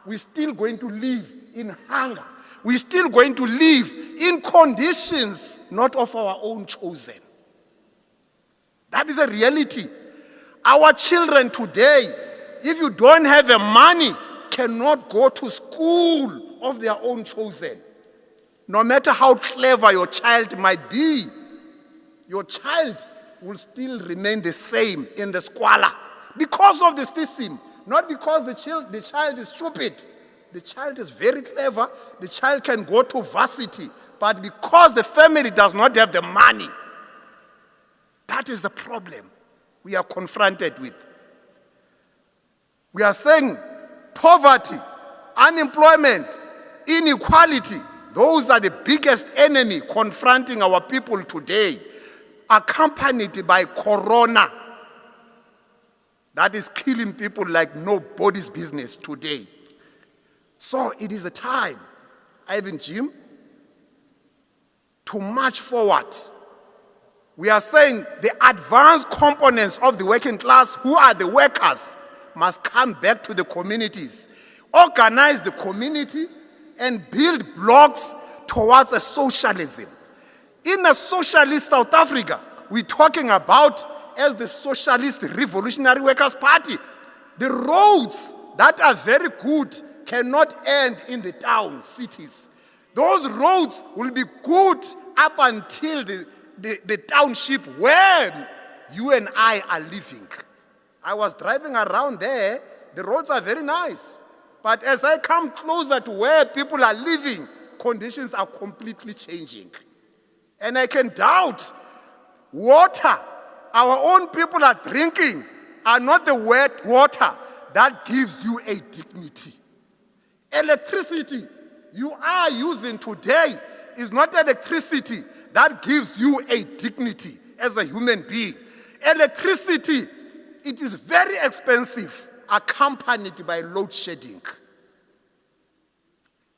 We're still going to live in hunger. We're still going to live in conditions not of our own chosen. That is a reality. Our children today, if you don't have the money, cannot go to school of their own chosen. No matter how clever your child might be, your child will still remain the same in the squalor because of the system, not because the child is stupid. The child is very clever. The child can go to varsity, but because the family does not have the money, that is the problem we are confronted with. We are saying poverty, unemployment, inequality, those are the biggest enemy confronting our people today, accompanied by corona that is killing people like nobody's business today. So it is a time, Ivan Jim, to march forward. We are saying the advanced components of the working class, who are the workers, must come back to the communities, organize the community, and build blocks towards a socialism. In a socialist South Africa, we're talking about, as the Socialist Revolutionary Workers' Party, the roads that are very good cannot end in the town, cities. Those roads will be good up until the township where you and I are living. I was driving around there. The roads are very nice. But as I come closer to where people are living, conditions are completely changing. And I can doubt water our own people are drinking are not the wet water that gives you a dignity. Electricity you are using today is not electricity that gives you a dignity as a human being. Electricity, it is very expensive, accompanied by load shedding.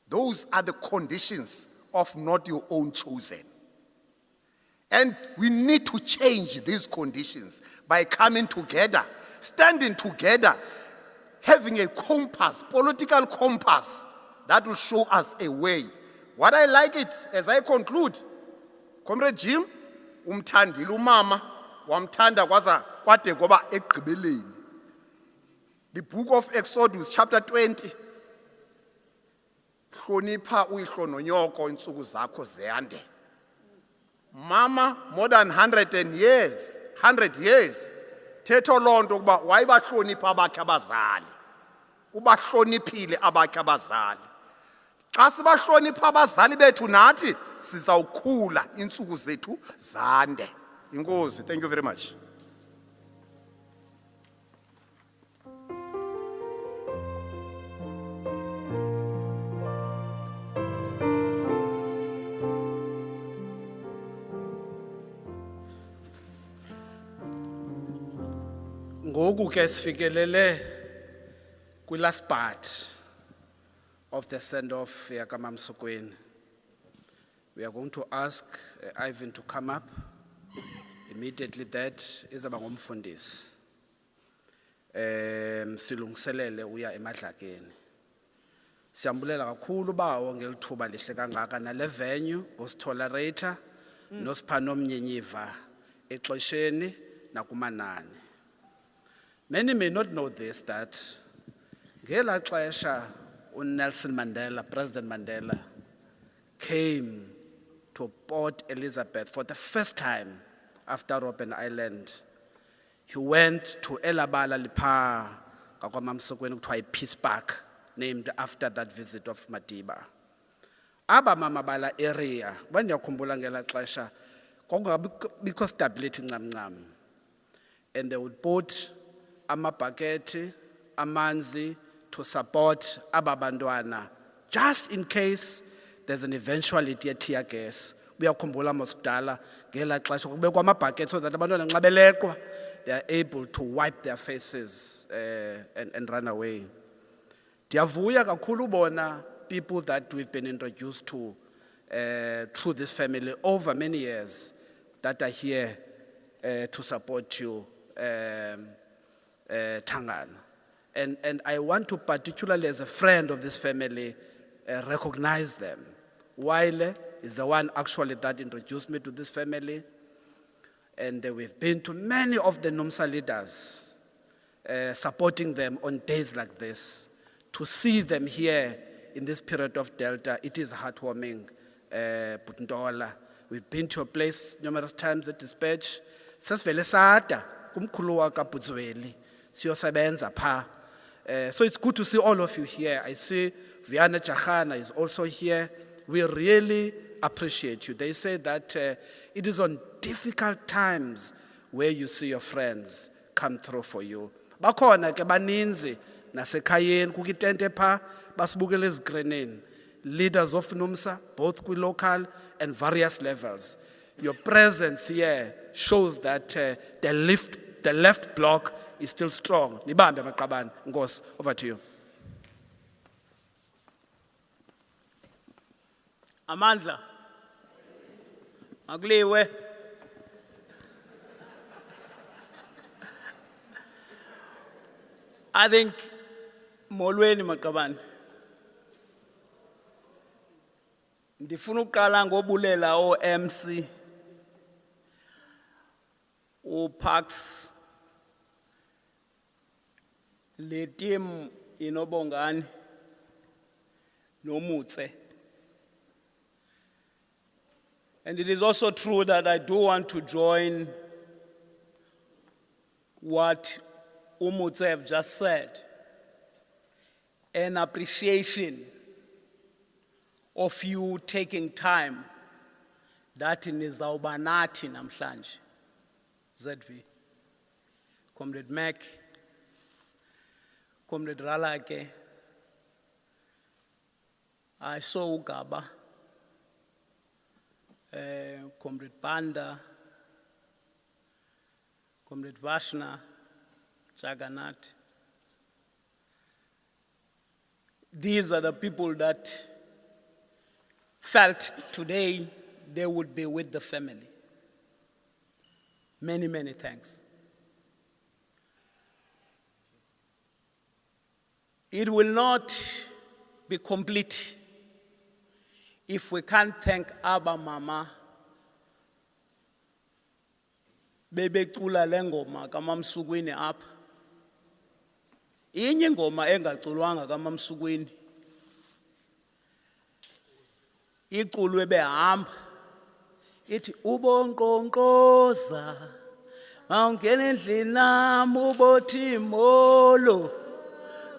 Those are the conditions of not your own chosen. And we need to change these conditions by coming together, standing together, having a compass, political compass, that will show us a way. What I like it, as I conclude, Comrade Jim, umthandile umama, wamthanda kwaza kwade ngoba eGqibeleni. The book of Exodus, chapter 20. Hlonipha uyihlo nonyoko insuku zakho ziyande. Mama, more than 100 years, thetho lonto kuba wayibahlonipha abakhe abazali. Ubahloniphile abakhe abazali. Xa sibahlonipha abazali bethu nathi sizawukhula insuku zethu zande. Inkosi, thank you very much. Ngoku ke sifikelele last part of the send-off yaka Mamsukwini. We are going to ask Ivan to come up. Immediately that izaba ngumfundisi. Silungiselele uya emadlakeni. Siyambulela kakhulu bawo ngelithuba lihle kangaka nale venue ngositolerator nosipha nomnyenyiva exesheni nakumanani. Many may not know this, that ngela xesha Nelson Mandela, President Mandela, came to Port Elizabeth for the first time after Robben Island. He went to Elabala Lipa, Mamsukwini, to a peace park named after that visit of Madiba. Aba mamabala area, when you're ngela xesha, because stability ngam. And they would put amabhaketi, amanzi to support ababantwana, just in case there's an eventuality at tear gas. Uyakhumbula mosikudala ngela xesha kubekwa amabhaketi so that abantwana nxa belekwa they are able to wipe their faces and run away. Ndiyavuya kakhulu bona people that we've been introduced to through this family over many years that are here to support you. Tangana. And I want to, particularly as a friend of this family, recognize them. Waile is the one actually that introduced me to this family. And we've been to many of the NUMSA leaders, supporting them on days like this. To see them here in this period of Delta, it is heartwarming. Putundola. We've been to a place numerous times at Dispatch. Sasvele sada kumkhulu waka Pudzweli. So it's good to see all of you here. I see Viana Chahana is also here. We really appreciate you. They say that it is on difficult times where you see your friends come through for you. Bakhona ke baninzi nasekhayeni kukitente pha basibukela ezigreneni. Leaders of NUMSA, both local and various levels. Your presence here shows that the left bloc is still strong. Nibambe maqabane. Nkosi, over to you. Amandla. Makuliwe. I think molweni maqabane. Ndifuna uqala ngobulela o-MC uPax le team inobongani nomutse. And it is also true that I do want to join what Umutse have just said, an appreciation of you taking time that nizawuba nathi namhlanje. ZV, Comrade Mac, Comrade Ralake, I saw Ugaba, Comrade Banda, Comrade Vashna, Jagannath. These are the people that felt today they would be with the family. Many, many thanks. It will not be complete if we can't thank Abba Mama bebecula lengoma kaMamsukwini apha. Inye ingoma engaculwanga kaMamsukwini iculwe behamba ithi ubonkqonkqoza awungena endlini nami ubothi molo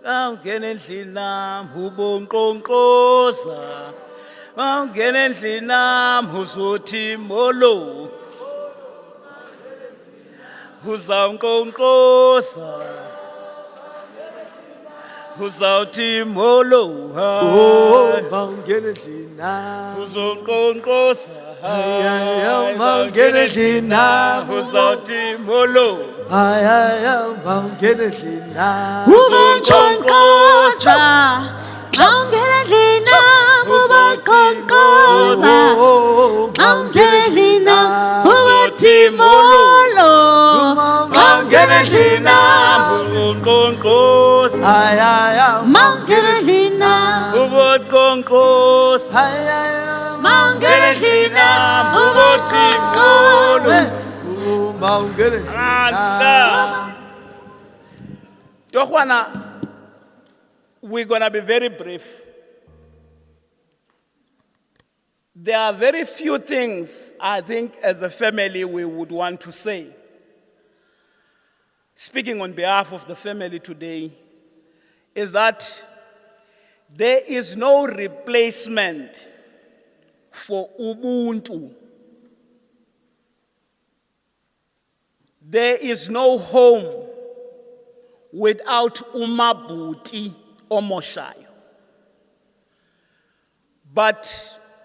awungena endlini nami ubonkqonkqoza awungena endlini nami uzothi molo uzawunkqonkqoza uzawuthi molo mawungena endlini nami uzonkqonkqoza mawungena endlini nami uzawuthi molo mawungena endlini nami ubonkqonkqoza mawungena endlini nami ubonkqonkqoza mawungena endlini nami uzothi molo mawungena endlini nami ubonkqonkqoza mawungena endlini nami ubonkqonkqoza mawungena endlini nami ubothi molo mawungena endlini nami. Torhwana, we're going to be very brief. There are very few things I think as a family we would want to say. Speaking on behalf of the family today, is that there is no replacement for Ubuntu. There is no home without umabuti omoshayo. But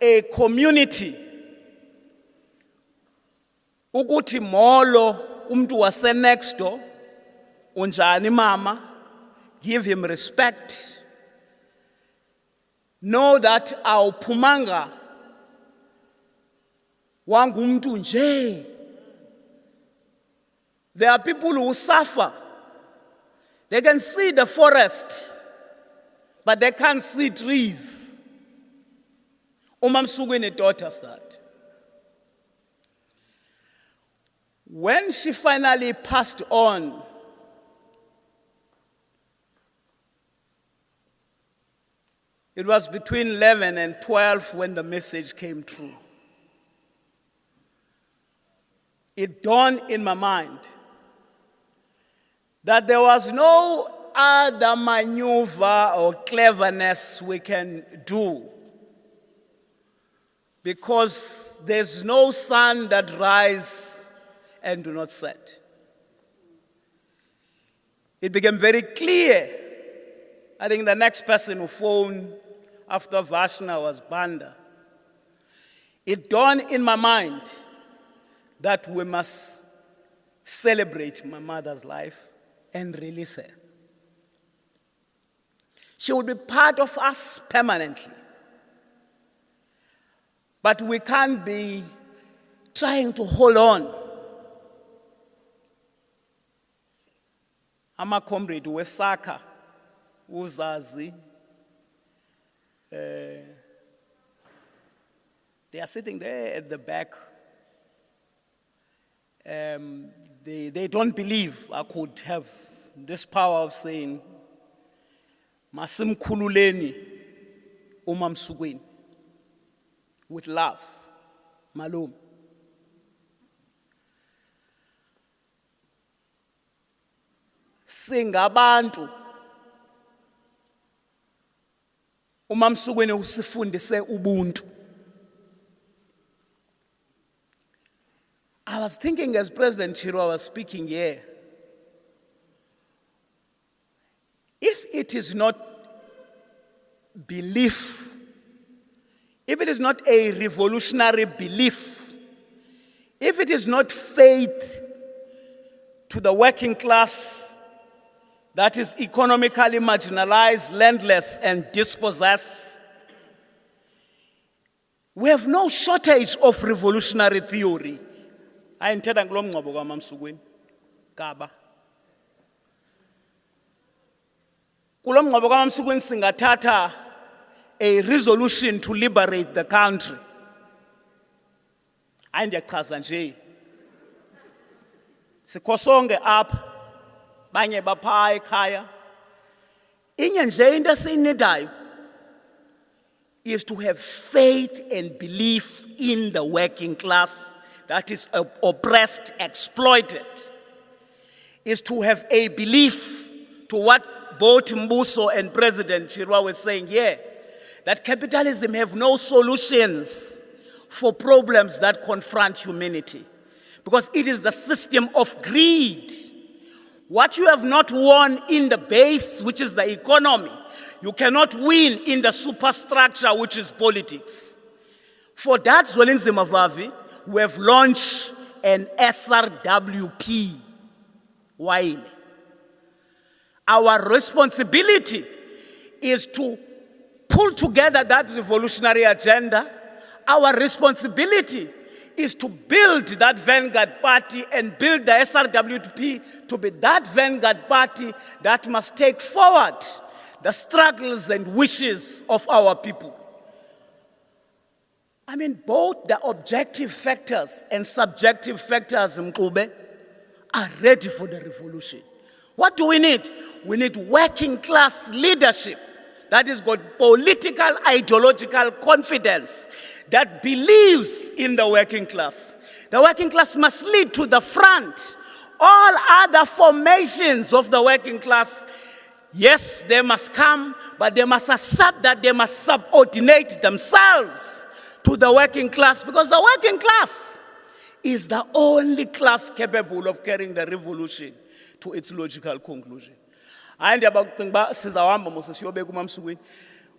a community, ukuthi molo umntu wase next door, unjani mama, give him respect. Know that awuphumanga wangumntu nje. There are people who suffer. They can see the forest, but they can't see trees. uMamsukwini taught us that. When she finally passed on, it was between 11 and 12 when the message came through. It dawned in my mind that there was no other maneuver or cleverness we can do, because there's no sun that rises and do not set. It became very clear. I think the next person who phoned after Vashna was Banda. It dawned in my mind that we must celebrate my mother's life and release her. She will be part of us permanently. But we can't be trying to hold on. I'm a comrade wesakha uzazi. They are sitting there at the back. They don't believe I could have this power of saying, masimkhululeni uMamsukwini with love, malume. Singabantu uMamsukwini usifundise ubuntu. I was thinking as President Chirwa was speaking here, if it is not belief, if it is not a revolutionary belief, if it is not faith to the working class that is economically marginalized, landless, and dispossessed, we have no shortage of revolutionary theory. Ayinthetha ngilo mngcwabo kaMamsukwini Gaba. Kulo mngcwabo kaMamsukwini singathatha a resolution to liberate the country. Ndiyachaza nje. Sikhosonge apha banye bapha ekhaya. Inye nje into esiyinidayo is to have faith and belief in the working class that is oppressed, exploited, is to have a belief to what both Mbuso and President Chirwa were saying here, that capitalism have no solutions for problems that confront humanity, because it is the system of greed. What you have not won in the base, which is the economy, you cannot win in the superstructure, which is politics. For that, Zwelinzima Vavi, we have launched an SRWP. Why? Our responsibility is to pull together that revolutionary agenda. Our responsibility is to build that vanguard party and build the SRWP to be that vanguard party that must take forward the struggles and wishes of our people. I mean, both the objective factors and subjective factors in Gqeberha are ready for the revolution. What do we need? We need working class leadership that has got political, ideological confidence, that believes in the working class. The working class must lead to the front. All other formations of the working class, yes, they must come, but they must accept that they must subordinate themselves to the working class, because the working class is the only class capable of carrying the revolution to its logical conclusion. Ndiyabacinga uba sizawuhamba mose siyobeka uMamsukwini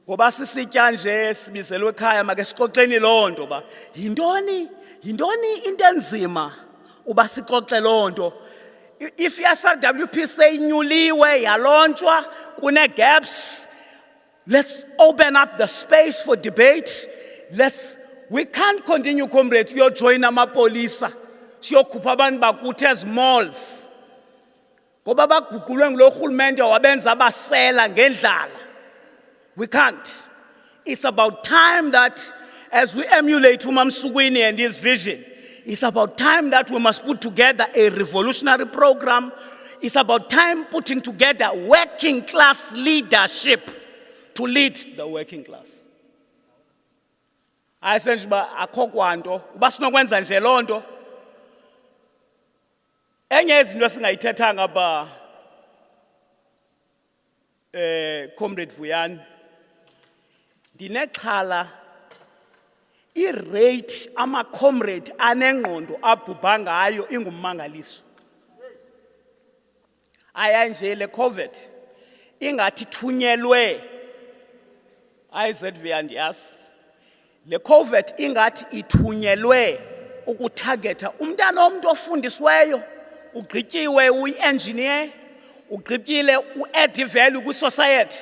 ngoba sisitya nje sibizelwe ekhaya make sixoxeni loo nto ba yintoni into enzima uba sixoxe loo nto. If i-SRWP seyinyuliwe yalontshwa kune-gaps, let's open up the space for debate. We can't continue, comrades, to join amapolisa siyokhupha abantu bakuthi ezimalls ngoba baguqulwe ngulo rhulumente wabenza abasela ngendlala. We can't. It's about time that, as we emulate uMamsukwini and his vision, it's about time that we must put together a revolutionary program. It's about time putting together working class leadership to lead the working class. Ayisenje uba akho kwanto uba sinokwenza nje loo nto. Enye yezinto esingayithethanga ba Comrade Vuyani, ndinexhala irate ama-comrade anengqondo abhubha ngayo ingummangaliso. Aya nje le COVID ingathi thunyelwe IZV andiyazi. Le COVID ingathi ithunyelwe ukutargeta umntana omntu ofundisiweyo, ugqityiwe uyi-engineer, ugqityile u-add value kwi-society,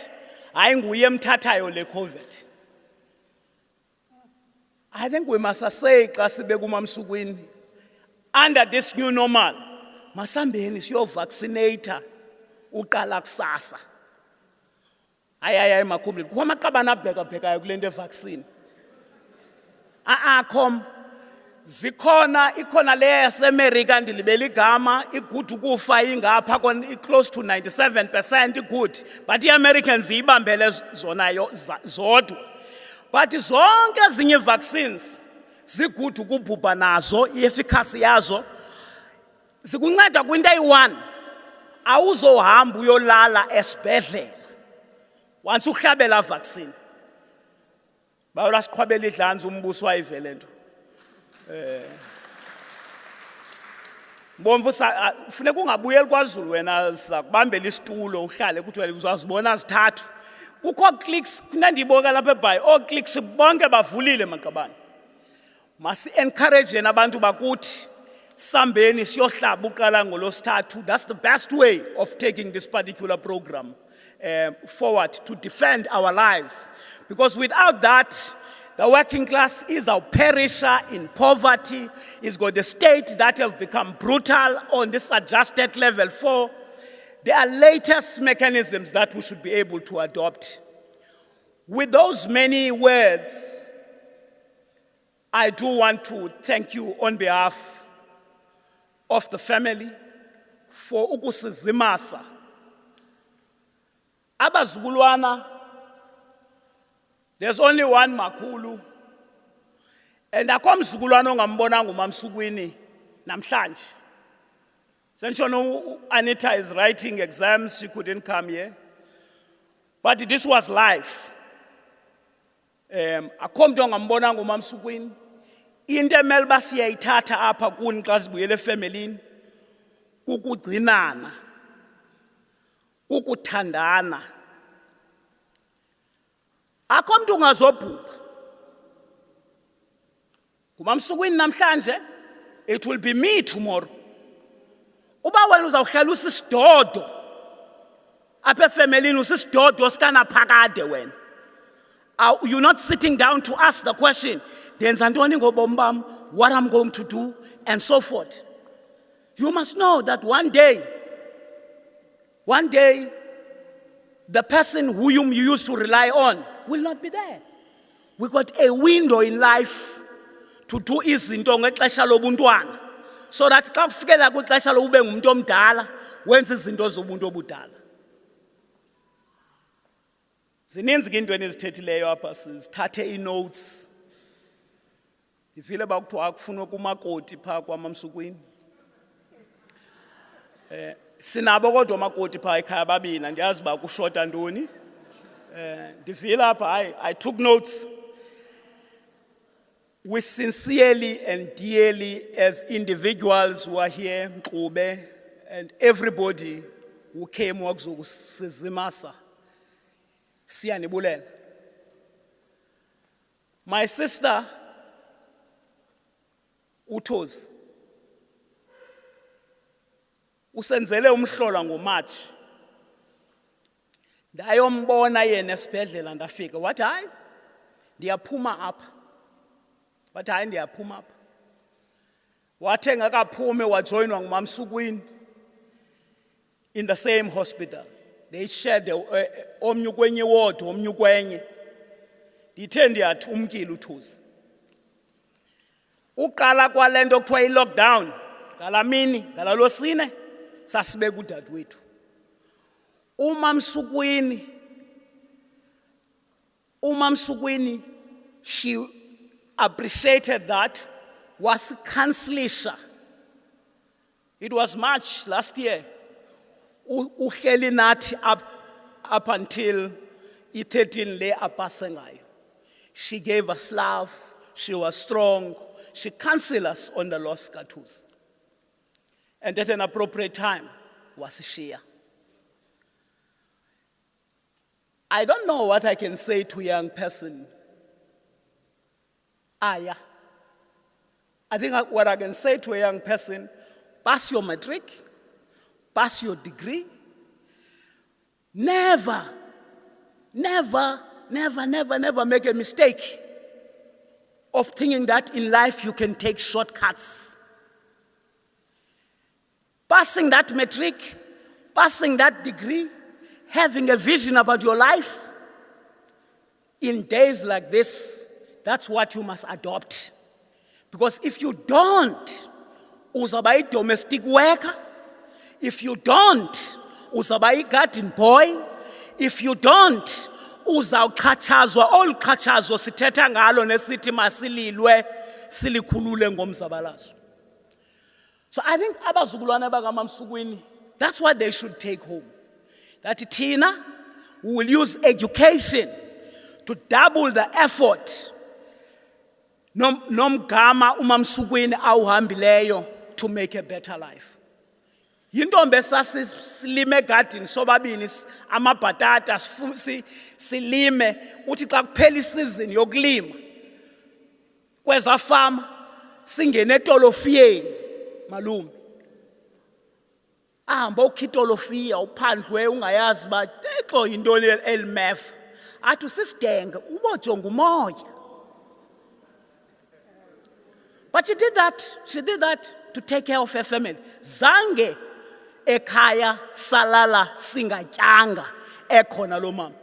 hayi nguye emthathayo le COVID. I think we must say xa sibeka uMamsukwini under this new normal, masambeni siyo-vaccinator uqala kusasa. Hayi makhumbulo kukho amaqabane abheka-bhekayo kule nto evaccine. Khom ikhona le yaseMerika ndilibele igama igood ukufa ingapha close to 97% good, but iAmericans ibambele zona zodwa. But zonke ezinye vaccines zigood ukubhubha nazo, i-efficacy yazo zikunceda kwinto eyi-1, awuzohamba uyolala esibhedlela once uhlabela vaccine. Bawula siqhwabela idlanzi umbuso wayivele nto. Mbomvu funeka ungabuyeli kwaZulu wena sakubambela isitulo uhlale ukuthi wena uzazibona zithathu. Kukho clicks ndandiyiboka lapha eBhayi, clicks bonke bavulile maqabane. Masi encourage abantu bakuthi sambeni siyohlaba uqala ngolosithathu. That's the best way of taking this particular program forward to defend our lives, because without that the working class is our perisher in poverty. It's got a state that have become brutal on this adjusted level 4. There are latest mechanisms that we should be able to adopt. With those many words, I do want to thank you on behalf of the family for ukusizimasa. Abazukulwana, there's only one Makulu, and akho mzukulwana ongambonanga uMamsukwini namhlanje. Sentshono Anita is writing exams, she couldn't come here. But this was life. Akho mntu ongambonanga uMamsukwini. Into emele uba siyayithatha apha kuni xa sibuyele efemelini kukugcinana, kukuthandana. Akho mntu ungazobhubha. NguMamsukwini namhlanje, it will be me tomorrow. Uba wena uzawuhlala usisidodo apha efemelini usisidodo sikanaphakade wena. You're not sitting down to ask the question, ndenza ntoni ngobomi bam, what I'm going to do, and so forth. You must know that one day, the person who you used to rely on will not be there. We got a window in life to do izinto ngexesha lobuntwana, so that xa kufikela kwixesha loba ube ngumuntu omdala wenze izinto zobuntu obudala. Zininzi ke into enizithethileyo apha, sizithathe ii-notes. Ndivile uba kuthiwa kufunwa kumakoti phaa kwaMamsukwini. Sinabo kodwa amakoti phaa ekhaya ababini, andiyazi uba kushota ntoni. Ndivile apha, I took notes. We sincerely and dearly, as individuals who are here, Ngqube, and everybody who came wakuzokusizimasa, siyanibulela. My sister, Uthozi, usenzele umhlola ngoMarch. Ndayombona yena esibhedlela ndafika. Wathi hayi, ndiyaphuma apha. Wathi hayi ndiyaphuma apha. Wathi engakaphume wajoinwa nguMamsukwini in the same hospital. They shared omnye kwenye ward, omnye kwenye. Ndithe ndiyathi umkile Uthozi. Uqala kwalento kuthiwa i-lockdown, ngalamini, ngalalosine, sasibeka udadewethu. uMamsukwini, she appreciated that, was kansilisha. It was March last year. Uhleli nathi up until i-13 le apase ngayo. She gave us love, she was strong, she counseled us on the loss Kathuzi. And at an appropriate time, was Shia. I don't know what I can say to a young person. Yeah. I think what I can say to a young person, pass your matric, pass your degree. Never make a mistake of thinking that in life you can take shortcuts. Passing that matric, passing that degree, having a vision about your life, in days like this, that's what you must adopt. Because if you don't, uzaba a domestic worker. If you don't, uzaba a garden boy. If you don't, uzawuxhatshazwa oluxhatshazwa sithetha ngalo nesithi masililwe silikhulule ngomzabalazo. So I think abazukulwana bakaMamsukwini, that's what they should take home. That Tina will use education to double the effort nomgama uMamsukwini awuhambileyo to make a better life. Yintombi esasilime egadini sobabini amabhatata silime uthi xa kuphela isizini yokulima kweza fama singene etolofiyeni malume ahamba ukhitolofiya uphandlwe ungayazi ba xo yintoni elimefa athi usisidenge ubojonga umoya. But she did that to take care of her family. Zange ekhaya salala singatyanga ekhona lo mama.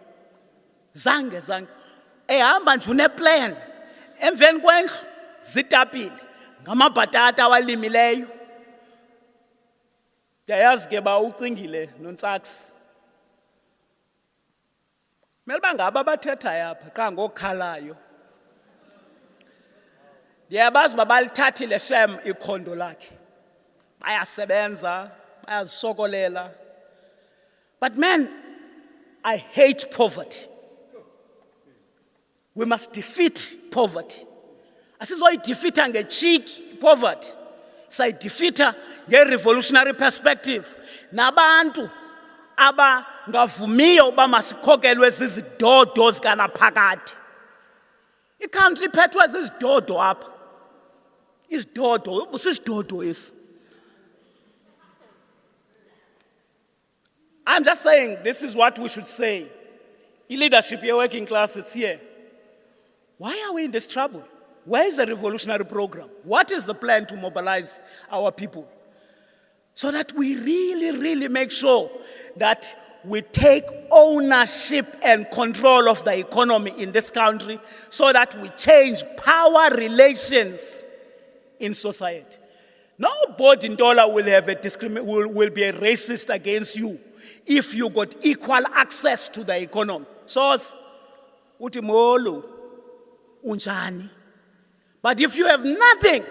Zange. Ehamba nje uneplan. Emveni kwendlu zitapile ngamabhatata awalimileyo. Ndiyayazi ke ba ucingile noNtsaksi. Mele ngaba bathetha apha xa ngokhalayo. Ndiyabazi babalithathile shem ikhondo lakhe. Bayasebenza, bayazisokolela. But man, I hate poverty. We must defeat poverty. Asizoyidefeata ngecheek poverty. Sayidefeata nge-revolutionary perspective. Nabantu abangavumiyo uba masikhokelwe zizidodo zikanaphakade. I-country iphethwe zizidodo apha. Isidodo, busisidodo esi. I'm just saying, this is what we should say. I-leadership ye-working class is here. Why are we in this trouble? Where is the revolutionary program? What is the plan to mobilize our people? So that we really make sure that we take ownership and control of the economy in this country so that we change power relations in society. Nobody in Dola will have will be a racist against you if you got equal access to the economy. So, uthi molo unjani. But if you have nothing,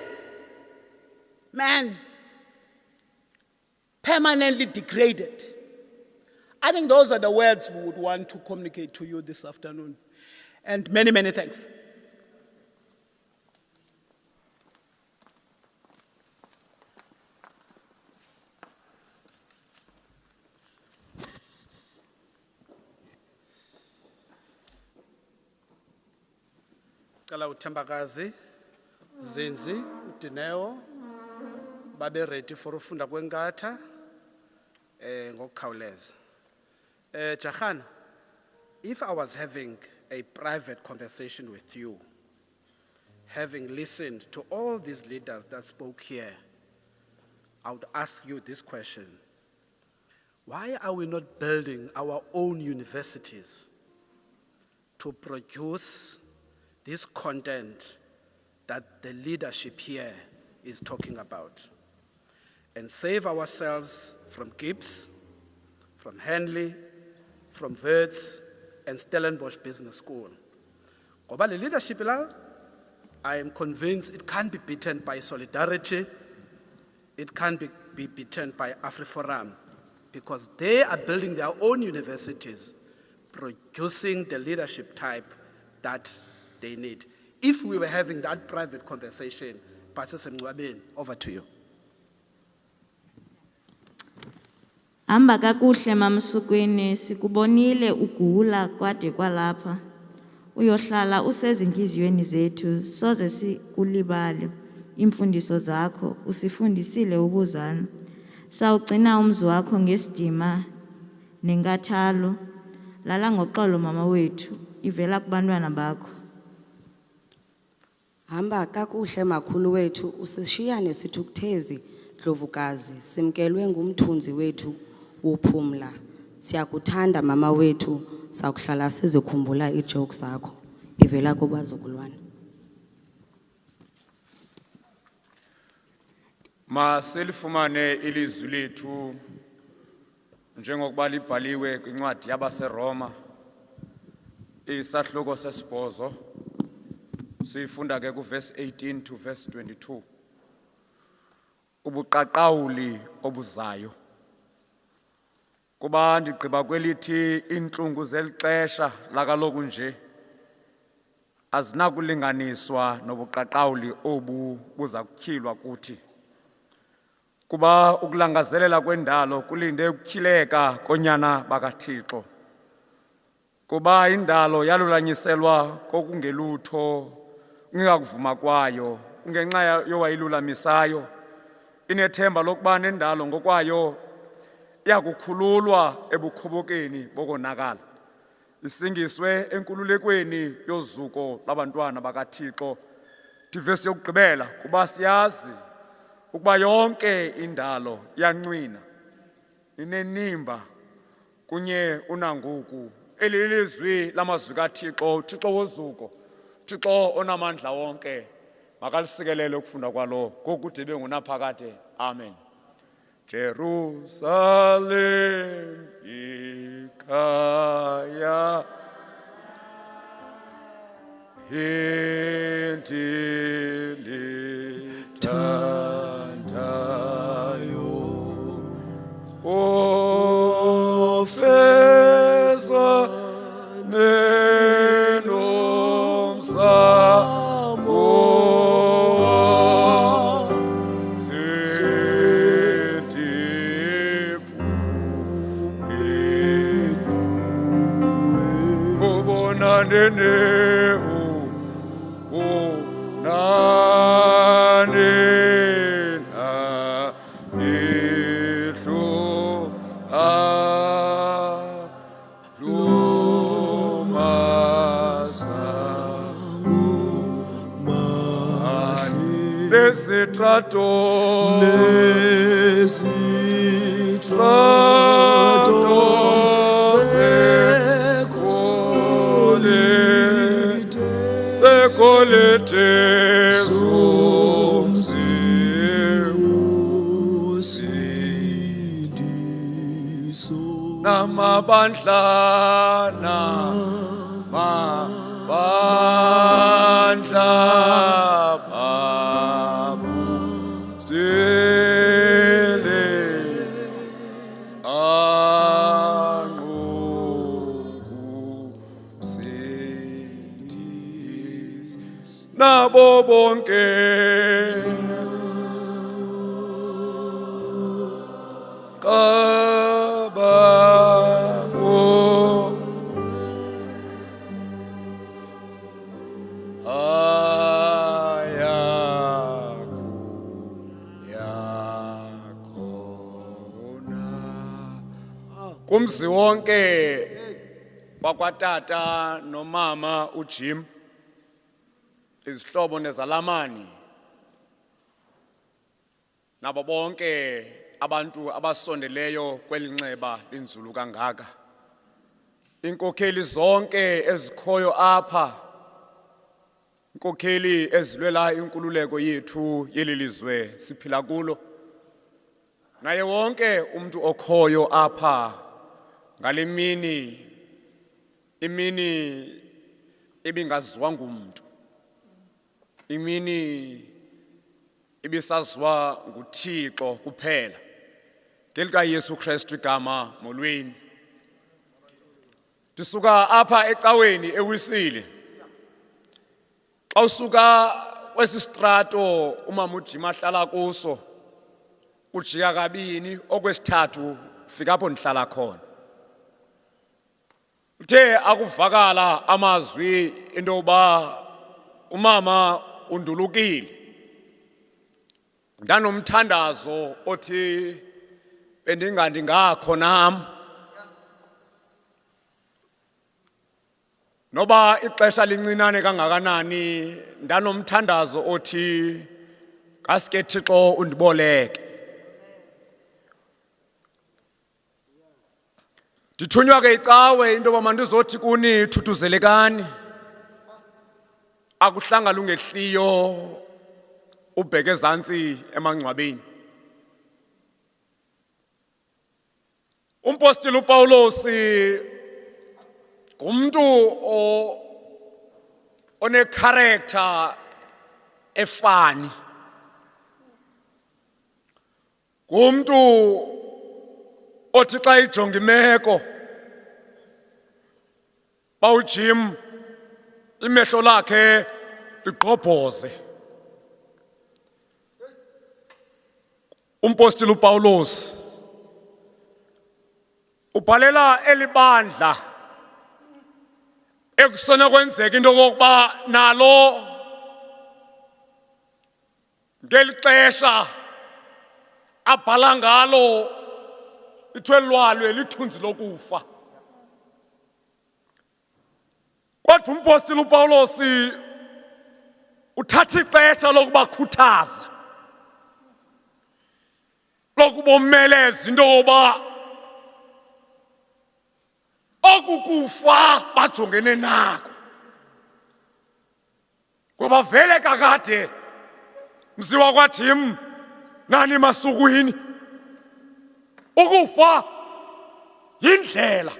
man, permanently degraded. I think those are the words we would want to communicate to you this afternoon. And many thanks. Cala uThembakazi, Zinzi, Dineo, babe ready for ufunda kwengatha ngokukhawuleza. Jahan, if I was having a private conversation with you, having listened to all these leaders that spoke here, I would ask you this question. Why are we not building our own universities to produce this content that the leadership here is talking about and save ourselves from Gibbs, from Henley, from Wits, and Stellenbosch Business School? Ngoba le leadership la, I am convinced it can't be beaten by Solidarity, it can't be beaten by AfriForum, because they are building their own universities, producing the leadership type that they need. If we were having that private conversation, Pastor Mngcwabeni, over to you. Hamba kakuhle Mamsukwini, sikubonile ugula kwade kwalapha. Uyohlala usezinhliziyweni zethu, soze sikulibale imfundiso zakho, usifundisile ubuzana. Sawugcina umzi wakho ngesidima nenkathalo. Lala ngoxolo mama wethu, ivela kubantwana bakho. Hamba kakuhle makhulu wethu, usishiyane sithukuthezi Dlovukazi, simkelwe ngumthunzi wethu wophumla. Siyakuthanda mama wethu, sakuhlala sizikhumbula ijokes zakho. Ivela kubazukulwana. Maselifumane ilizwi lethu njengokuba libhaliwe kwincwadi yabaseRoma isahluko sesibhozo sifunda ke kuverse 18 to verse 22 ubuqaqawuli obuzayo kuba ndigqiba kwelithi intlungu zelixesha lakaloku nje azinakulinganiswa nobuqaqawuli obu buza kutyhilwa kuthi kuba ukulangazelela kwendalo kulinde ukutyhileka konyana bakaThixo kuba indalo yalulanyiselwa kokungelutho ngingakuvuma kwayo ngenxa yowayilulamisayo inethemba lokuba nendalo ngokwayo iyakukhululwa ebukhobokeni bokonakala isingiswe enkululekweni yozuko labantwana bakaThixo. Ivesi yokugqibela kuba siyazi ukuba yonke indalo iyanqwina inenimba kunye unangoku elilizwi lamazwi kaThixo, Thixo wozuko, Thixo onamandla wonke. Makalisekelele ukufunda kwalo kokude bengunaphakade. Amen. Jerusalem ikhaya indilithandayo ofeza nenomsamo Namabandla babu stile anqungu sindisi nabo bonke kumzi wonke wakwatata nomama uJim, izihlobo nezalamani nabo bonke abantu abasondeleyo kwelinxeba linzulu kangaka, inkokheli zonke ezikhoyo apha, inkokheli ezilwela inkululeko yethu yelilizwe siphila kulo, naye wonke umuntu okhoyo apha ngale imini ibingaziwa ngumuntu, imini ibisaziwa nguThixo kuphela, ngelika Yesu Kristu igama molweni. Ndisuka apha ecaweni ewisile, xa usuka kwesi strato umama uJim ahlala kuso ujika kabini okwesithathu fika apho ndihlala khona. Uthe akuvakala amazwi into yoba umama undulukile, ndanomthandazo othi bendingandingakho nam, noba ixesha lincinane kangakanani ndanomthandazo othi ngaske Thixo undiboleke. Ndithunywa ke icawe into yoba mandizothi kuni thuthuzelekani, akuhlanga lungehliyo ubheke ezantsi emangcwabeni. Umpostile uPawulos ngumuntu one character efani. Ngumuntu othi xa ijonga imeko bawujim imehlo lakhe liqhobhoze. Umpostile uPawulos ubhalela elibandla ekusona kwenzeka into kokuba nalo ngelixesha abhala ngalo ithwelwalwe lithunzi lokufa. Kodwa umpostile uPawulos uthatha ixesha lokubakhuthaza, lokubomeleza into yoba okukufa bajongene nako. Ngoba vele kakade mziwa kwaJim nani Mamsukwini ukufa yindlela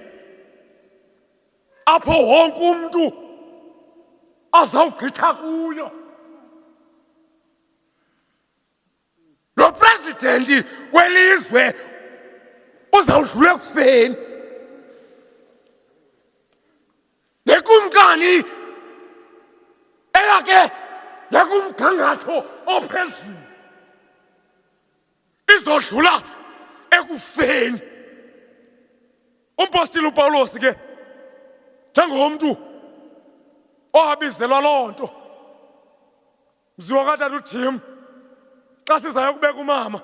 apho wonke umuntu azawugqitha kuyo. Lo president welizwe uzawudlula ekufeni. Nekumkani eyake yakumgangatho ophezulu izodlula ekufeni. Umpostile uPawulos ke njengomuntu owabizelwa loo nto mziwa katata uJim xa sizaya kubeka umama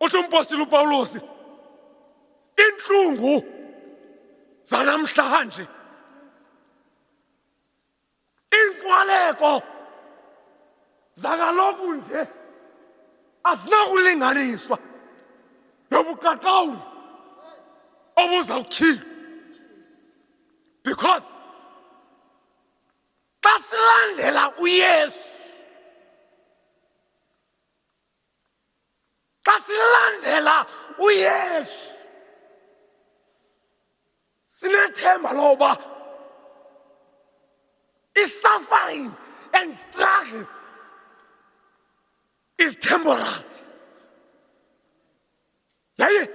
uthi umpostile uPawulos inhlungu zanamhlanje, inqwaleko zakaloku nje azinakulinganiswa nobuqaqawuli obuzawukhila. Because xa silandela uYesu, xa silandela uYesu sinethemba loba is-suffering and struggle is temporal. Yaye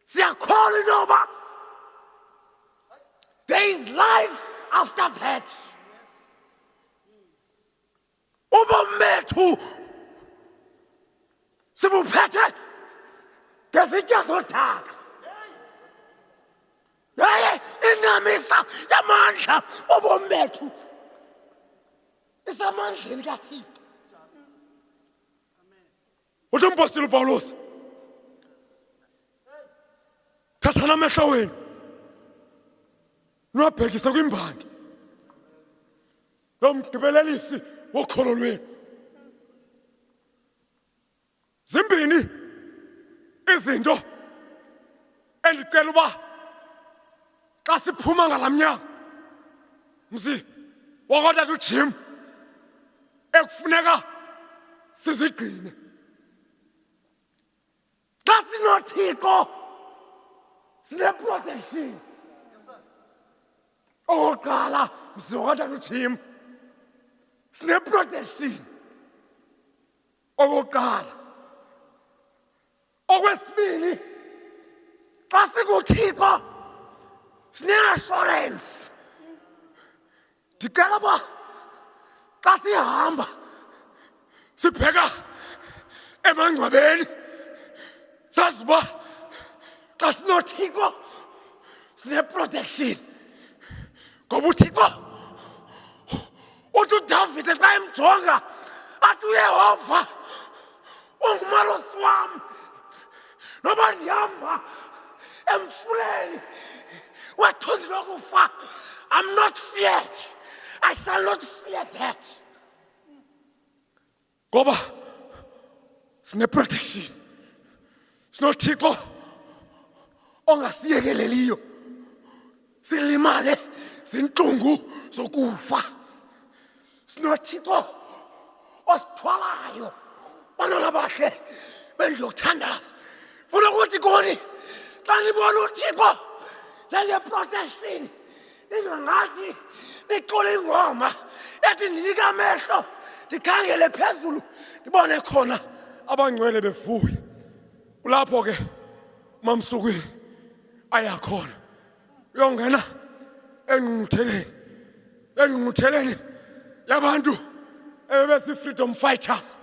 siyakholwa into yoba there is life after that. Ubomi bethu sibuphethe ngezitya zodaka. Yaye inamisa yamandla ubomi bethu isamandleni kaThixo. Uthi umpostile uPawulos thathani amehlo wenu niwabhekise kwimbangi lomgqibelelisi wokholo lwenu. Zimbini izinto endicela uba xa siphuma ngalamnyango mzi wakotata uJim ekufuneka sizigcine. Xa sinoThixo sine-protection. Okokuqala mzi wakotata uJim sine-protection. Okokuqala. Okwesibini xa sikuThixo sine-assurance. Ndicela uba xa sihamba sibheka emangcwabeni sazi uba xa sinoThixo sine-protection. Ngoba uThixo uthi uDavide xa emjonga athi uYehova ungumalusi wam noba ndihamba emfuleni wethunzi lokufa, I'm not feared. I shall not fear that. Ngoba sine-protection. SinoThixo ongasiyekeleliyo silimale zintlungu zokufa. SinoThixo osithwalayo bantwana bahle bendlu yokuthandaza Funa ukuthi kuni xa nibona uThixo lale protection ningangathi niqole ingoma ethi ndinika amehlo ndikhangele phezulu ndibone khona abangcwele bevuya. Kulapho ke Mamsukwini ayakhona uyongena engqungqutheleni yabantu ebebesi freedom fighters,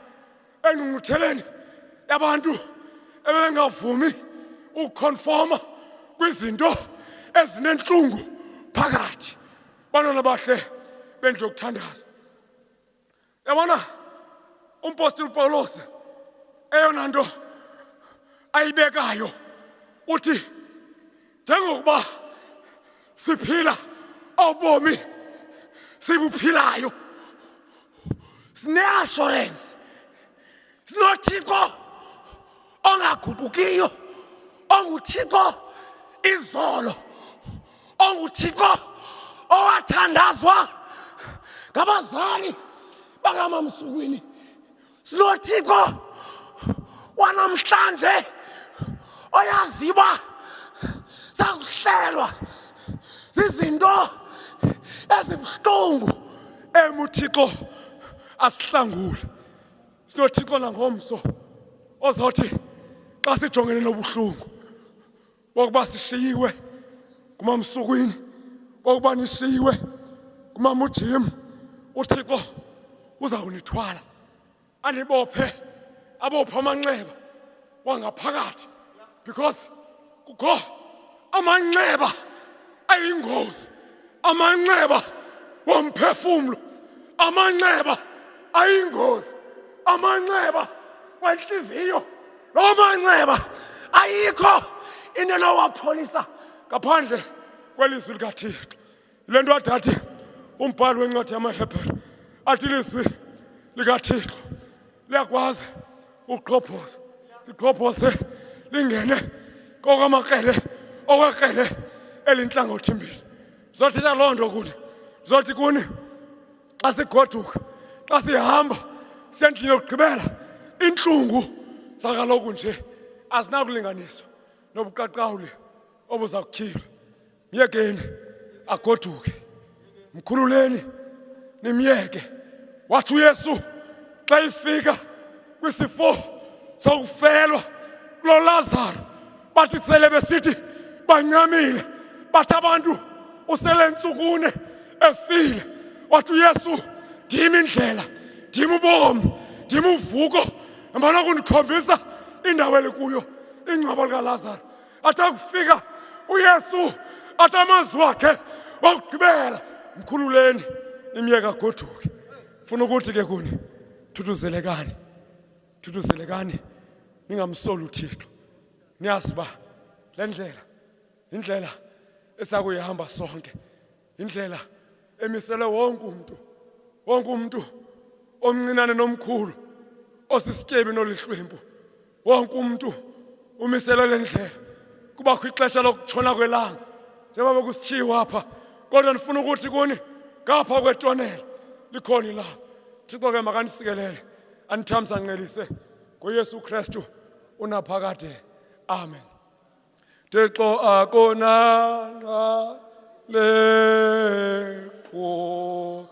engqungqutheleni yabantu ebengavumi ukuconforma kwizinto ezinenhlungu phakathi. Banona bahle bendlu yokuthandaza. Yabona umpostoli Paulus eyona nto ayibekayo uthi njengokuba siphila obomi sibuphilayo sine-assurance sinoThixo ongaguqukiyo, onguThixo izolo, onguThixo owathandazwa ngabazali bakaMamsukwini, sinoThixo wanamhlanje oyaziba sakuhlelwa zizinto ezibuhlungu emuThixo asihlangule. SinoThixo nangomso ozothi xa sijongene nobuhlungu wokuba sishiyiwe kuMamsukwini, wokuba nishiyiwe kuMamujim, uThixo uzawunithwala anibophe abophe amanxeba wangaphakathi, because kukho amanxeba ayingozi, amanxeba womphefumlo, amanxeba ayingozi, amanxeba wenhliziyo, lo manxeba ayikho into enowapholisa ngaphandle kwelizwi likaThixo. Yile nto adathi umbhali wencwadi yamaHebhere athi ilizwi likaThixo liyakwazi ukuqhophoza, liqhophoze lingene kokwamakrele okwekrele elintlangothi mbili. Zothetha loo nto kuni, zothi kuni xa sigoduka, xa sihamba sendlini yokugqibela, intlungu zakaloku nje azinakulinganiswa nobuqaqawuli obuza kutyhilwa. Myekeni agoduke, mkhululeni nimyeke. Wathi uYesu xa ifika kwisifo sokufelwa kulo Lazaro, bathi tsele besithi bancamile, bathi abantu usele ntsukune efile. Wathi uYesu, ndim indlela, ndim ubomi, ndim uvuko, mbona kundikhombisa indawo elikuyo ingcwaba likaLazaro. Athi akufika uYesu athi amazwi wakhe wokugqibela, mkhululeni nimyeka agoduke. Funa ukuthi ke kuni thuthuzelekani ningamsoli uThixo. Niyazi uba le ndlela indlela esakuyihamba sonke, indlela emisele wonke umuntu omncinane nomkhulu, osisityebi nolihlwempu, wonke umuntu umisele le ndlela. Kubakho ixesha lokutshona kwelanga njengoba kusitshiwo apha, kodwa ndifuna ukuthi kuni ngapha kwetonela likhona ilapha. Thixo ke makanisikelele anithamsanqelise ngoYesu Kristu unaphakade. Amen. Thixo akonanqa leqo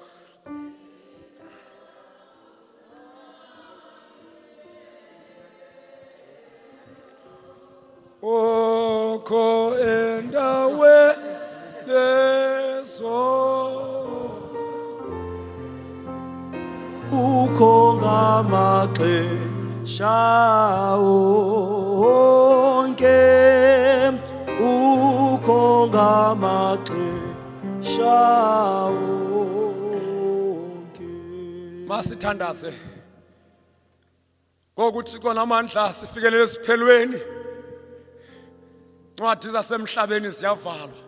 oko endawe lezo ukho ngamaxesha onke, ukho ngamaxesha onke. Masithandaze ngoku Thixo namandla sifikelele esiphelweni. Ncwadi zasemhlabeni ziyavalwa.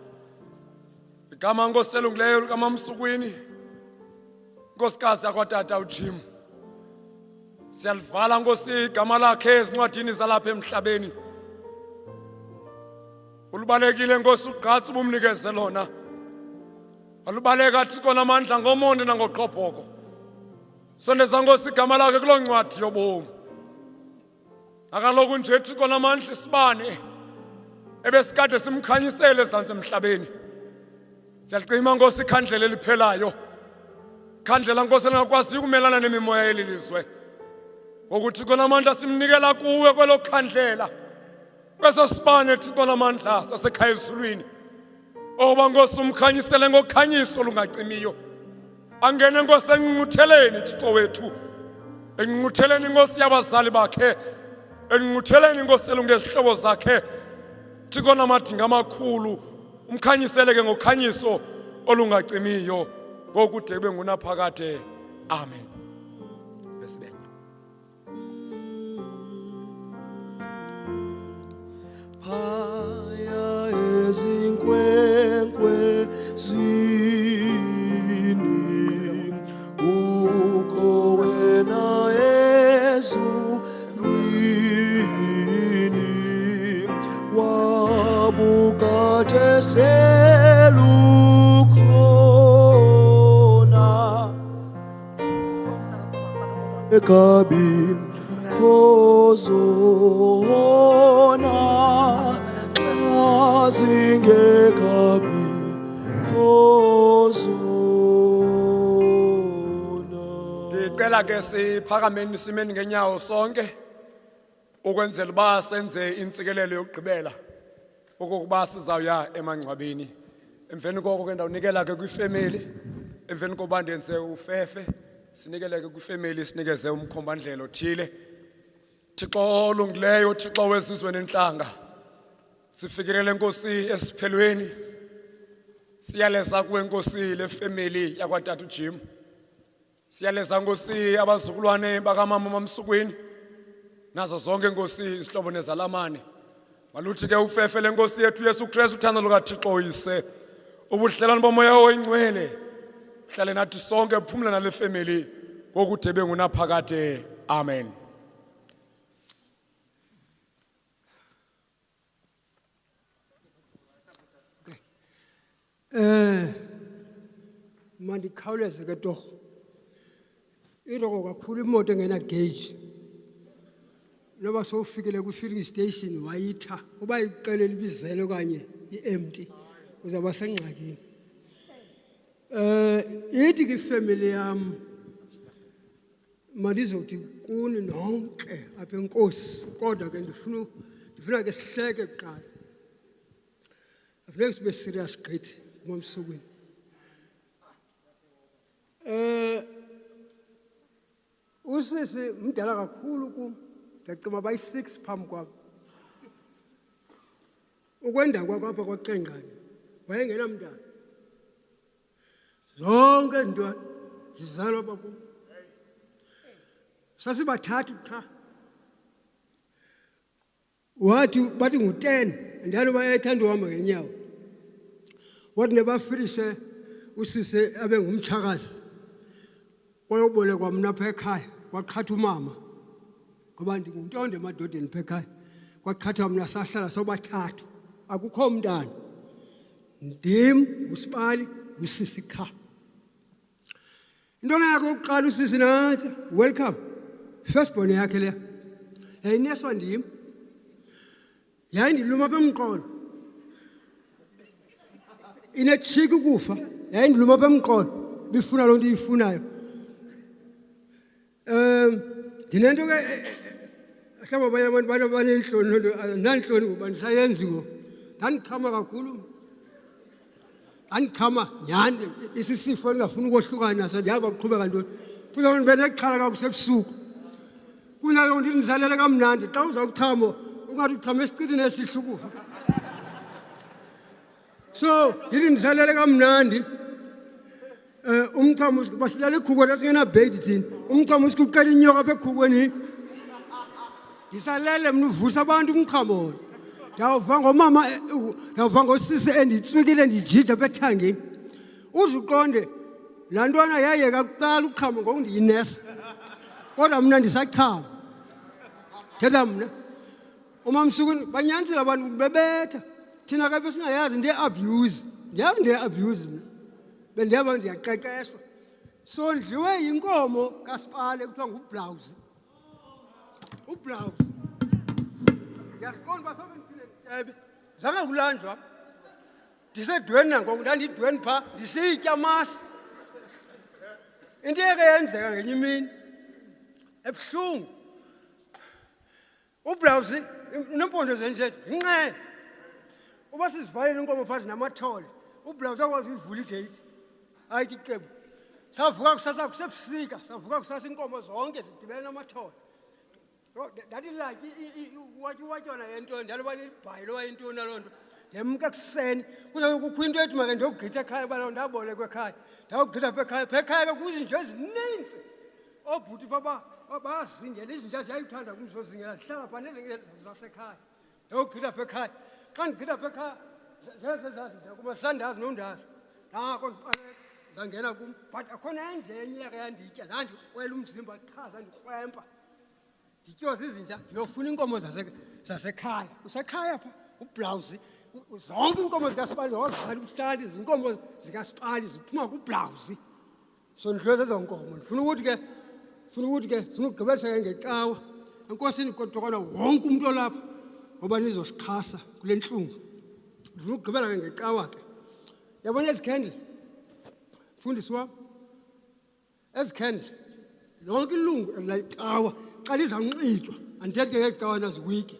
Igama Nkosi elungileyo likaMamsukwini, Nkosikazi yakwatata uJim, siyalivala Nkosi igama lakhe ezincwadini zalapha emhlabeni. Ulubalekile Nkosi ugqatsi ubumnikeze lona. Walubaleka Thixo namandla ngomonde nangoqhophoko. Sondeza Nkosi igama lakhe kuloo ncwadi yobomi. Akaloku nje Thixo namandla isibane ebesikade simkhanyisele ezantsi emhlabeni. Siyalicima Nkosi ikhandlela eliphelayo. Ikhandlela Nkosi elingakwazi ukumelana nemimoya yelilizwe. Ngokuthi Thixo namandla simnikela kuwe kwelo khandlela. Kweso sibane Thixo namandla sasekhaya ezulwini. Oba Nkosi umkhanyisele ngokhanyiso olungacimiyo. Angene Nkosi enqutheleni Thixo wethu. Enqutheleni Nkosi yabazali bakhe. Enqutheleni Nkosi elungezihlobo zakhe. Thixo namadinga amakhulu umkhanyisele ke ngokhanyiso olungacimiyo ngokude kube ngunaphakade. Amen. Phaya ezinkwenkwe zini ukho wena ezulwini wabukade selukhona ekabini kozona azingekabi kozona. Ngicela ke siphakameni simeni ngenyawo sonke ukwenzela uba senze intsikelelo yokugqibela okokuba sizawuya emangcwabeni. Emveni koko ke ndawunikela ke kwifemeli, emveni koba ndenze ufefe sinikele ke kwifemeli sinikeze umkhombandlela othile. Thixo olungileyo, Thixo wezizwe nentlanga, sifikirele Nkosi esiphelweni. Siyaleza kuwe Nkosi le family yakwatata uJim. Siyaleza Nkosi abazukulwane bakamama Mamsukwini nazo zonke Nkosi isihlobo nezalamane. Maluthi ke ufefe le Nkosi yethu Yesu Kristu uthando lukaThixo uyise. Ubudlelwane bomoya oyingcwele hlale nathi sonke uphumle nale family ngokude bengunaphakade. Amen. Mandikhawuleze ke torho. Iroko kakhulu imoto engena gauge. Noba sowufikile ku filling station wayitha uba iqele libizele okanye iempty uzaba sengxakini. Ithi ke family yam mandizothi kuni nonke apha eNkosi kodwa ke ndifuna ke sihleke kuqala. Afuneka sibe serious gqithi Mamsukwini. Usisi mdala kakhulu kum. Ndacima bayi6 phambi kwam. Ukwenda kwakho apha kwaQengqane wayengenamntana. Zonke intwana zizalwa apha kum. Sasibathathu qha. Wathi bathi ngu10 njalo bayayithanda uhamba ngenyawo. Wathi nebafilishe usise abe ngumtshakazi. Kwayobolekwa mna apha ekhaya kwaqhatha umama. Ngoba ndinguntondo emadodeni apha ekhaya. Kwaqhatha mna sahlala sobathathu. Akukho mntana. Ndim usibali usisi qha. Intwana yakhe yokuqala usisi nathi welcome. Firstborn yakhe le. Yayineswa ndim. Yayindiluma apha emqolo. Inetshiki ukufa. Yayindiluma apha emqolo. Bifuna loo nto iyifunayo. Dinento ke mhlawumbi abanye abantu banentloni loo nto andinantloni ngoba ndisayenzi ngoku. Ndandichama kakhulu. Andichama nyhani isisifo endingafuni ukohlukana naso ndihamba kuqhubeka ntoni. Kuzawuthi benexhala kakusebusuku. Kunaloo nto ndizalele kamnandi xa uzawuchama ungathi uchama esicithini esihle ukufa. So ndithi ndizalele kamnandi. Umchamo basilala ekhukweni esingenabhedi thina. Umchamo usikuqela inyoka apha ekhukweni. Ndisalele mna uvusa abantu umchamo. Ndawuva ngomama ndawuva ngosisi enditswikile ndijija apha ethangeni. Uzuqonde laa ntwana yayeka kuqala ukuchama ngoku ndiyinesa. Kodwa mna ndisachama. Thetha mna. uMamsukwini banyanisile abantu bebetha thina ke besingayazi nde-abuse ndiyazi nde-abuse mna bendiyaba ndiyaqeqeshwa so ndliwe yinkomo kaSipale kuthiwa nguBlawuzi uBlawuzi Ngiyaqonda uba sobe ndiphinde ndityebe. Zange kulanjwa. Ndisedweni nangoku ndandidweni phaa ndisitya amasi. Into eke yenzeka ngenye imini ebuhlungu. Ublawuzi unempondo zenjeje inqele. Uba sizivalele inkomo phantsi namathole. Ublawuzi akwazi uyivula igate. Hayi iqembu. Savuka kusasa kusebusika, savuka kusasa inkomo zonke zidibene namathole. Ndathi like watyona yento ndaloba nibhayilo wayintoni lonto. Ndemka kuseni kuze kukho into ethi make ndiyogqitha ekhaya balo ndabolekwe ekhaya. Ndawugqitha ekhaya kuzinja ezininzi. Obhuti baba bazingela izinja ziyayithanda kumzozingela zihlala pha nezinye zasekhaya. Ndawugqitha ekhaya. Xa ndigqitha ekhaya zezazi nje kumasandazi nondazi. Nako zangena kum but akhona enjenye yake yanditya zandikrwela umzimba qha zandikrwempa. Ndityoza izinja ndiyofuna inkomo zasekhaya. Usekhaya pha ublawuzi zonke inkomo zikaSipali wazala ubuhlali izinkomo zikaSipali ziphuma kublawuzi. So ndidlweza ezo nkomo ndifuna ukuthi ke ndifuna ukugqibelisa ke ngecawa enkosini kodwa wonke umuntu olapha ngoba nizosixhasa kule ntlungu. Ndifuna ukugqibela ke ngecawa ke. Yabona ezikhendle mfundisi wami ezikhendle lonke ilungu elicawa xa lizanxitywa andithethi ke ngecawa naziwiki.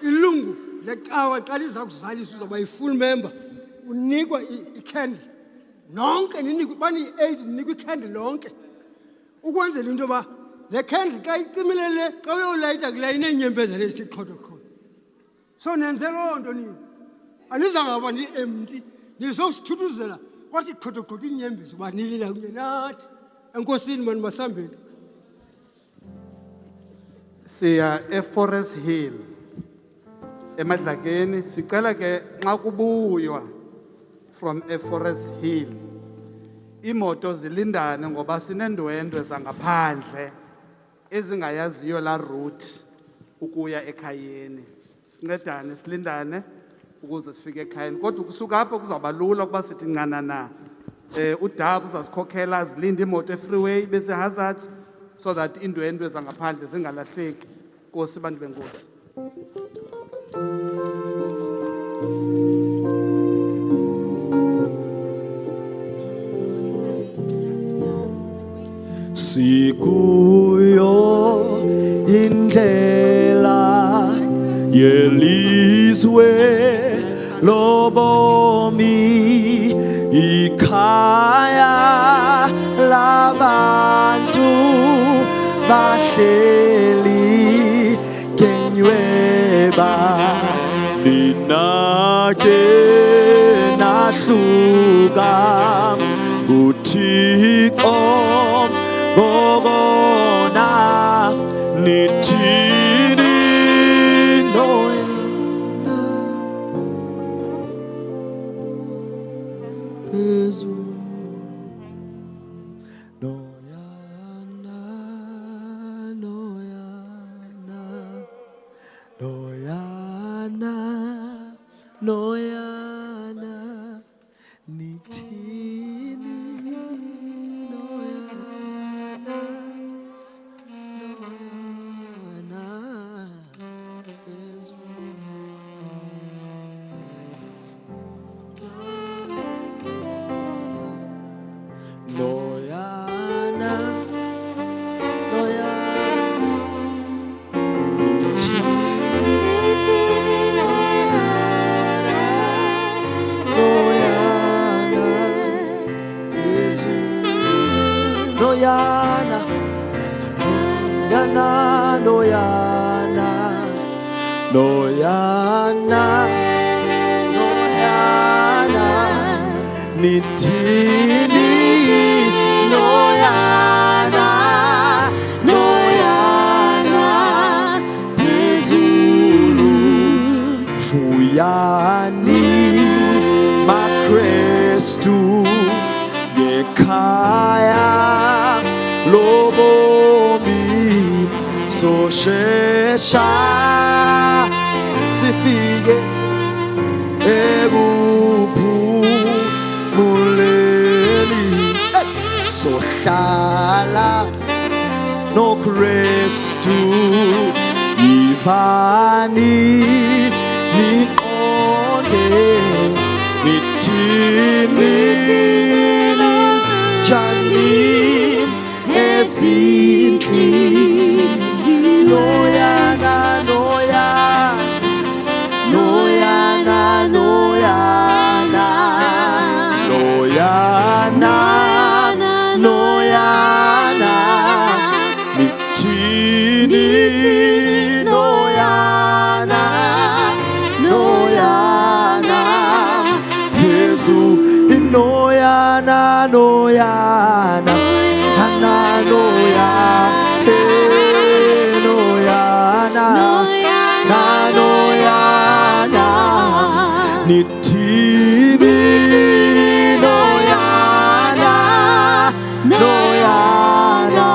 Ilungu lecawa xa liza kuzaliswa uzawuba yi-full member unikwa ikhendle nonke ninikwe bani-8 ninikwa ikhendle lonke ukwenzela into yoba le khendle xa icimilele xa uyolayita kulayina iinyembezelo ezithi qhotoqhoto. So nenze loo nto nini anizangaba ni-empty nizosithuthuzela kwathi qhotoqhoto iinyembezi uba nilila kunye nathi enkosini mani masambeni. Siya eForest Hill eMadlakeni sicela ke nxa kubuywa from eForest Hill imoto zilindane ngoba sinendwendwe zangaphandle ezingayaziyo la route ukuya ekhayeni. Sincedane silindane ukuze sifike ekhayeni kodwa kusuka apho kuzawuba lula kuba sithi ncanana uDavu uzasikhokhela azilinde imoto efreeway bese hazard so that indwendwe zangaphandle zingalahleki. Nkosi bantu benkosi. Sikuyo indlela yelizwe lobomi ikhaya labantu bahleli ngenyweba ninake nahluka kuThixo ngobona nithini noyana phezulu noyana nithini Noyana nithini noyana phezulu vuyani maKristu ngekhaya lobomi soshesha sifike ebuphumuleni sohlala noKristu ningafani niqonde nithini njani ezinhliziyo yana noyana noyana noyana noyana nithini noyana noyana Yesu noyana noyana hana noyana noyana na noyana nithini noyana noyana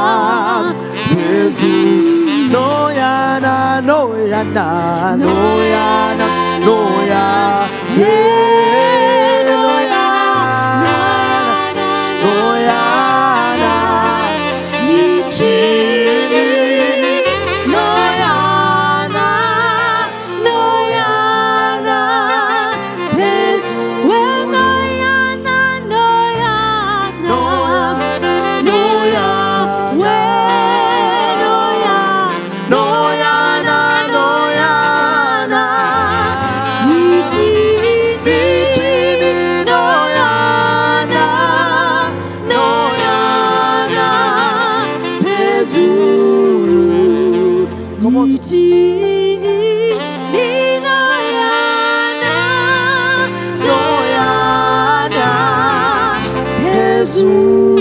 Yesu noyana noyana noyana noyana noyana nithini noyana noyana Yesu noyana noyana noyana noyana nithini noyana noyana phezulu nithini noyana noyana phezulu